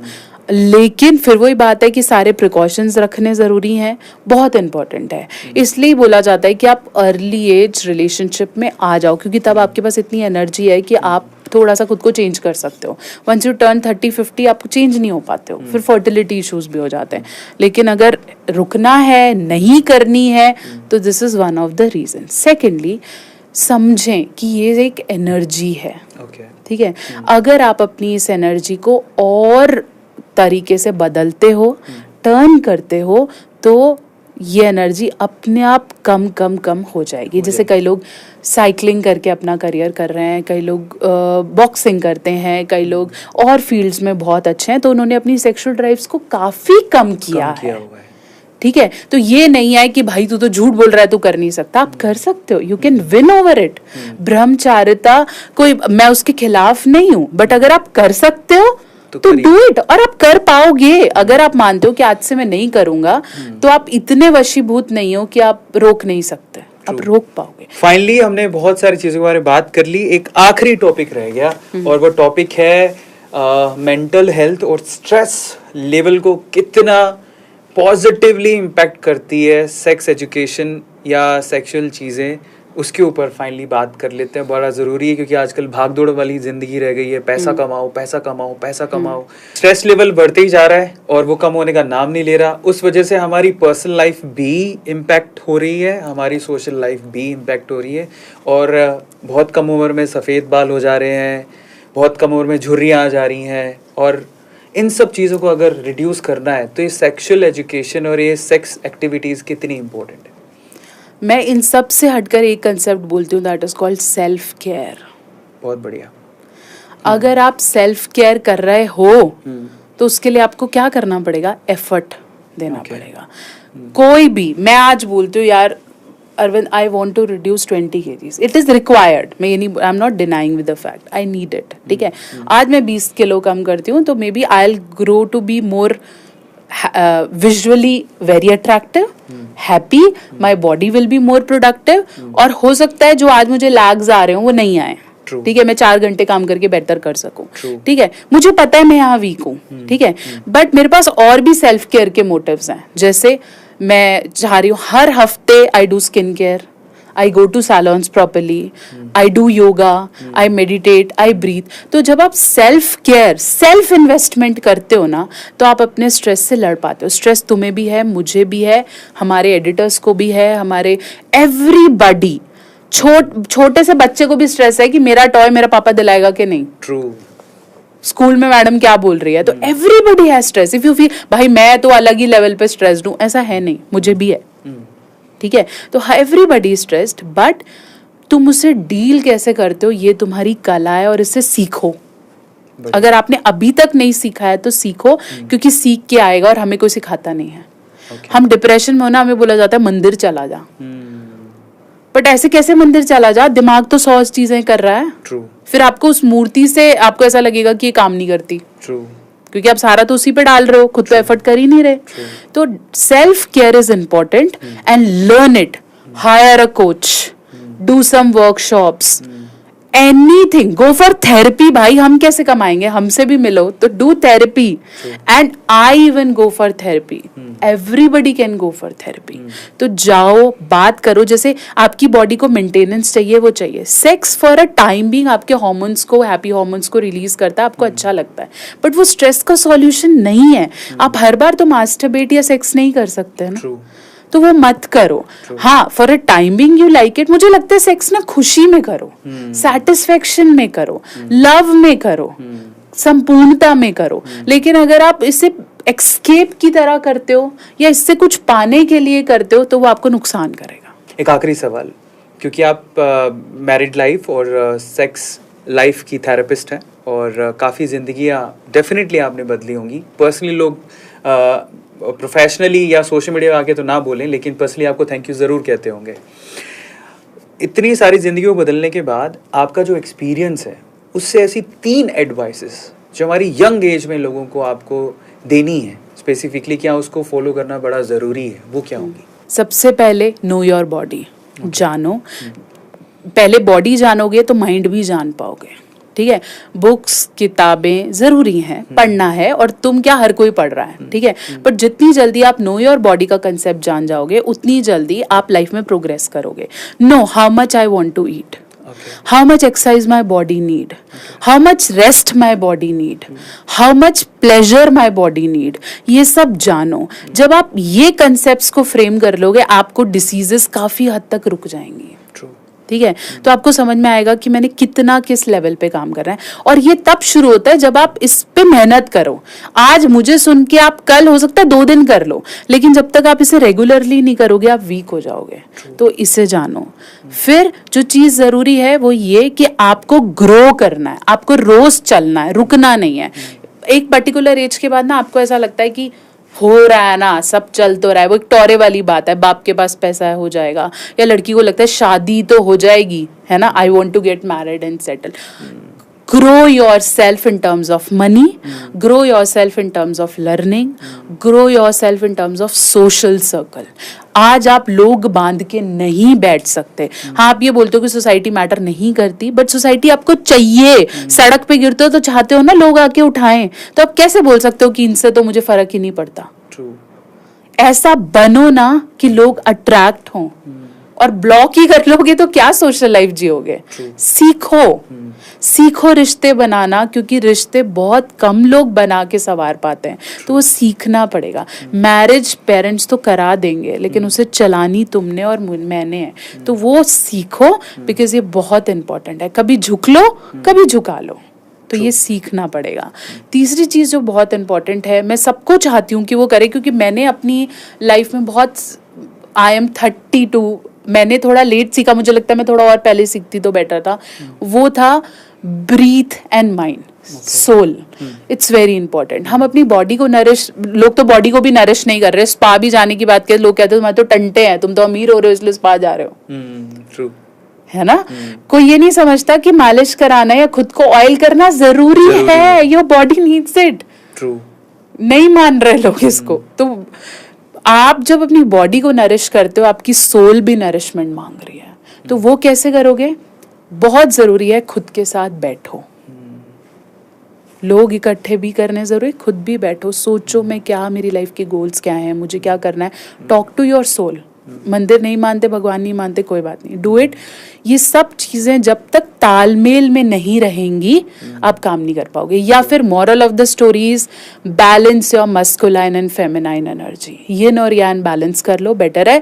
लेकिन फिर वही बात है कि सारे प्रिकॉशंस रखने ज़रूरी हैं, बहुत इंपॉर्टेंट है। इसलिए बोला जाता है कि आप अर्ली एज रिलेशनशिप में आ जाओ, क्योंकि तब आपके पास इतनी एनर्जी है कि आप थोड़ा सा खुद को चेंज कर सकते हो। वंस यू टर्न 30-50 आप चेंज नहीं हो पाते हो, फिर फर्टिलिटी इश्यूज भी हो जाते हैं। लेकिन अगर रुकना है, नहीं करनी है, तो this is one of the reason. Secondly, समझें कि ये एक एनर्जी है। ठीक है, अगर आप अपनी इस एनर्जी को और तरीके से बदलते हो, टर्न करते हो, तो ये एनर्जी अपने आप कम हो जाएगी। जैसे कई लोग साइकिलिंग करके अपना करियर कर रहे हैं, कई लोग बॉक्सिंग करते हैं, कई लोग और फील्ड्स में बहुत अच्छे हैं, तो उन्होंने अपनी सेक्सुअल ड्राइव्स को काफ़ी कम किया है। ठीक है, तो ये नहीं है कि भाई तू तो झूठ बोल रहा है, तू कर नहीं सकता। आप कर सकते हो, you can win over it. ब्रह्मचारिता कोई, मैं उसके खिलाफ नहीं हूँ, बट अगर आप कर सकते हो तो डू इट, और आप कर पाओगे। अगर आप मानते हो कि आज से मैं नहीं करूंगा, तो आप इतने वशीभूत नहीं हो कि आप रोक नहीं सकते, आप रोक पाओगे। फाइनली हमने बहुत सारी चीजों के बारे में बात कर ली, एक आखिरी टॉपिक रह गया, और वो टॉपिक है मेंटल हेल्थ और स्ट्रेस लेवल को कितना पॉजिटिवली इम्पैक्ट करती है सेक्स एजुकेशन या सेक्सुअल चीज़ें, उसके ऊपर फाइनली बात कर लेते हैं। बड़ा ज़रूरी है, क्योंकि आजकल भागदौड़ वाली ज़िंदगी रह गई है, पैसा कमाओ पैसा कमाओ पैसा कमाओ। स्ट्रेस लेवल बढ़ते ही जा रहा है और वो कम होने का नाम नहीं ले रहा। उस वजह से हमारी पर्सनल लाइफ भी इम्पैक्ट हो रही है, हमारी सोशल लाइफ भी इम्पैक्ट हो रही है, और बहुत कम उम्र में सफ़ेद बाल हो जा रहे हैं, बहुत कम उम्र में झुर्रियाँ आ जा रही हैं। और इन सब चीज़ों को अगर रिड्यूस करना है तो ये सेक्सुअल एजुकेशन और ये सेक्स एक्टिविटीज़ कितनी इम्पोर्टेंट है? मैं इन सब से हटकर एक कंसेप्ट बोलती हूँ, that is called self care. बहुत बढ़िया। अगर आप सेल्फ केयर कर रहे हो तो उसके लिए आपको क्या करना पड़ेगा? एफर्ट देना पड़ेगा। कोई भी, मैं आज बोलती हूँ यार Arvind, I want to reduce 20 kgs, it is required. मैं ये नहीं, I am not denying with the fact, I need it. ठीक है, आज मैं 20 किलो कम करती हूँ तो maybe I will grow to be more visually very attractive, happy, my body will be more productive, और हो सकता है जो आज मुझे लैग्स आ रहे हो वो नहीं आए। ठीक है, मैं 4 घंटे काम करके बेहतर कर सकूं। ठीक है, मुझे पता है मैं यहाँ वीक हूँ। ठीक है, बट मेरे पास और भी सेल्फ केयर के मोटिव्स हैं। जैसे मैं चाह रही हूँ हर हफ्ते I do skin care, I go to salons properly, I do yoga, I meditate, I breathe. तो जब आप सेल्फ केयर, सेल्फ इन्वेस्टमेंट करते हो ना, तो आप अपने स्ट्रेस से लड़ पाते हो। स्ट्रेस तुम्हें भी है, मुझे भी है, हमारे एडिटर्स को भी है, हमारे एवरीबॉडी, छोटे से बच्चे को भी स्ट्रेस है कि मेरा टॉय मेरा पापा दिलाएगा कि नहीं। ट्रू। स्कूल में मैडम क्या बोल रही है, तो everybody has stress. If you feel भाई मैं तो अलग ही लेवल पे स्ट्रेस्ड हूँ, ऐसा है नहीं, मुझे भी है, ठीक है। तो एवरीबडी स्ट्रेस्ड, बट तुम उसे डील कैसे करते हो ये तुम्हारी कला है और इससे सीखो। अगर आपने अभी तक नहीं सीखा है तो सीखो, क्योंकि सीख के आएगा और हमें कोई सिखाता नहीं है। हम डिप्रेशन में होना, हमें बोला जाता है मंदिर चला जा, बट ऐसे कैसे मंदिर चला जा, दिमाग तो 100 चीजें कर रहा है। True. फिर आपको उस मूर्ति से आपको ऐसा लगेगा कि ये काम नहीं करती, True. क्योंकि आप सारा तो उसी पे डाल रहे हो, खुद पे एफर्ट कर ही नहीं रहे। तो self care is important and learn it, hire a coach, do some workshops, anything, go for therapy. भाई हम कैसे कमाएंगे, हमसे भी मिलो, तो do therapy. And I even go for therapy, everybody can go for therapy. तो जाओ, बात करो, जैसे आपकी बॉडी को मेंटेनेंस चाहिए वो चाहिए। Sex for a time being आपके हार्मोन्स को, हैप्पी हार्मोन्स को रिलीज करता है, आपको अच्छा लगता है, बट वो स्ट्रेस का सॉल्यूशन नहीं है। आप हर बार तो मास्टरबेट या सेक्स नहीं कर सकते ना, तो वो मत करो। हाँ, for a time being you like it. मुझे लगता है सेक्स ना खुशी में करो, सेटिस्फेक्शन में करो, लव में करो, संपूर्णता में करो। लेकिन अगर आप इसे एस्केप की तरह करते हो या इससे कुछ पाने के लिए करते हो तो वो आपको नुकसान करेगा। एक आखिरी सवाल, क्योंकि आप मैरिड लाइफ और सेक्स लाइफ की थेरेपिस्ट हैं और काफ़ी ज़िंदगियाँ डेफिनेटली आपने बदली होंगी। पर्सनली लोग प्रोफेशनली या सोशल मीडिया आके तो ना बोलें, लेकिन पर्सनली आपको थैंक यू ज़रूर कहते होंगे। इतनी सारी ज़िंदगी को बदलने के बाद आपका जो एक्सपीरियंस है, उससे ऐसी 3 एडवाइसेस जो हमारी यंग एज में लोगों को आपको देनी है, स्पेसिफिकली क्या उसको फॉलो करना बड़ा ज़रूरी है, वो क्या होंगी? सबसे पहले नो योर बॉडी, जानो। पहले बॉडी जानोगे तो माइंड भी जान पाओगे, ठीक है। बुक्स, किताबें ज़रूरी हैं, पढ़ना है, और तुम क्या, हर कोई पढ़ रहा है, ठीक है। पर जितनी जल्दी आप नो योर बॉडी का कंसेप्ट जान जाओगे, उतनी जल्दी आप लाइफ में प्रोग्रेस करोगे। Know how much I want to eat, how much exercise my body need, how much rest my body need, how much pleasure my body need, ये सब जानो। जब आप ये कंसेप्ट्स को फ्रेम कर लोगे, आपको डिसीजेस काफी हद तक रुक जाएंगी, ठीक है। तो आपको समझ में आएगा कि मैंने कितना किस लेवल पे काम कर रहा है। और ये तब शुरू होता है जब आप इस पे मेहनत करो। आज मुझे सुन के आप कल हो सकता है 2 दिन कर लो, लेकिन जब तक आप इसे रेगुलरली नहीं करोगे आप वीक हो जाओगे। तो इसे जानो। फिर जो चीज जरूरी है वो ये कि आपको ग्रो करना है, आपको रोज चलना है, रुकना नहीं है। एक पर्टिकुलर एज के बाद ना आपको ऐसा लगता है कि हो रहा है ना, सब चल तो रहा है, वो एक टोरे वाली बात है, बाप के पास पैसा है हो जाएगा, या लड़की को लगता है शादी तो हो जाएगी, है ना, I want to get married and settle. Grow yourself in terms of money, grow yourself in terms of learning, grow yourself in terms of social circle. आज आप लोग बांध के नहीं बैठ सकते। हाँ, आप ये बोलते हो कि सोसाइटी मैटर नहीं करती, बट सोसाइटी आपको चाहिए। सड़क पे गिरते हो तो चाहते हो ना लोग आके उठाएं, तो आप कैसे बोल सकते हो कि इनसे तो मुझे फर्क ही नहीं पड़ता। ऐसा बनो ना कि लोग अट्रैक्ट हों, और ब्लॉक ही कर लोगे तो क्या सोशल लाइफ जियोगे। सीखो, सीखो रिश्ते बनाना, क्योंकि रिश्ते बहुत कम लोग बना के संवार पाते हैं, तो वो सीखना पड़ेगा। मैरिज पेरेंट्स तो करा देंगे, लेकिन उसे चलानी तुमने और मैंने है, तो वो सीखो, बिकॉज ये बहुत इंपॉर्टेंट है। कभी झुक लो, कभी झुका लो, तो ये सीखना पड़ेगा। तीसरी चीज जो बहुत इंपॉर्टेंट है, मैं सबको चाहती हूँ कि वो करे, क्योंकि मैंने अपनी लाइफ में बहुत, आई एम 32, मैंने थोड़ा लेट सीखा, मुझे लगता है मैं थोड़ा और पहले सीखती तो बेटर था। वो था breath and mind, soul. It's very important. हम अपनी बॉडी को नरिश, लोग तो बॉडी को भी नरिश नहीं कर रहे। स्पा भी जाने की बात करें, लोग कहते हैं तुम्हारे तो टंटे हैं, तुम तो अमीर हो रहे हो इसलिए स्पा जा रहे हो, है ना। कोई ये नहीं समझता कि मालिश कराना या खुद को ऑयल करना जरूरी है। Your body needs it. नहीं मान रहे लोग इसको। तो आप जब अपनी बॉडी को नरिश करते हो, आपकी सोल भी नरिशमेंट मांग रही है। तो वो कैसे करोगे? बहुत जरूरी है खुद के साथ बैठो। लोग इकट्ठे भी करने जरूरी, खुद भी बैठो, सोचो मैं क्या, मेरी लाइफ के गोल्स क्या हैं, मुझे क्या करना है। Talk to your soul. मंदिर नहीं मानते, भगवान नहीं मानते, कोई बात नहीं, डू इट। ये सब चीजें जब तक तालमेल में नहीं रहेंगी, आप काम नहीं कर पाओगे। या फिर moral of the stories, balance your masculine and feminine energy. Yin और यांग बैलेंस कर लो, बेटर है।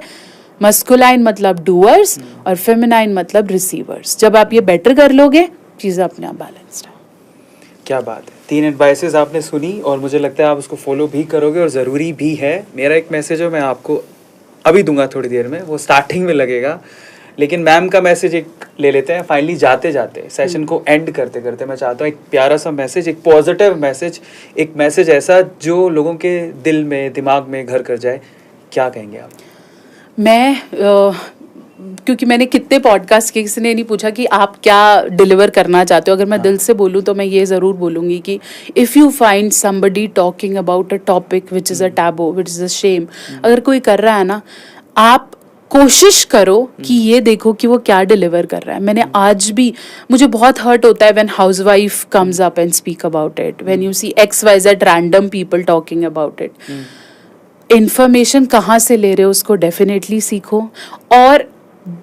मस्कुलाइन मतलब डूअर्स और फेमिनाइन मतलब रिसीवर्स। जब आप ये बेटर कर लोगे, चीजें अपने आप बैलेंस्ड है। क्या बात है, 3 एडवाइसेस आपने सुनी और मुझे लगता है आप उसको फॉलो भी करोगे और ज़रूरी भी है। मेरा एक मैसेज है, मैं आपको अभी दूंगा थोड़ी देर में, वो स्टार्टिंग में लगेगा, लेकिन मैम का मैसेज एक ले लेते हैं फाइनली जाते जाते, सेशन को एंड करते करते। मैं चाहता हूँ एक प्यारा सा मैसेज, एक पॉजिटिव मैसेज, एक मैसेज ऐसा जो लोगों के दिल में दिमाग में घर कर जाए। क्या कहेंगे आप? मैं क्योंकि मैंने कितने पॉडकास्ट किसी ने नहीं पूछा कि आप क्या डिलीवर करना चाहते हो, अगर मैं दिल से बोलूँ तो मैं ये ज़रूर बोलूँगी कि if you find somebody talking about a topic which is a taboo, which is a shame, अगर कोई कर रहा है ना, आप कोशिश करो कि ये देखो कि वो क्या डिलीवर कर रहा है। मैंने आज भी, मुझे बहुत हर्ट होता है when housewife comes up and speak about it, when you see XYZ random people talking about it. Information कहाँ से ले रहे हो उसको डेफिनेटली सीखो और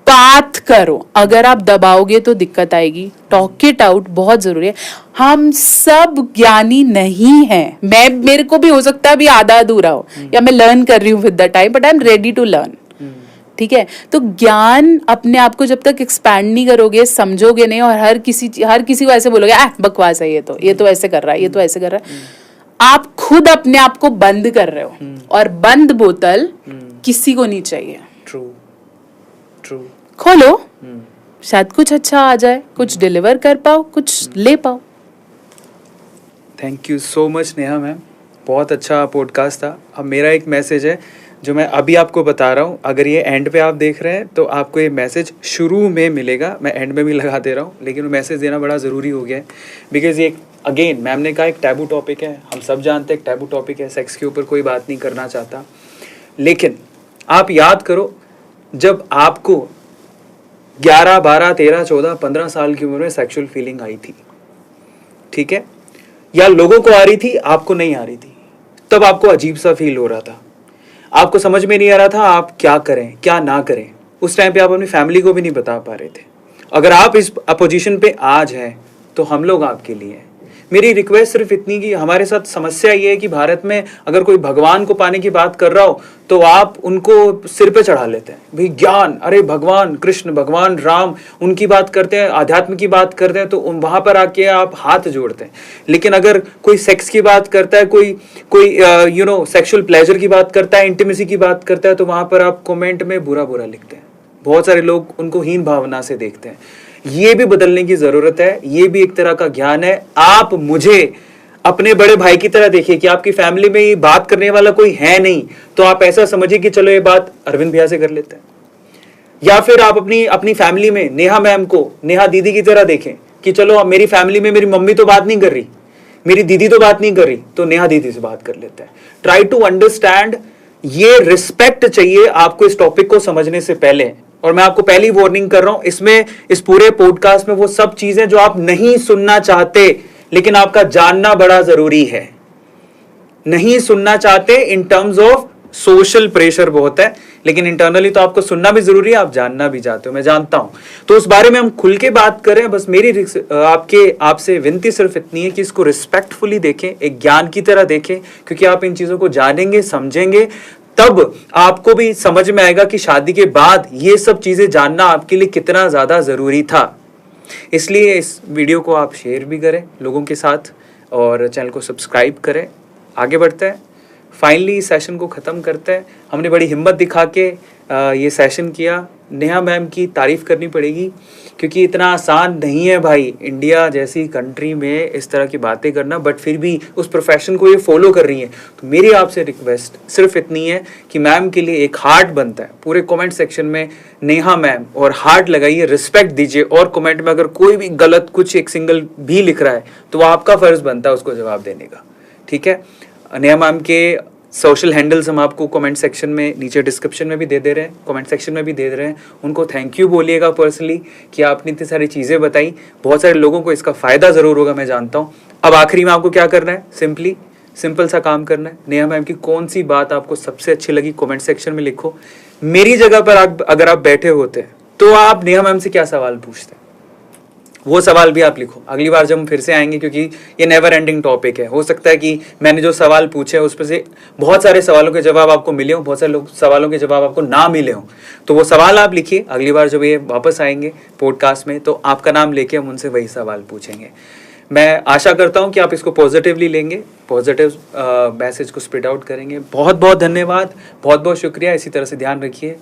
बात करो। अगर आप दबाओगे तो दिक्कत आएगी। टॉक इट आउट बहुत जरूरी है। हम सब ज्ञानी नहीं हैं। मेरे को भी हो सकता है अभी आधा अधूरा हो, या मैं लर्न कर रही हूँ with the time, but I am ready to learn. ठीक है, तो ज्ञान अपने आप को जब तक एक्सपैंड नहीं करोगे, समझोगे नहीं, और हर किसी को ऐसे बोलोगे बकवास है, ये तो ऐसे कर रहा है, ये तो ऐसे कर रहा है, आप खुद अपने आप को बंद कर रहे हो, और बंद बोतल किसी को नहीं चाहिए। ट्रू खोलो, शायद कुछ अच्छा आ जाए, कुछ डिलीवर कर पाओ, कुछ ले पाओ। Thank you so much Neha ma'am, बहुत अच्छा पॉडकास्ट था। अब मेरा एक मैसेज है जो मैं अभी आपको बता रहा हूँ, अगर ये एंड पे आप देख रहे हैं तो आपको ये मैसेज शुरू में मिलेगा, मैं एंड में भी लगा दे रहा हूँ, लेकिन वो मैसेज देना बड़ा ज़रूरी हो गया है, बिकॉज ये अगेन मैम ने कहा एक टैबू टॉपिक है, हम सब जानते हैं एक टैबू टॉपिक है, सेक्स के ऊपर कोई बात नहीं करना चाहता, लेकिन आप याद करो जब आपको 11, 12, 13, 14, 15 साल की उम्र में सेक्सुअल फीलिंग आई थी, ठीक है, या लोगों को आ रही थी, आपको नहीं आ रही थी, तब आपको अजीब सा फील हो रहा था, आपको समझ में नहीं आ रहा था आप क्या करें क्या ना करें। उस टाइम पे आप अपनी फैमिली को भी नहीं बता पा रहे थे। अगर आप इस पोजीशन पे आज हैं तो हम लोग आपके लिए हैं। मेरी रिक्वेस्ट सिर्फ इतनी कि हमारे साथ समस्या ये है कि भारत में अगर कोई भगवान को पाने की बात कर रहा हो तो आप उनको सिर पे चढ़ा लेते हैं, भाई ज्ञान, अरे भगवान कृष्ण, भगवान राम, उनकी बात करते हैं, आध्यात्म की बात करते हैं तो वहां पर आके आप हाथ जोड़ते हैं। लेकिन अगर कोई सेक्स की बात करता है, कोई सेक्सुअल प्लेजर की बात करता है, इंटीमेसी की बात करता है, तो वहां पर आप कमेंट में बुरा बुरा लिखते हैं। बहुत सारे लोग उनको हीन भावना से देखते हैं। ये भी बदलने की जरूरत है, ये भी एक तरह का ज्ञान है। आप मुझे अपने बड़े भाई की तरह देखिए कि आपकी फैमिली में ये बात करने वाला कोई है नहीं, तो आप ऐसा समझिए कि चलो ये बात अरविंद भैया से कर लेते हैं, या फिर आप अपनी फैमिली में नेहा मैम को नेहा दीदी की तरह देखें कि चलो मेरी फैमिली में मेरी मम्मी तो बात नहीं कर रही, मेरी दीदी तो बात नहीं कर रही, तो नेहा दीदी से बात कर लेते हैं। ट्राई टू अंडरस्टैंड, ये रिस्पेक्ट चाहिए आपको इस टॉपिक को समझने से पहले। और मैं आपको पहली वार्निंग कर रहा हूं, इसमें इस पूरे पॉडकास्ट में वो सब चीजें जो आप नहीं सुनना चाहते लेकिन आपका जानना बड़ा जरूरी है, नहीं सुनना चाहते इन टर्म्स ऑफ सोशल प्रेशर बहुत है, लेकिन इंटरनली तो आपको सुनना भी जरूरी है, आप जानना भी चाहते हो, मैं जानता हूं। तो उस बारे में हम खुल के बात करें। बस मेरी आपसे विनती सिर्फ इतनी है कि इसको रिस्पेक्टफुली देखें, एक ज्ञान की तरह देखें, क्योंकि आप इन चीजों को जानेंगे, समझेंगे, तब आपको भी समझ में आएगा कि शादी के बाद ये सब चीजें जानना आपके लिए कितना ज्यादा जरूरी था। इसलिए इस वीडियो को आप शेयर भी करें लोगों के साथ और चैनल को सब्सक्राइब करें। आगे बढ़ते हैं, फाइनली इस सेशन को ख़त्म करते हैं। हमने बड़ी हिम्मत दिखा के ये सेशन किया। नेहा मैम की तारीफ़ करनी पड़ेगी, क्योंकि इतना आसान नहीं है भाई इंडिया जैसी कंट्री में इस तरह की बातें करना, बट फिर भी उस प्रोफेशन को ये फॉलो कर रही है। तो मेरी आपसे रिक्वेस्ट सिर्फ इतनी है कि मैम के लिए एक हार्ट बनता है, पूरे कमेंट सेक्शन में नेहा मैम और हार्ट लगाइए, रिस्पेक्ट दीजिए, और कमेंट में अगर कोई भी गलत कुछ एक सिंगल भी लिख रहा है तो वो आपका फ़र्ज़ बनता है उसको जवाब देने का, ठीक है। नेहा मैम के सोशल हैंडल्स हम आपको कमेंट सेक्शन में नीचे डिस्क्रिप्शन में भी दे रहे हैं, कमेंट सेक्शन में भी दे रहे हैं। उनको थैंक यू बोलिएगा पर्सनली कि आपने इतनी सारी चीज़ें बताई, बहुत सारे लोगों को इसका फ़ायदा ज़रूर होगा, मैं जानता हूँ। अब आखिरी में आपको क्या करना है, सिंपल सा काम करना है। नेहा मैम की कौन सी बात आपको सबसे अच्छी लगी कमेंट सेक्शन में लिखो। मेरी जगह पर अगर आप बैठे होते तो आप नेहा मैम से क्या सवाल पूछते, वो सवाल भी आप लिखो। अगली बार जब हम फिर से आएंगे, क्योंकि ये नेवर एंडिंग टॉपिक है, हो सकता है कि मैंने जो सवाल पूछे उस पर से बहुत सारे सवालों के जवाब आपको मिले हों, बहुत सारे सवालों के जवाब आपको ना मिले हों, तो वो सवाल आप लिखिए। अगली बार जब ये वापस आएंगे पॉडकास्ट में तो आपका नाम लेके हम उनसे वही सवाल पूछेंगे। मैं आशा करता हूँ कि आप इसको पॉजिटिवली लेंगे, पॉजिटिव मैसेज को स्प्रेड आउट करेंगे। बहुत बहुत धन्यवाद, बहुत बहुत शुक्रिया, इसी तरह से ध्यान रखिए।